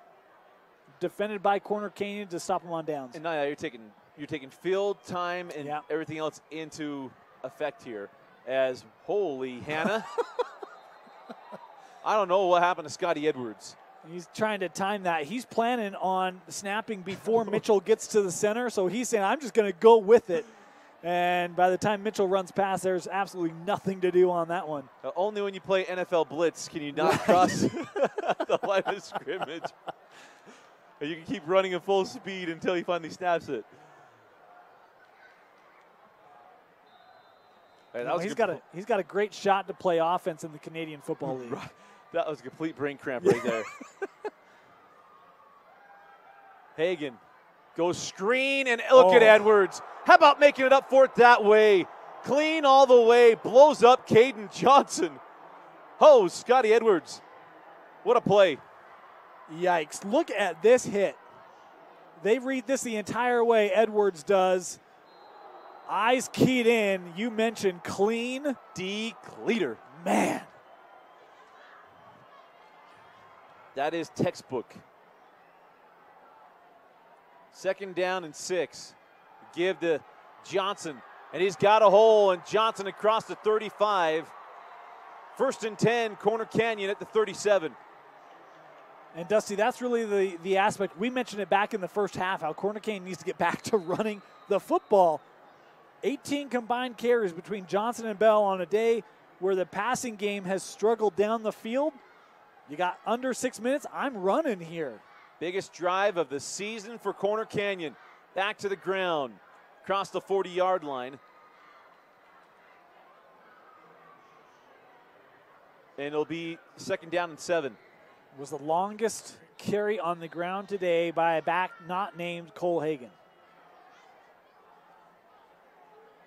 defended by Corner Canyon to stop them on downs. And now you're taking field time and everything else into effect here. As holy Hannah, I don't know what happened to Scotty Edwards. He's trying to time that. He's planning on snapping before Mitchell gets to the center, so he's saying, I'm just going to go with it. And by the time Mitchell runs past, there's absolutely nothing to do on that one. Only when you play NFL blitz can you not cross the line of scrimmage. And you can keep running at full speed until he finally snaps it. Hey, he's got a great shot to play offense in the Canadian Football League. Right. That was a complete brain cramp right there. Hagan goes screen, and look at Edwards. How about making it up for it that way? Clean all the way, blows up Caden Johnson. Oh, Scotty Edwards. What a play. Yikes. Look at this hit. They read this the entire way, Edwards does. Eyes keyed in. You mentioned clean. D-cleater. Man. That is textbook. 2nd down and 6. Give to Johnson, and he's got a hole, and Johnson across the 35. 1st and 10, Corner Canyon at the 37. And Dusty, that's really the aspect. We mentioned it back in the first half, how Corner Canyon needs to get back to running the football. 18 combined carries between Johnson and Bell on a day where the passing game has struggled down the field. You got under 6 minutes, I'm running here. Biggest drive of the season for Corner Canyon. Back to the ground, across the 40-yard line. And it'll be 2nd down and 7. Was the longest carry on the ground today by a back not named Cole Hagan.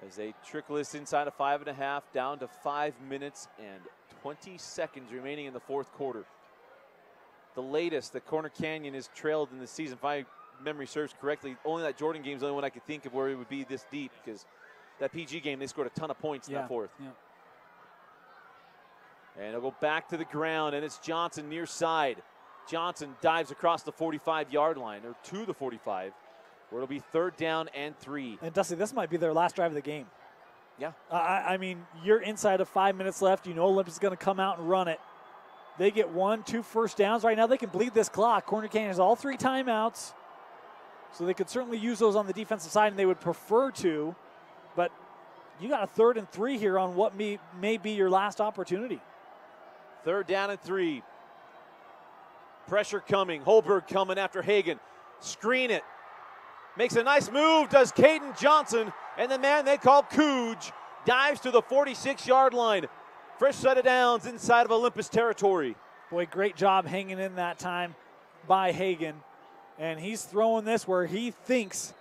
As they trickle this inside of 5.5, down to 5 minutes and 20 seconds remaining in the 4th quarter. The latest that Corner Canyon has trailed in the season, if my memory serves correctly, only that Jordan game is the only one I could think of where it would be this deep, because that PG game, they scored a ton of points in that 4th. Yeah. And it'll go back to the ground, and it's Johnson near side. Johnson dives across the 45-yard line, or to the 45, where it'll be 3rd down and 3. And Dusty, this might be their last drive of the game. Yeah. I mean, you're inside of 5 minutes left. You know Olympus is going to come out and run it. They get 1-2 first downs. Right now they can bleed this clock. Corner Canyon has all 3 timeouts. So they could certainly use those on the defensive side, and they would prefer to. But you got a 3rd and 3 here on what may be your last opportunity. 3rd down and 3. Pressure coming. Holberg coming after Hagan. Screen it. Makes a nice move, does Caden Johnson. And the man they call Cooge dives to the 46-yard line. Fresh set of downs inside of Olympus territory. Boy, great job hanging in that time by Hagan. And he's throwing this where he thinks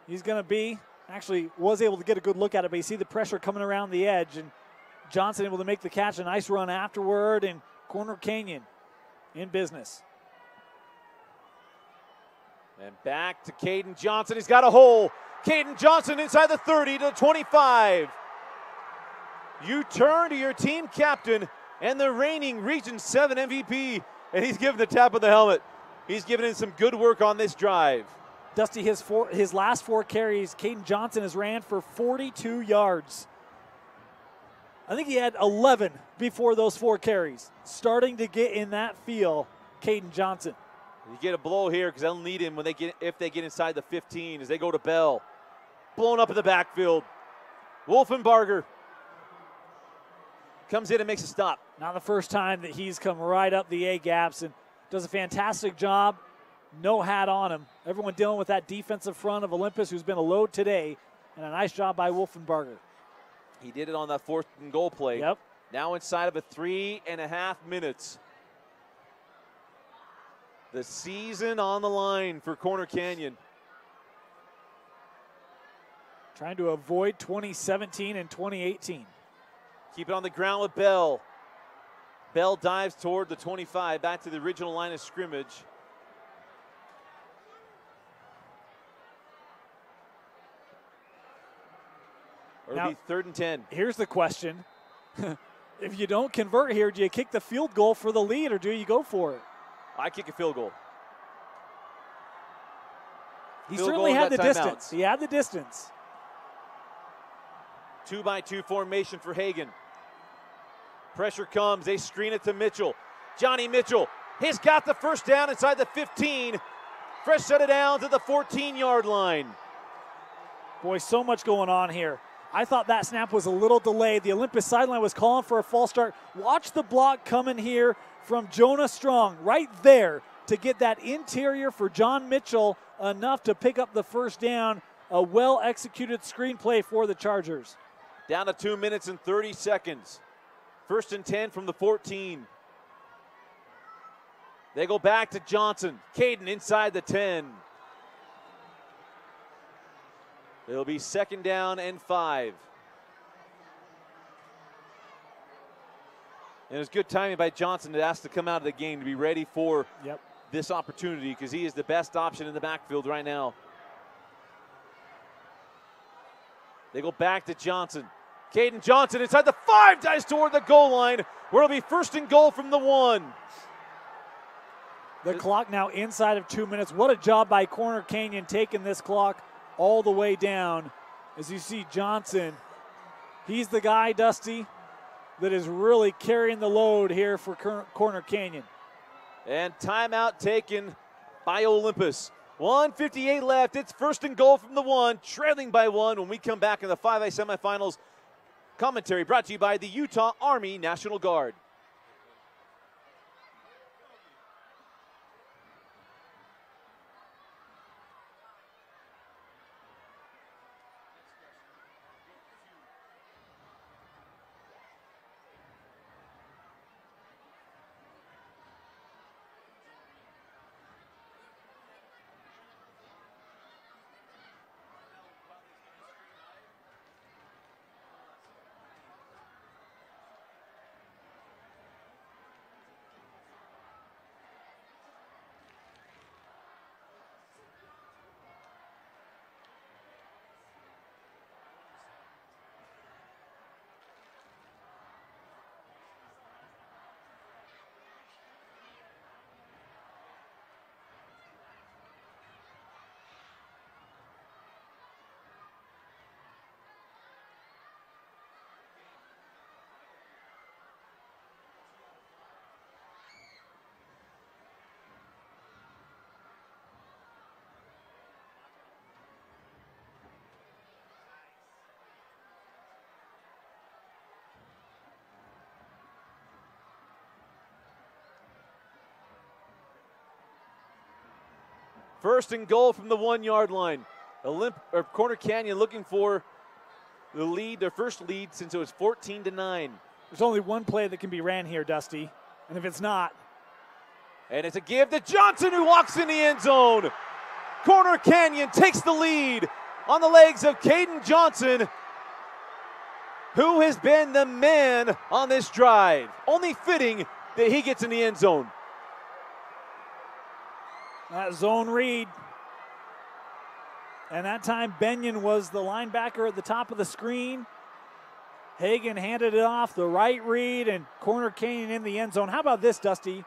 he's going to be. Actually was able to get a good look at it, but you see the pressure coming around the edge. And Johnson able to make the catch, a nice run afterward, and Corner Canyon in business. And back to Caden Johnson. He's got a hole. Caden Johnson inside the 30 to the 25. You turn to your team captain and the reigning Region 7 MVP, and he's giving the tap of the helmet. He's giving in some good work on this drive. Dusty, his last 4 carries, Caden Johnson has ran for 42 yards. I think he had 11 before those 4 carries. Starting to get in that feel, Caden Johnson. You get a blow here because they'll need him if they get inside the 15 as they go to Bell. Blown up in the backfield. Wolfenbarger comes in and makes a stop. Not the first time that he's come right up the A-gaps and does a fantastic job. No hat on him. Everyone dealing with that defensive front of Olympus, who's been a load today, and a nice job by Wolfenbarger. He did it on that 4th and goal play. Yep. Now inside of a 3.5 minutes. The season on the line for Corner Canyon. Trying to avoid 2017 and 2018. Keep it on the ground with Bell. Bell dives toward the 25, back to the original line of scrimmage. It'll be 3rd and 10. Here's the question. If you don't convert here, do you kick the field goal for the lead or do you go for it? I kick a field goal. He certainly had the distance. He had the distance. 2-by-2 formation for Hagan. Pressure comes. They screen it to Mitchell. Johnny Mitchell He's got the first down inside the 15. Fresh set it down to the 14-yard line. Boy, so much going on here. I thought that snap was a little delayed. The Olympus sideline was calling for a false start. Watch the block coming here from Jonah Strong right there to get that interior for John Mitchell enough to pick up the first down. A well-executed screenplay for the Chargers. Down to 2 minutes and 30 seconds. 1st and 10 from the 14. They go back to Johnson. Caden inside the 10. It'll be 2nd down and 5. And it was good timing by Johnson to ask to come out of the game to be ready for this opportunity, because he is the best option in the backfield right now. They go back to Johnson. Caden Johnson inside the 5, dives toward the goal line, where it'll be 1st and goal from the 1. The clock now inside of 2 minutes. What a job by Corner Canyon taking this clock all the way down. As you see Johnson, he's the guy, Dusty, that is really carrying the load here for Corner Canyon. And timeout taken by Olympus. 1:58 left. It's 1st and goal from the 1, trailing by 1 when we come back in the 5A semifinals. Commentary brought to you by the Utah Army National Guard. First and goal from the 1-yard line. Corner Canyon looking for the lead, their first lead since it was 14-9. There's only one play that can be ran here, Dusty, and if it's not. And it's a give to Johnson, who walks in the end zone. Corner Canyon takes the lead on the legs of Caden Johnson, who has been the man on this drive. Only fitting that he gets in the end zone. That zone read. And that time Benyon was the linebacker at the top of the screen. Hagan handed it off, the right read, and Corner Canyon in the end zone. How about this, Dusty?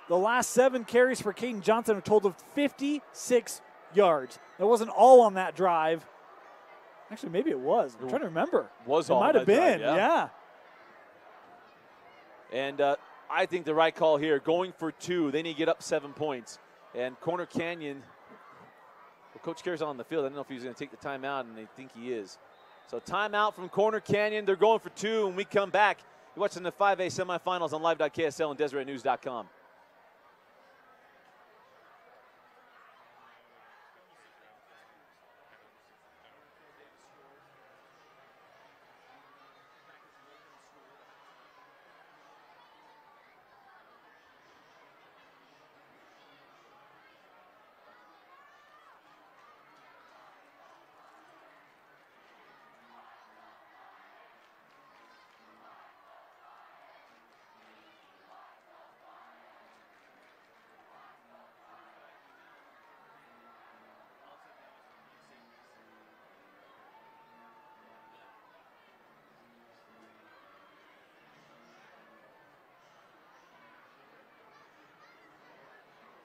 The last 7 carries for Caden Johnson are totaled 56 yards. That wasn't all on that drive. Actually, maybe it was. I'm trying to remember. It might have been, drive, yeah. And I think the right call here, going for 2. They need to get up 7 points. And Corner Canyon, well, Coach Care's on the field. I don't know if he's going to take the timeout, and they think he is. So timeout from Corner Canyon. They're going for 2, and we come back. You're watching the 5A semifinals on live.ksl and DeseretNews.com.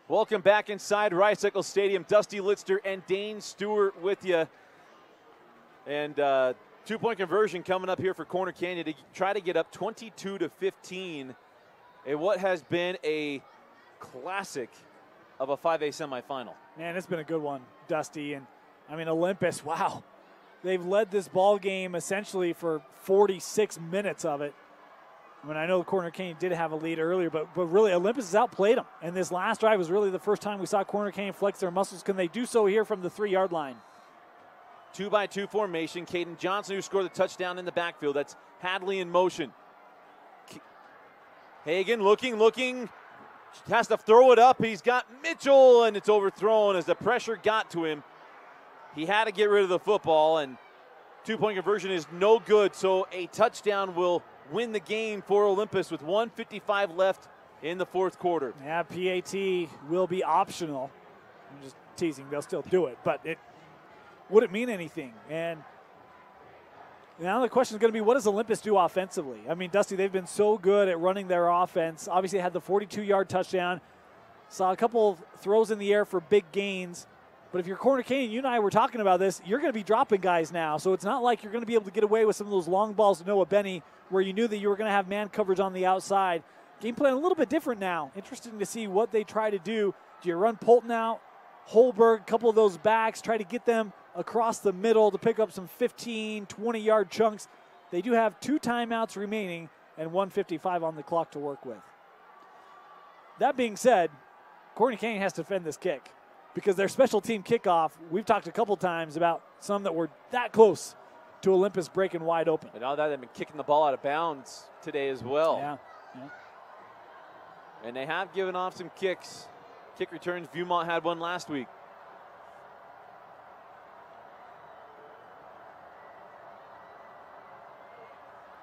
Welcome back inside Rice-Eccles Stadium. Dusty Litster and Dane Stewart with you. And 2-point conversion coming up here for Corner Canyon to try to get up 22-15 in what has been a classic of a 5A semifinal. Man, it's been a good one, Dusty. And I mean, Olympus, wow. They've led this ball game essentially for 46 minutes of it. I mean, I know Corner Canyon did have a lead earlier, but really Olympus has outplayed them. And this last drive was really the first time we saw Corner Canyon flex their muscles. Can they do so here from the 3-yard line? 2-by-2 formation. Caden Johnson, who scored the touchdown in the backfield. That's Hadley in motion. Hagan looking, has to throw it up. He's got Mitchell, and it's overthrown as the pressure got to him. He had to get rid of the football, and 2-point conversion is no good, so a touchdown will win the game for Olympus with 1:55 left in the fourth quarter. Yeah, PAT will be optional. I'm just teasing, they'll still do it, but it wouldn't mean anything. And now the question is going to be, what does Olympus do offensively? I mean, Dusty, they've been so good at running their offense. Obviously, they had the 42-yard touchdown. Saw a couple of throws in the air for big gains. But if you're Corner Canyon, you and I were talking about this, you're going to be dropping guys now. So it's not like you're going to be able to get away with some of those long balls to Noah Benny where you knew that you were going to have man coverage on the outside. Game plan a little bit different now. Interesting to see what they try to do. Do you run Polton out, Holberg, a couple of those backs, try to get them across the middle to pick up some 15, 20-yard chunks? They do have 2 timeouts remaining and 1:55 on the clock to work with. That being said, Corner Canyon has to defend this kick because their special team kickoff, we've talked a couple times about some that were that close to Olympus breaking wide open. And all that, they've been kicking the ball out of bounds today as well. Yeah. And they have given off some kicks. Kick returns, Viewmont had one last week.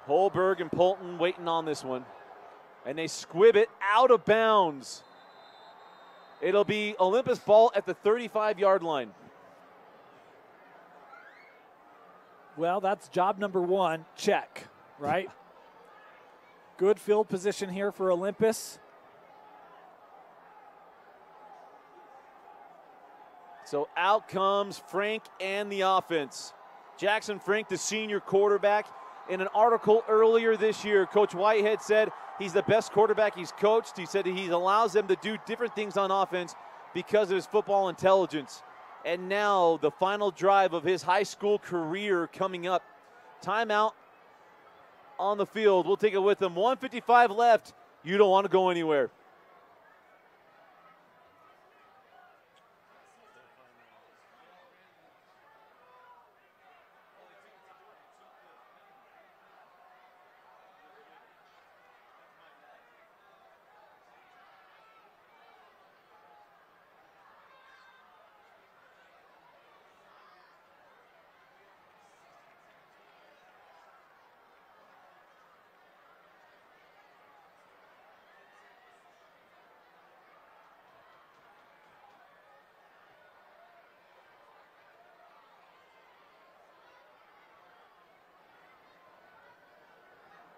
Holberg and Polton waiting on this one. And they squib it out of bounds. It'll be Olympus ball at the 35-yard line. Well, that's job number 1, check, right? Good field position here for Olympus. So out comes Frank and the offense. Jackson Frank, the senior quarterback. In an article earlier this year, Coach WATCHit said he's the best quarterback he's coached. He said he allows them to do different things on offense because of his football intelligence. And now the final drive of his high school career coming up. Timeout on the field. We'll take it with him. 1:55 left. You don't want to go anywhere.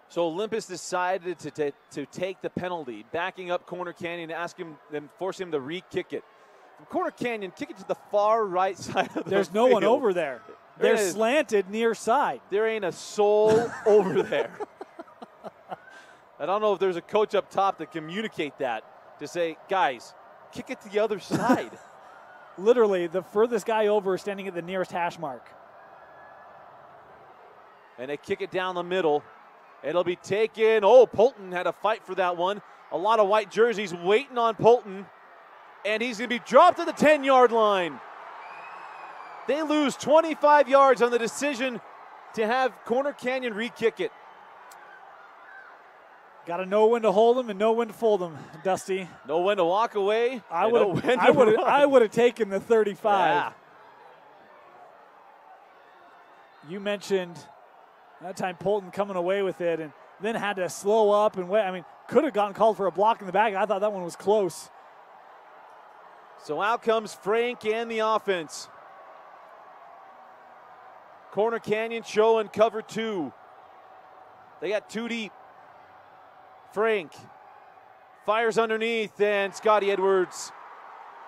So Olympus decided to take the penalty, backing up Corner Canyon, forcing him to re-kick it. From Corner Canyon, kick it to the far right side of the field. There's no one over there. They're slanted near side. There ain't a soul over there. I don't know if there's a coach up top to communicate that, to say, guys, kick it to the other side. Literally, the furthest guy over is standing at the nearest hash mark. And they kick it down the middle. It'll be taken. Oh, Polton had a fight for that one. A lot of white jerseys waiting on Polton. And he's going to be dropped at the 10-yard line. They lose 25 yards on the decision to have Corner Canyon re-kick it. Got to know when to hold them and know when to fold them, Dusty. Know when to walk away. I would have taken the 35. Yeah. You mentioned that time Polton coming away with it and then had to slow up and wait. I mean, could have gotten called for a block in the back. I thought that one was close. So out comes Frank and the offense. Corner Canyon showing cover 2. They got 2 deep. Frank fires underneath, and Scotty Edwards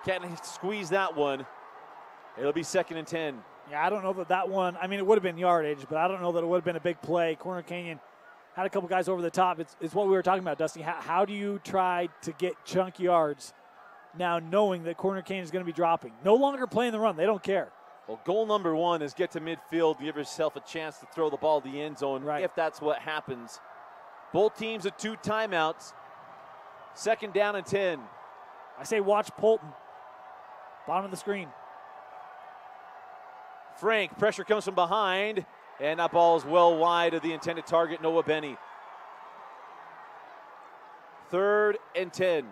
can't squeeze that one. It'll be 2nd and 10. Yeah, I don't know that one, I mean, it would have been yardage, but I don't know that it would have been a big play. Corner Canyon had a couple guys over the top. It's what we were talking about, Dusty. How do you try to get chunk yards now knowing that Corner Canyon is going to be dropping? No longer playing the run. They don't care. Well, goal number one is get to midfield, give yourself a chance to throw the ball to the end zone, right, if that's what happens. Both teams with 2 timeouts. 2nd down and 10. I say watch Polton. Bottom of the screen. Frank, pressure comes from behind, and that ball is well wide of the intended target, Noah Benny. 3rd and 10.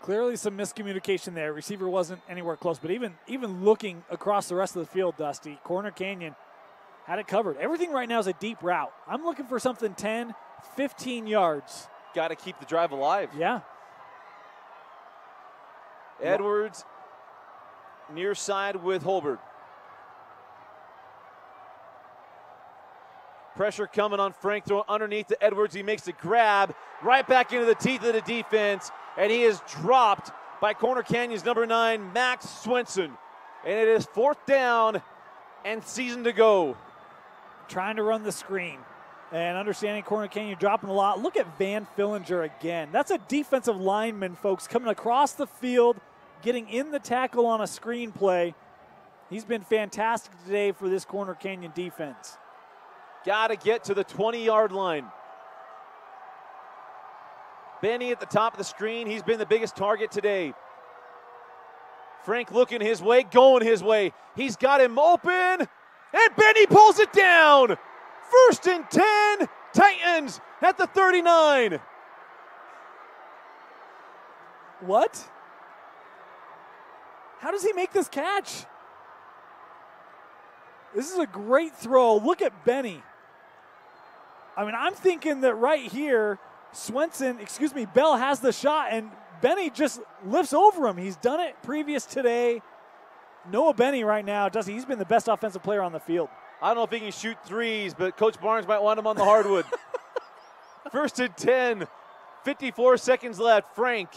Clearly some miscommunication there. Receiver wasn't anywhere close, but even looking across the rest of the field, Dusty, Corner Canyon had it covered. Everything right now is a deep route. I'm looking for something 10, 15 yards. Got to keep the drive alive. Yeah. Edwards near side with Holbert. Pressure coming on Frank, throwing underneath to Edwards. He makes the grab right back into the teeth of the defense, and he is dropped by Corner Canyon's number 9, Max Swenson. And it is 4th down and season to go. Trying to run the screen and understanding Corner Canyon dropping a lot. Look at Van Fillinger again. That's a defensive lineman, folks, coming across the field, getting in the tackle on a screen play. He's been fantastic today for this Corner Canyon defense. Got to get to the 20-yard line. Benny at the top of the screen. He's been the biggest target today. Frank looking his way, going his way. He's got him open, and Benny pulls it down. 1st and 10, Titans at the 39. What? How does he make this catch? This is a great throw. Look at Benny. I mean, I'm thinking that right here, Bell has the shot, and Benny just lifts over him. He's done it previous today. Noah Benny right now, he's been the best offensive player on the field. I don't know if he can shoot threes, but Coach Barnes might want him on the hardwood. 1st and 10, 54 seconds left. Frank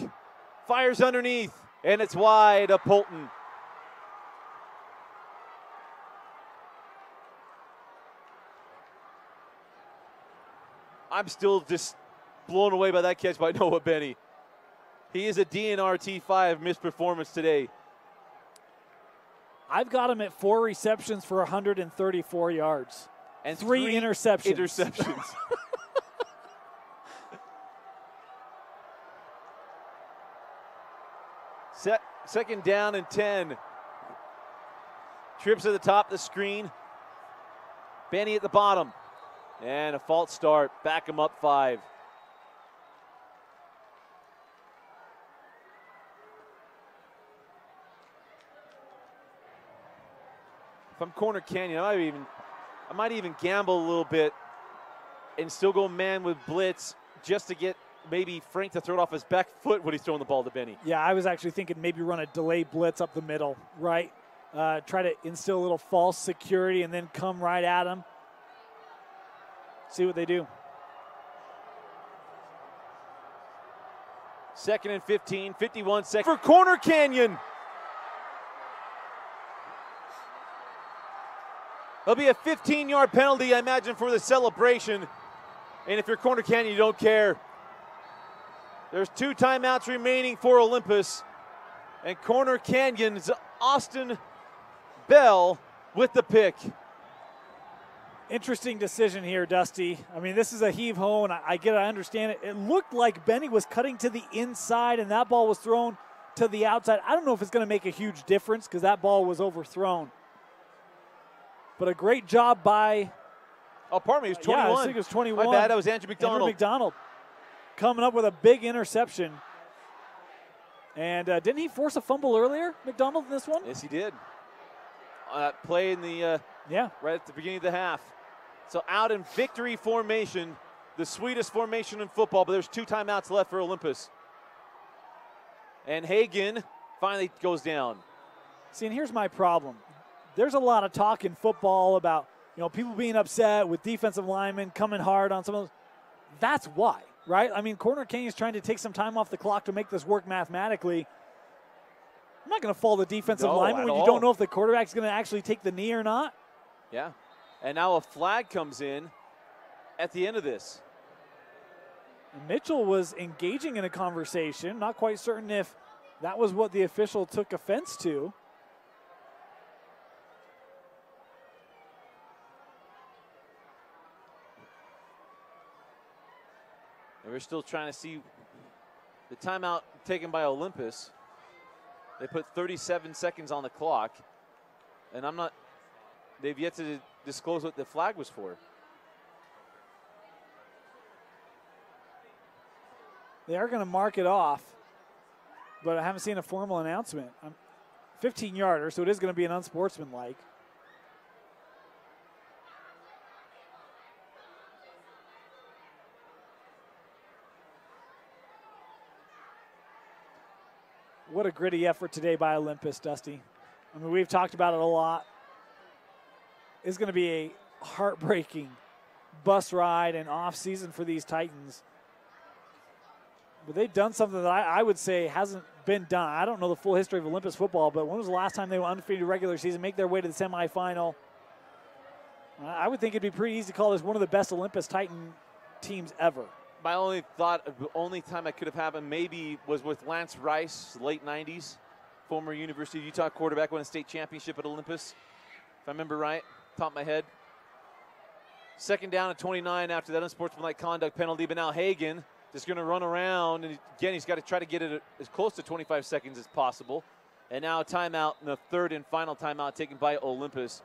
fires underneath, and it's wide of Polton. I'm still just blown away by that catch by Noah Benny. He is a DNR T5 missed performance today. I've got him at 4 receptions for 134 yards. And 3 interceptions. Second down and 10. Trips at the top of the screen. Benny at the bottom. And a false start. Back him up 5. If I'm Corner Canyon, I might even gamble a little bit and still go man with blitz just to get maybe Frank to throw it off his back foot when he's throwing the ball to Benny. Yeah, I was actually thinking maybe run a delay blitz up the middle, right? Try to instill a little false security and then come right at him. See what they do. 2nd and 15, 51 seconds for Corner Canyon. There'll be a 15-yard penalty, I imagine, for the celebration. And if you're Corner Canyon, you don't care. There's 2 timeouts remaining for Olympus. And Corner Canyon's Austin Bell with the pick. Interesting decision here, Dusty. I mean, this is a heave-ho, and I understand it. It looked like Benny was cutting to the inside, and that ball was thrown to the outside. I don't know if it's going to make a huge difference because that ball was overthrown. But a great job by... Oh, pardon me, it was 21. Yeah, I think it was 21. My bad, that was Andrew McDonald. Andrew McDonald coming up with a big interception. And didn't he force a fumble earlier, McDonald, in this one? Yes, he did. Play in the right at the beginning of the half. So out in victory formation, the sweetest formation in football, but there's 2 timeouts left for Olympus. And Hagan finally goes down. See, and here's my problem. There's a lot of talk in football about, people being upset with defensive linemen coming hard on some of those. That's why, right? I mean, Corner Canyon's trying to take some time off the clock to make this work mathematically. I'm not going to fault the defensive lineman when you don't know if the quarterback's going to actually take the knee or not. Yeah. And now a flag comes in at the end of this. And Mitchell was engaging in a conversation, not quite certain if that was what the official took offense to. And we're still trying to see the timeout taken by Olympus. They put 37 seconds on the clock, and they've yet to disclose what the flag was for. They are going to mark it off, but I haven't seen a formal announcement. 15-yarder, so it is going to be an unsportsmanlike. What a gritty effort today by Olympus, Dusty. I mean, we've talked about it a lot. It's going to be a heartbreaking bus ride and off season for these Titans. But they've done something that I would say hasn't been done. I don't know the full history of Olympus football, but when was the last time they were undefeated regular season, make their way to the semifinal? I would think it'd be pretty easy to call this one of the best Olympus Titan teams ever. My only time that could have happened maybe was with Lance Rice, late 90s, former University of Utah quarterback, won a state championship at Olympus, if I remember right, top of my head. Second down at 29 after that unsportsmanlike conduct penalty, but now Hagan just going to run around, and again, he's got to try to get it as close to 25 seconds as possible. And now a timeout, and the third and final timeout taken by Olympus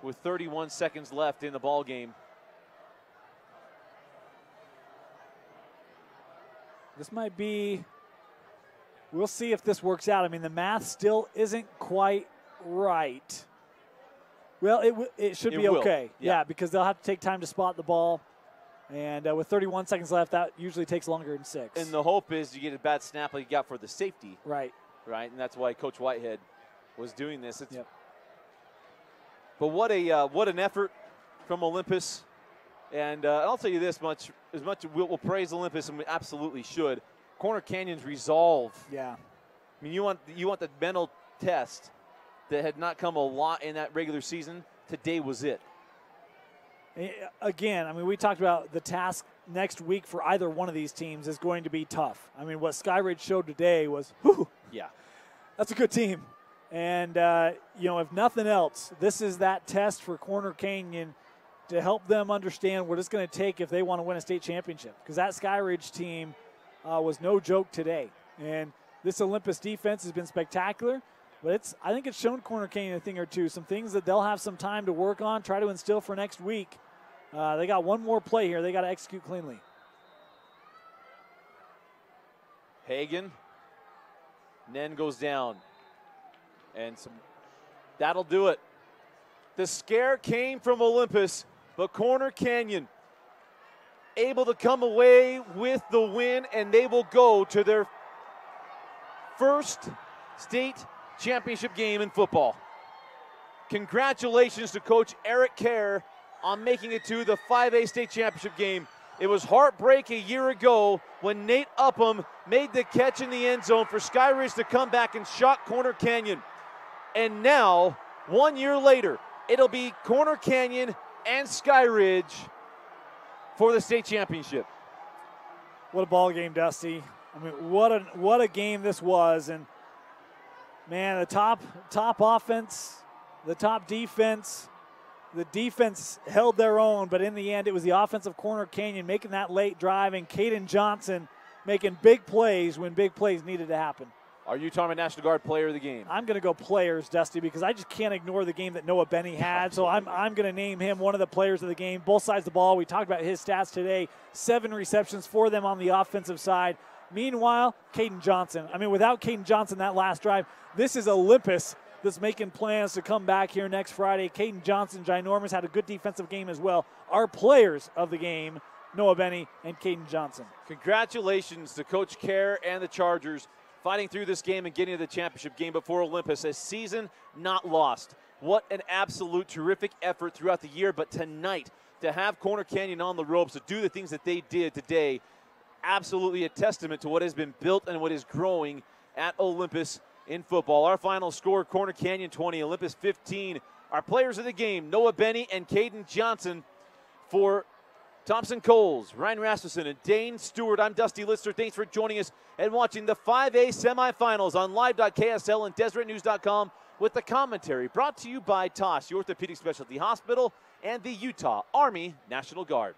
with 31 seconds left in the ball game. This might be, we'll see if this works out. I mean, the math still isn't quite right. Well, it should be okay. Yeah, because they'll have to take time to spot the ball. And with 31 seconds left, that usually takes longer than 6. And the hope is you get a bad snap like you got for the safety. Right. Right, and that's why Coach Whitehead was doing this. Yep. But what an effort from Olympus. And I'll tell you this much, as much as we'll praise Olympus, and we absolutely should, Corner Canyon's resolve. Yeah. I mean, you want the mental test that had not come a lot in that regular season. Today was it. Again, I mean, we talked about the task next week for either one of these teams is going to be tough. I mean, what Skyridge showed today was, whew, yeah, that's a good team. And, if nothing else, this is that test for Corner Canyon to help them understand what it's going to take if they want to win a state championship. Because that Skyridge team was no joke today. And this Olympus defense has been spectacular. But I think it's shown Corner Canyon a thing or two, some things that they'll have some time to work on, try to instill for next week. They got one more play here. They got to execute cleanly. Hagan. Nen goes down. And that'll do it. The scare came from Olympus, but Corner Canyon able to come away with the win, and they will go to their first state championship game in football. Congratulations to Coach Eric Kerr on making it to the 5A state championship game. It was heartbreak a year ago when Nate Upham made the catch in the end zone for Skyridge to come back and shock Corner Canyon. And now, 1 year later, it'll be Corner Canyon and Skyridge for the state championship. What a ball game, Dusty. I mean, what a game this was. And, man, the top offense, the top defense, the defense held their own, but in the end, it was the offense of Corner Canyon making that late drive, and Caden Johnson making big plays when big plays needed to happen. Are you talking about National Guard player of the game? I'm going to go players, Dusty, because I just can't ignore the game that Noah Benny had. So I'm going to name him one of the players of the game. Both sides of the ball. We talked about his stats today. 7 receptions for them on the offensive side. Meanwhile, Caden Johnson. I mean, without Caden Johnson that last drive, this is Olympus that's making plans to come back here next Friday. Caden Johnson, ginormous, had a good defensive game as well. Our players of the game, Noah Benny and Caden Johnson. Congratulations to Coach Kerr and the Chargers fighting through this game and getting to the championship game before Olympus. A season not lost. What an absolute terrific effort throughout the year. But tonight, to have Corner Canyon on the ropes, to do the things that they did today, absolutely a testament to what has been built and what is growing at Olympus in football. Our final score, Corner Canyon 20, Olympus 15. Our players of the game, Noah Benny and Caden Johnson. For Thompson Coles, Ryan Rasmussen, and Dane Stewart, I'm Dusty Lister. Thanks for joining us and watching the 5A semifinals on live.ksl and DeseretNews.com with the commentary brought to you by TOS, your orthopedic specialty hospital, and the Utah Army National Guard.